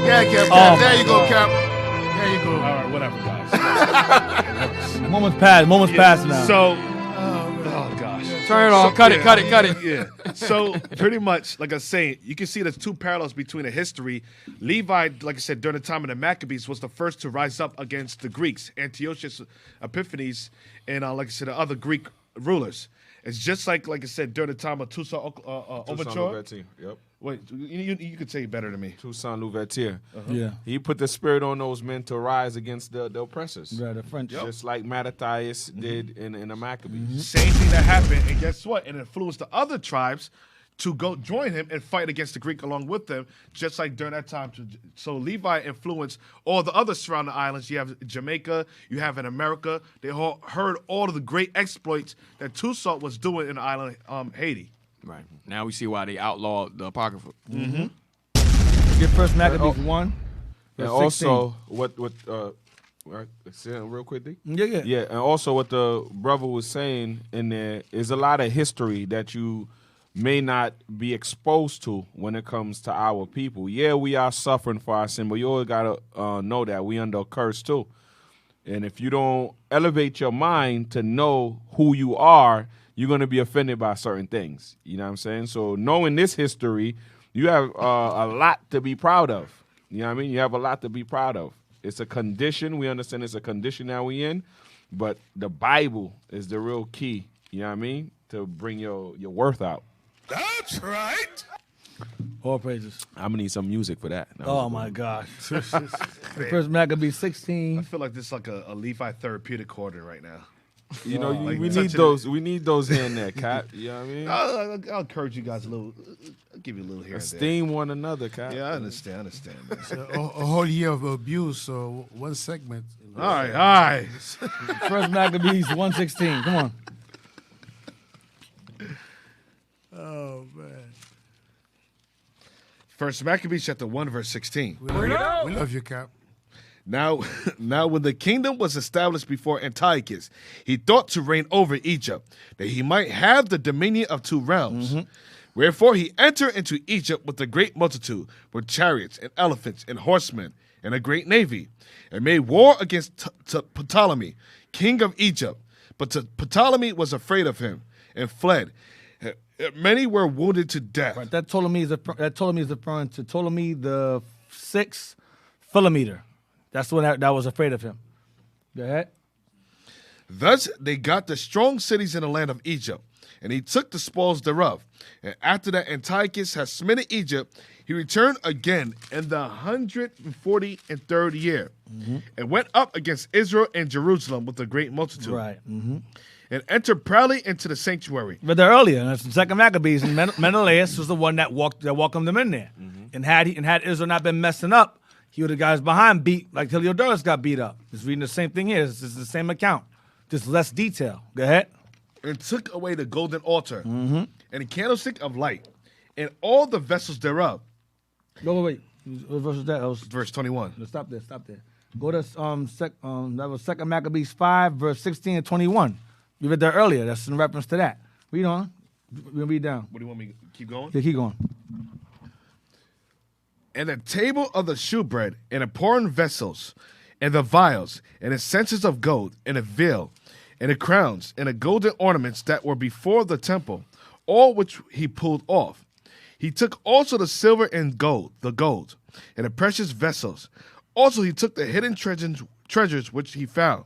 Yeah, Cap. Oh, There you go, my Cap. There you go. All right, whatever, guys. Moments past now. So, oh gosh. Turn it off. Cut it. Yeah. So pretty much, like I was saying, you can see there's two parallels between the history. Levi, like I said, during the time of the Maccabees, was the first to rise up against the Greeks, Antiochus, Epiphanes, and like I said, the other Greek rulers. It's just like I said, during the time of Toussaint Overture. Yep. Wait, you could say it better than me. Toussaint Louverture. Yeah. He put the spirit on those men to rise against the oppressors. Right, the French. Just like Mattathias did in the Maccabees. Same thing that happened, and guess what? It influenced the other tribes to go join him and fight against the Greek along with them, just like during that time. So Levi influenced all the other surrounding islands. You have Jamaica, you have in America. They all heard all of the great exploits that Toussaint was doing in the island Haiti. Right. Now we see why they outlawed the Apocrypha. Get First Maccabees 1. And verse 16. also, what say it real quick, D? Yeah. Yeah, and also what the brother was saying in there is a lot of history that you may not be exposed to when it comes to our people. Yeah, we are suffering for our sin, but you always got to know that we under a curse too. And if you don't elevate your mind to know who you are, you're going to be offended by certain things. You know what I'm saying? So knowing this history, you have a lot to be proud of. You know what I mean? You have a lot to be proud of. It's a condition. We understand it's a condition that we in, but the Bible is the real key, you know what I mean, to bring your worth out. That's right. All praises. I'm going to need some music for that. Oh, my gosh. First Maccabees 16. I feel like this is like a Levi therapeutic corner right now. You know, like we need touching those. We need those here and there, Cap. You know what I mean? I'll encourage you guys a little. I'll give you a little here and there. Esteem one another, Cap. Yeah, I understand. Man. It's a whole year of abuse, so one segment. All right. First Maccabees 1:16. Come on. Oh, man. First Maccabees chapter 1, verse 16. We love you, Cap. Now when the kingdom was established before Antiochus, he thought to reign over Egypt, that he might have the dominion of two realms. Wherefore he entered into Egypt with a great multitude, with chariots and elephants and horsemen, and a great navy, and made war against Ptolemy, king of Egypt. But Ptolemy was afraid of him, and fled. Many were wounded to death. Right, that Ptolemy is referring to Ptolemy the 6th Philometer. That's the one that was afraid of him. Go ahead. Thus they got the strong cities in the land of Egypt, and he took the spoils thereof. And after that Antiochus had smitten Egypt, he returned again in the 143rd year, and went up against Israel and Jerusalem with a great multitude. Right. And entered proudly into the sanctuary. But they're earlier. That's the second Maccabees, and Menelaus was the one that welcomed them in there. And had Israel not been messing up, he would have got his behind beat like Heliodorus got beat up. It's reading the same thing here. It's the same account, just less detail. Go ahead. And took away the golden altar, and the candlestick of light, and all the vessels thereof. Wait. What verse was that? That was verse 21. No, stop there. Go to that was Second Maccabees 5, verse 16 and 21. We read that earlier. That's in reference to that. Read on. We'll read down. What do you want me to keep going? Yeah, keep going. And the table of the shewbread, and the pouring vessels, and the vials, and the censers of gold, and the veil, and the crowns, and the golden ornaments that were before the temple, all which he pulled off. He took also the silver and gold, and the precious vessels. Also he took the hidden treasures which he found.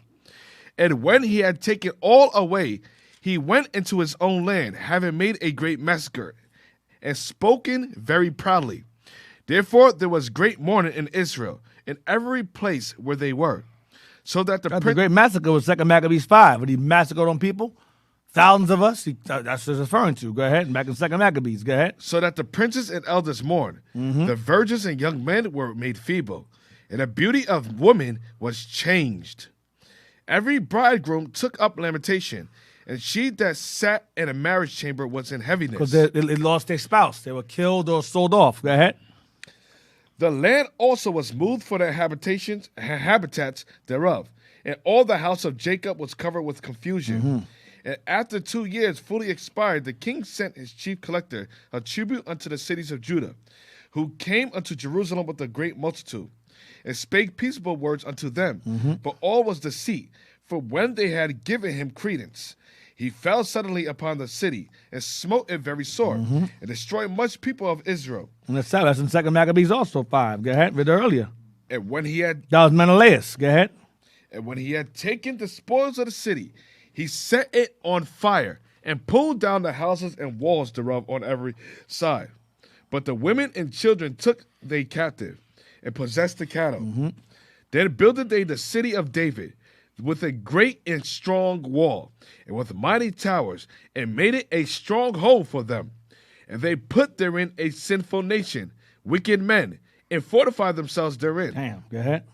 And when he had taken all away, he went into his own land, having made a great massacre, and spoken very proudly. Therefore there was great mourning in Israel, in every place where they were. So that the great massacre was Second Maccabees 5, when he massacred on people. Thousands of us. That's what it's referring to. Go ahead. Back in Second Maccabees. Go ahead. So that the princes and elders mourned. The virgins and young men were made feeble, and the beauty of women was changed. Every bridegroom took up lamentation, and she that sat in a marriage chamber was in heaviness. Because they lost their spouse. They were killed or sold off. Go ahead. The land also was moved for their habitats thereof, And all the house of Jacob was covered with confusion. Mm-hmm. And after 2 years fully expired, the king sent his chief collector a tribute unto the cities of Judah, who came unto Jerusalem with a great multitude, and spake peaceable words unto them. Mm-hmm. But all was deceit, for when they had given him credence, he fell suddenly upon the city, and smote it very sore, Mm-hmm. and destroyed much people of Israel. And that's in 2 Maccabees also 5. Go ahead, read it earlier. And when he had That was Menelaus. Go ahead. And when he had taken the spoils of the city, he set it on fire and pulled down the houses and walls thereof on every side. But the women and children took they captive and possessed the cattle. Mm-hmm. Then builded they the city of David with a great and strong wall and with mighty towers, and made it a stronghold for them. And they put therein a sinful nation, wicked men, and fortified themselves therein. Damn, go ahead.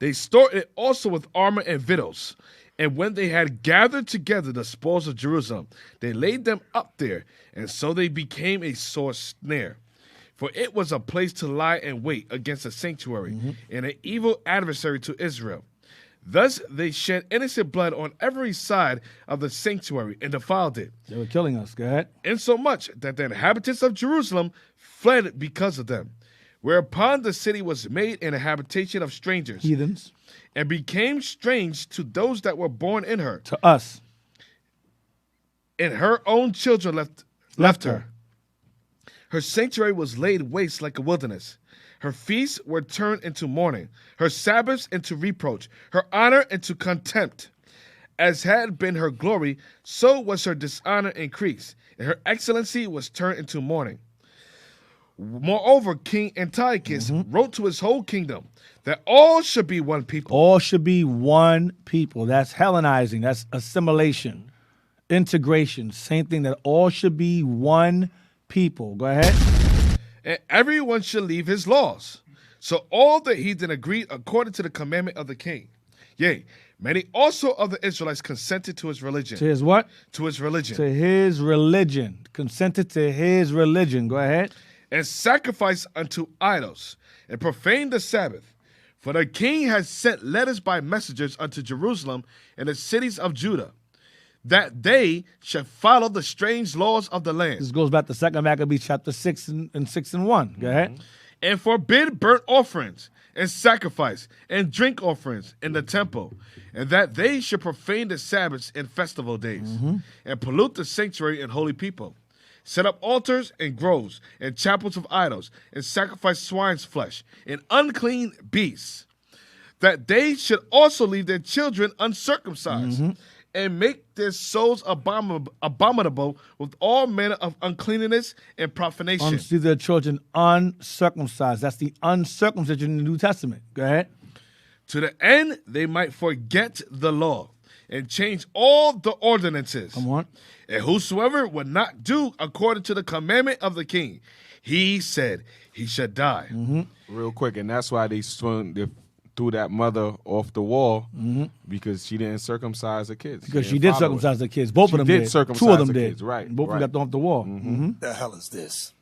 They stored it also with armor and victuals. And when they had gathered together the spoils of Jerusalem, they laid them up there, and so they became a sore snare. For it was a place to lie and wait against the sanctuary, and an evil adversary to Israel. Thus they shed innocent blood on every side of the sanctuary and defiled it. They were killing us. Go ahead. Insomuch that the inhabitants of Jerusalem fled because of them. Whereupon the city was made an habitation of strangers, Heathens. and became strange to those that were born in her. To us. And her own children left her. Her sanctuary was laid waste like a wilderness. Her feasts were turned into mourning, her Sabbaths into reproach, her honor into contempt. As had been her glory, so was her dishonor increased, and her excellency was turned into mourning. Moreover, King Antiochus wrote to his whole kingdom that all should be one people. All should be one people. That's Hellenizing. That's assimilation. Integration. Same thing, that all should be one people. Go ahead. And everyone should leave his laws. So all the heathen agreed according to the commandment of the king. Yea, many also of the Israelites consented to his religion. To his what? To his religion. To his religion. Consented to his religion. Go ahead. And sacrificed unto idols, and profaned the Sabbath. For the king has sent letters by messengers unto Jerusalem and the cities of Judah, that they should follow the strange laws of the land. This goes back to 2 Maccabees chapter 6 and 6 and 1. Go ahead. And forbid burnt offerings and sacrifice and drink offerings in the temple, and that they should profane the Sabbaths and festival days, and pollute the sanctuary and holy people. Set up altars and groves and chapels of idols, and sacrifice swine's flesh and unclean beasts, that they should also leave their children uncircumcised, and make their souls abominable with all manner of uncleanness and profanation. See their children uncircumcised. That's the uncircumcision in the New Testament. Go ahead. To the end they might forget the law and change all the ordinances. Come on. And whosoever would not do according to the commandment of the king, he said he should die. Real quick, and that's why they threw that mother off the wall, because she didn't circumcise her kids. Because she did circumcise the kids. Both of them did. Circumcise Two of them the did. kids, right? Both of them got thrown off the wall. The hell is this?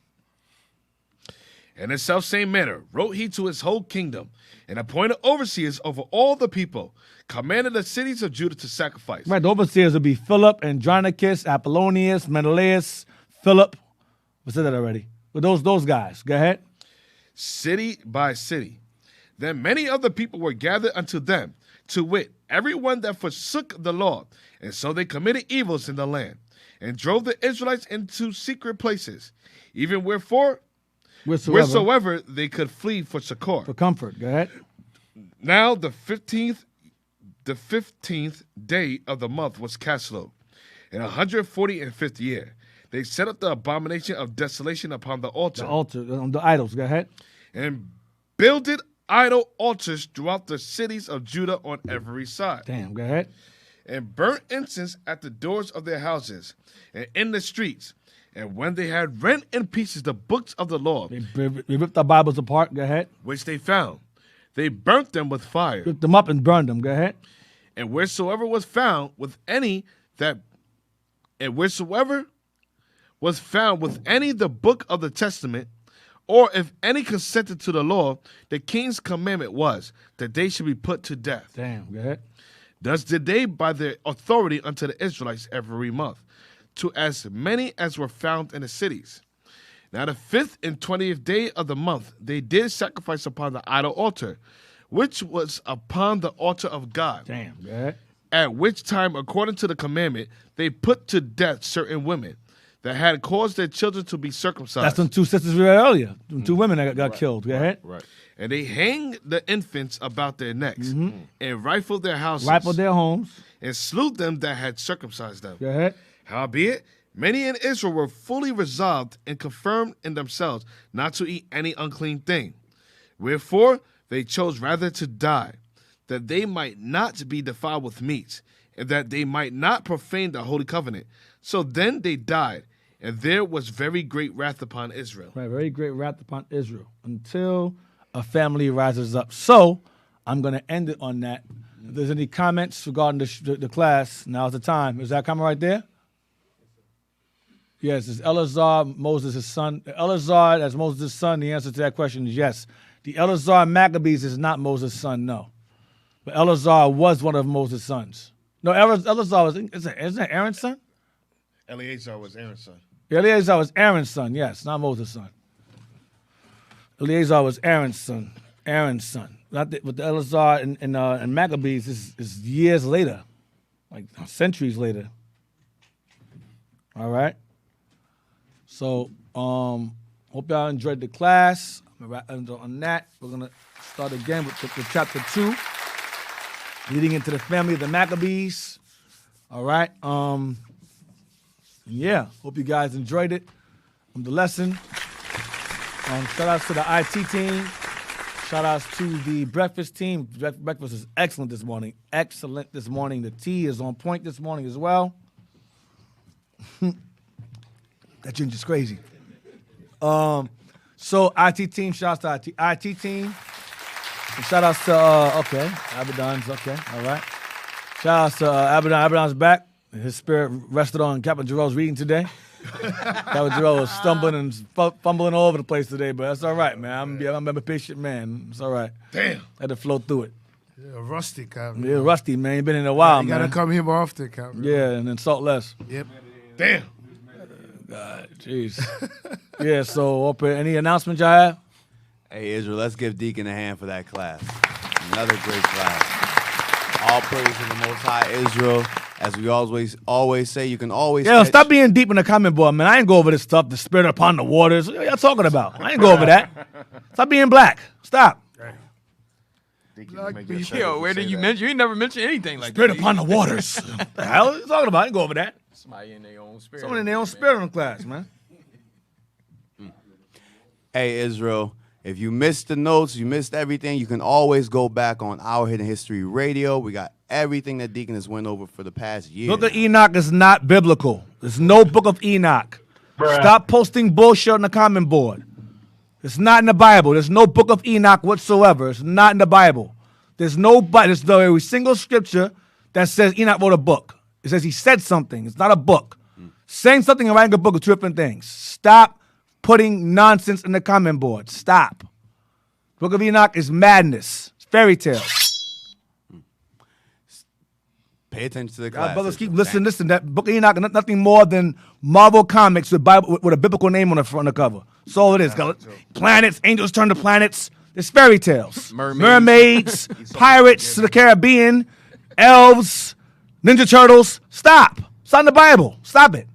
And in selfsame manner wrote he to his whole kingdom, and appointed overseers over all the people, commanded the cities of Judah to sacrifice. Right, the overseers would be Philip, Andronicus, Apollonius, Menelaus, Philip. We said that already. But those guys. Go ahead. City by city. Then many of the people were gathered unto them, to wit, everyone that forsook the law. And so they committed evils in the land, and drove the Israelites into secret places, even wheresoever they could flee for succor. For comfort. Go ahead. Now the 15th day of the month was Caslow, in 145th year. They set up the abomination of desolation upon the altar. The idols. Go ahead. And builded idol altars throughout the cities of Judah on every side. Damn, go ahead. And burnt incense at the doors of their houses and in the streets. And when they had rent in pieces the books of the law, They ripped the Bibles apart. Go ahead. which they found, they burnt them with fire. Ripped them up and burned them. Go ahead. And wheresoever was found with any the book of the testament, or if any consented to the law, the king's commandment was that they should be put to death. Damn, go ahead. Thus did they by their authority unto the Israelites every month, to as many as were found in the cities. Now the 5th and 20th day of the month they did sacrifice upon the idol altar, which was upon the altar of God. Damn, yeah. At which time, according to the commandment, they put to death certain women that had caused their children to be circumcised. That's them 2 sisters we read earlier. Them 2 women that got killed. Go ahead. Right. And they hanged the infants about their necks and rifled their houses. Rifled their homes. And slew them that had circumcised them. Go ahead. Howbeit, many in Israel were fully resolved and confirmed in themselves not to eat any unclean thing. Wherefore, they chose rather to die, that they might not be defiled with meat, and that they might not profane the holy covenant. So then they died, and there was very great wrath upon Israel. Right, very great wrath upon Israel until a family rises up. So I'm going to end it on that. If there's any comments regarding the class, now's the time. Is that comment right there? Yes, is Eleazar Moses' son? Eleazar as Moses' son, the answer to that question is yes. The Eleazar Maccabees is not Moses' son, no. But Eleazar was one of Moses' sons. No, Eleazar was, isn't it Aaron's son? Eleazar was Aaron's son. Eleazar was Aaron's son, yes, not Moses' son. Eleazar was Aaron's son. But the Eleazar and Maccabees is years later, like centuries later. All right? So, hope y'all enjoyed the class. On that, we're going to start again with chapter 2, leading into the family of the Maccabees. All right? Yeah, hope you guys enjoyed it. The lesson. Shout outs to the IT team. Shout outs to the breakfast team. Breakfast is excellent this morning. Excellent this morning. The tea is on point this morning as well. That ginger's crazy. So IT team, shout outs to IT team. And shout outs to Abaddon's okay, all right. Shout outs to Abaddon. Abaddon's back. His spirit rested on Captain Jerome's reading today. Captain Jerome was stumbling and fumbling all over the place today, but that's all right, man. I'm a patient man. It's all right. Damn. Had to flow through it. Yeah, rusty, Captain. Yeah, rusty, man. You've been in a while, you man. You gotta come here more often, Captain. Yeah, and insult less. Yep. Damn. God, jeez. Yeah, so any announcements y'all have? Hey, Israel, let's give Deacon a hand for that class. Another great class. All praise to the Most High Israel. As we always say, you can always stop being deep in the comment board, man. I ain't go over this stuff, the spirit upon the waters. What y'all talking about? I ain't go over that. Stop being black. Stop. Yo, where did you mention? You ain't never mentioned anything like spirit that. Spirit upon the waters. What the hell are you talking about? I ain't go over that. Somebody in their own spirit. Someone in their own spirit in the class, man. Hey, Israel. If you missed the notes, you missed everything, you can always go back on Our Hidden History Radio. We got everything that Deacon has went over for the past year. Book of Enoch is not biblical. There's no Book of Enoch. Bruh. Stop posting bullshit on the comment board. It's not in the Bible. There's no Book of Enoch whatsoever. It's not in the Bible. There's every single scripture that says Enoch wrote a book. It says he said something. It's not a book. Saying something and writing a book are two different things. Stop putting nonsense in the comment board. Stop. Book of Enoch is madness. It's fairy tales. Pay attention to the class. Brothers, keep listening. That Book of Enoch is nothing more than Marvel comics with a biblical name on the front of the cover. That's all it is. Planets, angels turn to planets. It's fairy tales. Mermaids, pirates to the Caribbean, elves, Ninja Turtles. Stop. It's not in the Bible. Stop it.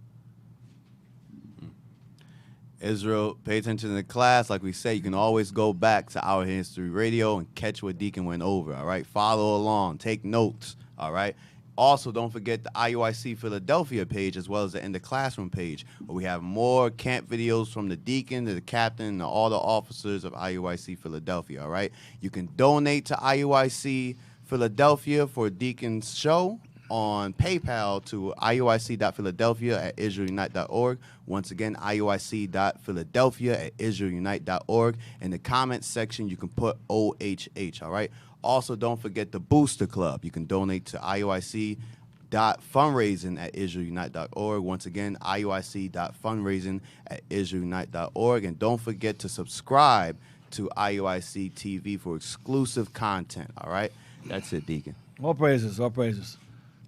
Israel, pay attention to the class. Like we say, you can always go back to Our History Radio and catch what Deacon went over, all right? Follow along. Take notes, all right? Also, don't forget the IUIC Philadelphia page as well as the In the Classroom page, where we have more camp videos from the Deacon to the Captain and all the officers of IUIC Philadelphia, all right? You can donate to IUIC Philadelphia for Deacon's show on PayPal to iuic.philadelphia@israelunite.org. Once again, iuic.philadelphia@israelunite.org. In the comments section, you can put OHH, all right? Also, don't forget the Booster Club. You can donate to iuic.fundraising@israelunite.org. Once again, iuic.fundraising@israelunite.org. And don't forget to subscribe to IUIC TV for exclusive content, all right? That's it, Deacon. All praises, all praises.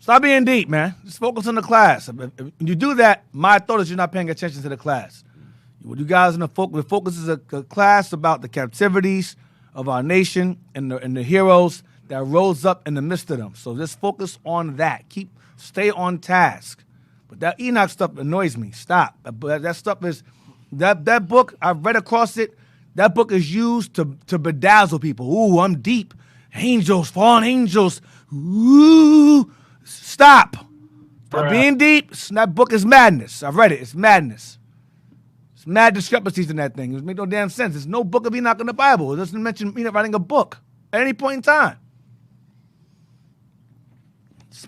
Stop being deep, man. Just focus on the class. When you do that, my thought is you're not paying attention to the class. What you guys in the focus is a class about the captivities of our nation and the heroes that rose up in the midst of them. So just focus on that. Stay on task. But that Enoch stuff annoys me. Stop. That stuff is that book. I've read across it. That book is used to bedazzle people. Ooh, I'm deep. Angels, fallen angels. Ooh, stop. Stop being deep. That book is madness. I've read it. It's madness. It's mad discrepancies in that thing. It makes no damn sense. There's no book of Enoch in the Bible. It doesn't mention Enoch writing a book at any point in time. There's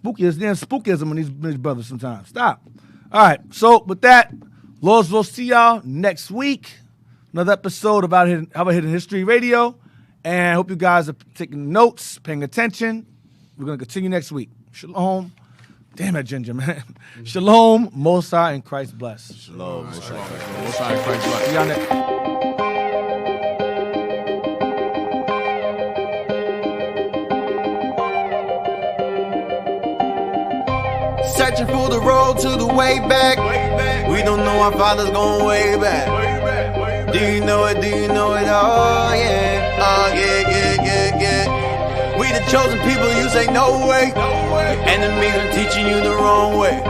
spookism in these brothers sometimes. Stop. All right. So with that, Lords, we'll see y'all next week. Another episode about Hidden History Radio. And I hope you guys are taking notes, paying attention. We're going to continue next week. Shalom. Damn that ginger, man. Shalom, Most High, and Christ bless. Shalom, Most High. Most High and Christ bless. See y'all next. Searching for the road to the way back. We don't know our father's going way back. Do you know it? Do you know it? Oh yeah. Oh yeah, yeah, yeah, yeah. We the chosen people, you say no way. Your enemies are teaching you the wrong way.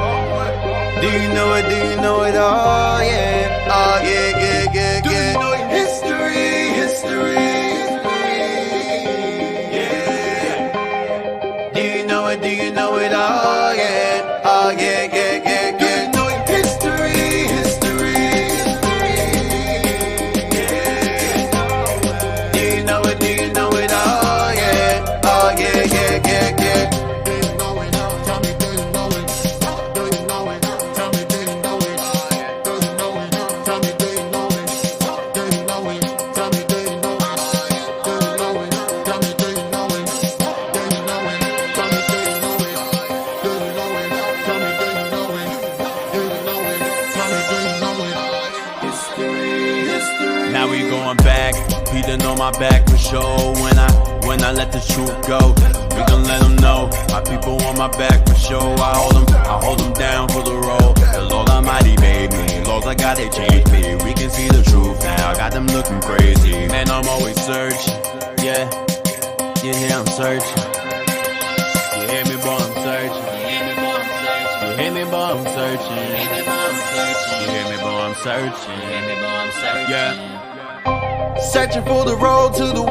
Do you know it? Do you know it? Oh yeah. Oh yeah, yeah, yeah, yeah. History, history. Yeah. Do you know it? Do you know it? Oh yeah. Oh yeah, yeah, yeah, yeah. History, history. Yeah. Do you know it? Do you know it? Oh yeah. Oh yeah, yeah, yeah, yeah. Do you know it? Tell me, do you know it? Do you know it? Tell me, do you know it? Do you know it? Tell me, do you know it? Do you know it? Tell me, do you know it? Do you know it? Tell me, do you know it? Do you know it? Tell me, do you know it? Do you know it? Tell me, do you know it? Do you know it? Tell me, do you know it? History, history. Now we going back, Peter on my back for sure. When I let the truth go, we gon' let them know. My people on my back for sure. I hold them down for the road. The Lord Almighty made me. Laws I got, they changed me. We can see the truth now. Got them looking crazy. Man, I'm always searching. Yeah, you hear I'm searching. You hear me, boy, I'm searching. You hear me, boy, I'm searching. You hear me, boy, I'm searching. Yeah. Searching for the road to the way.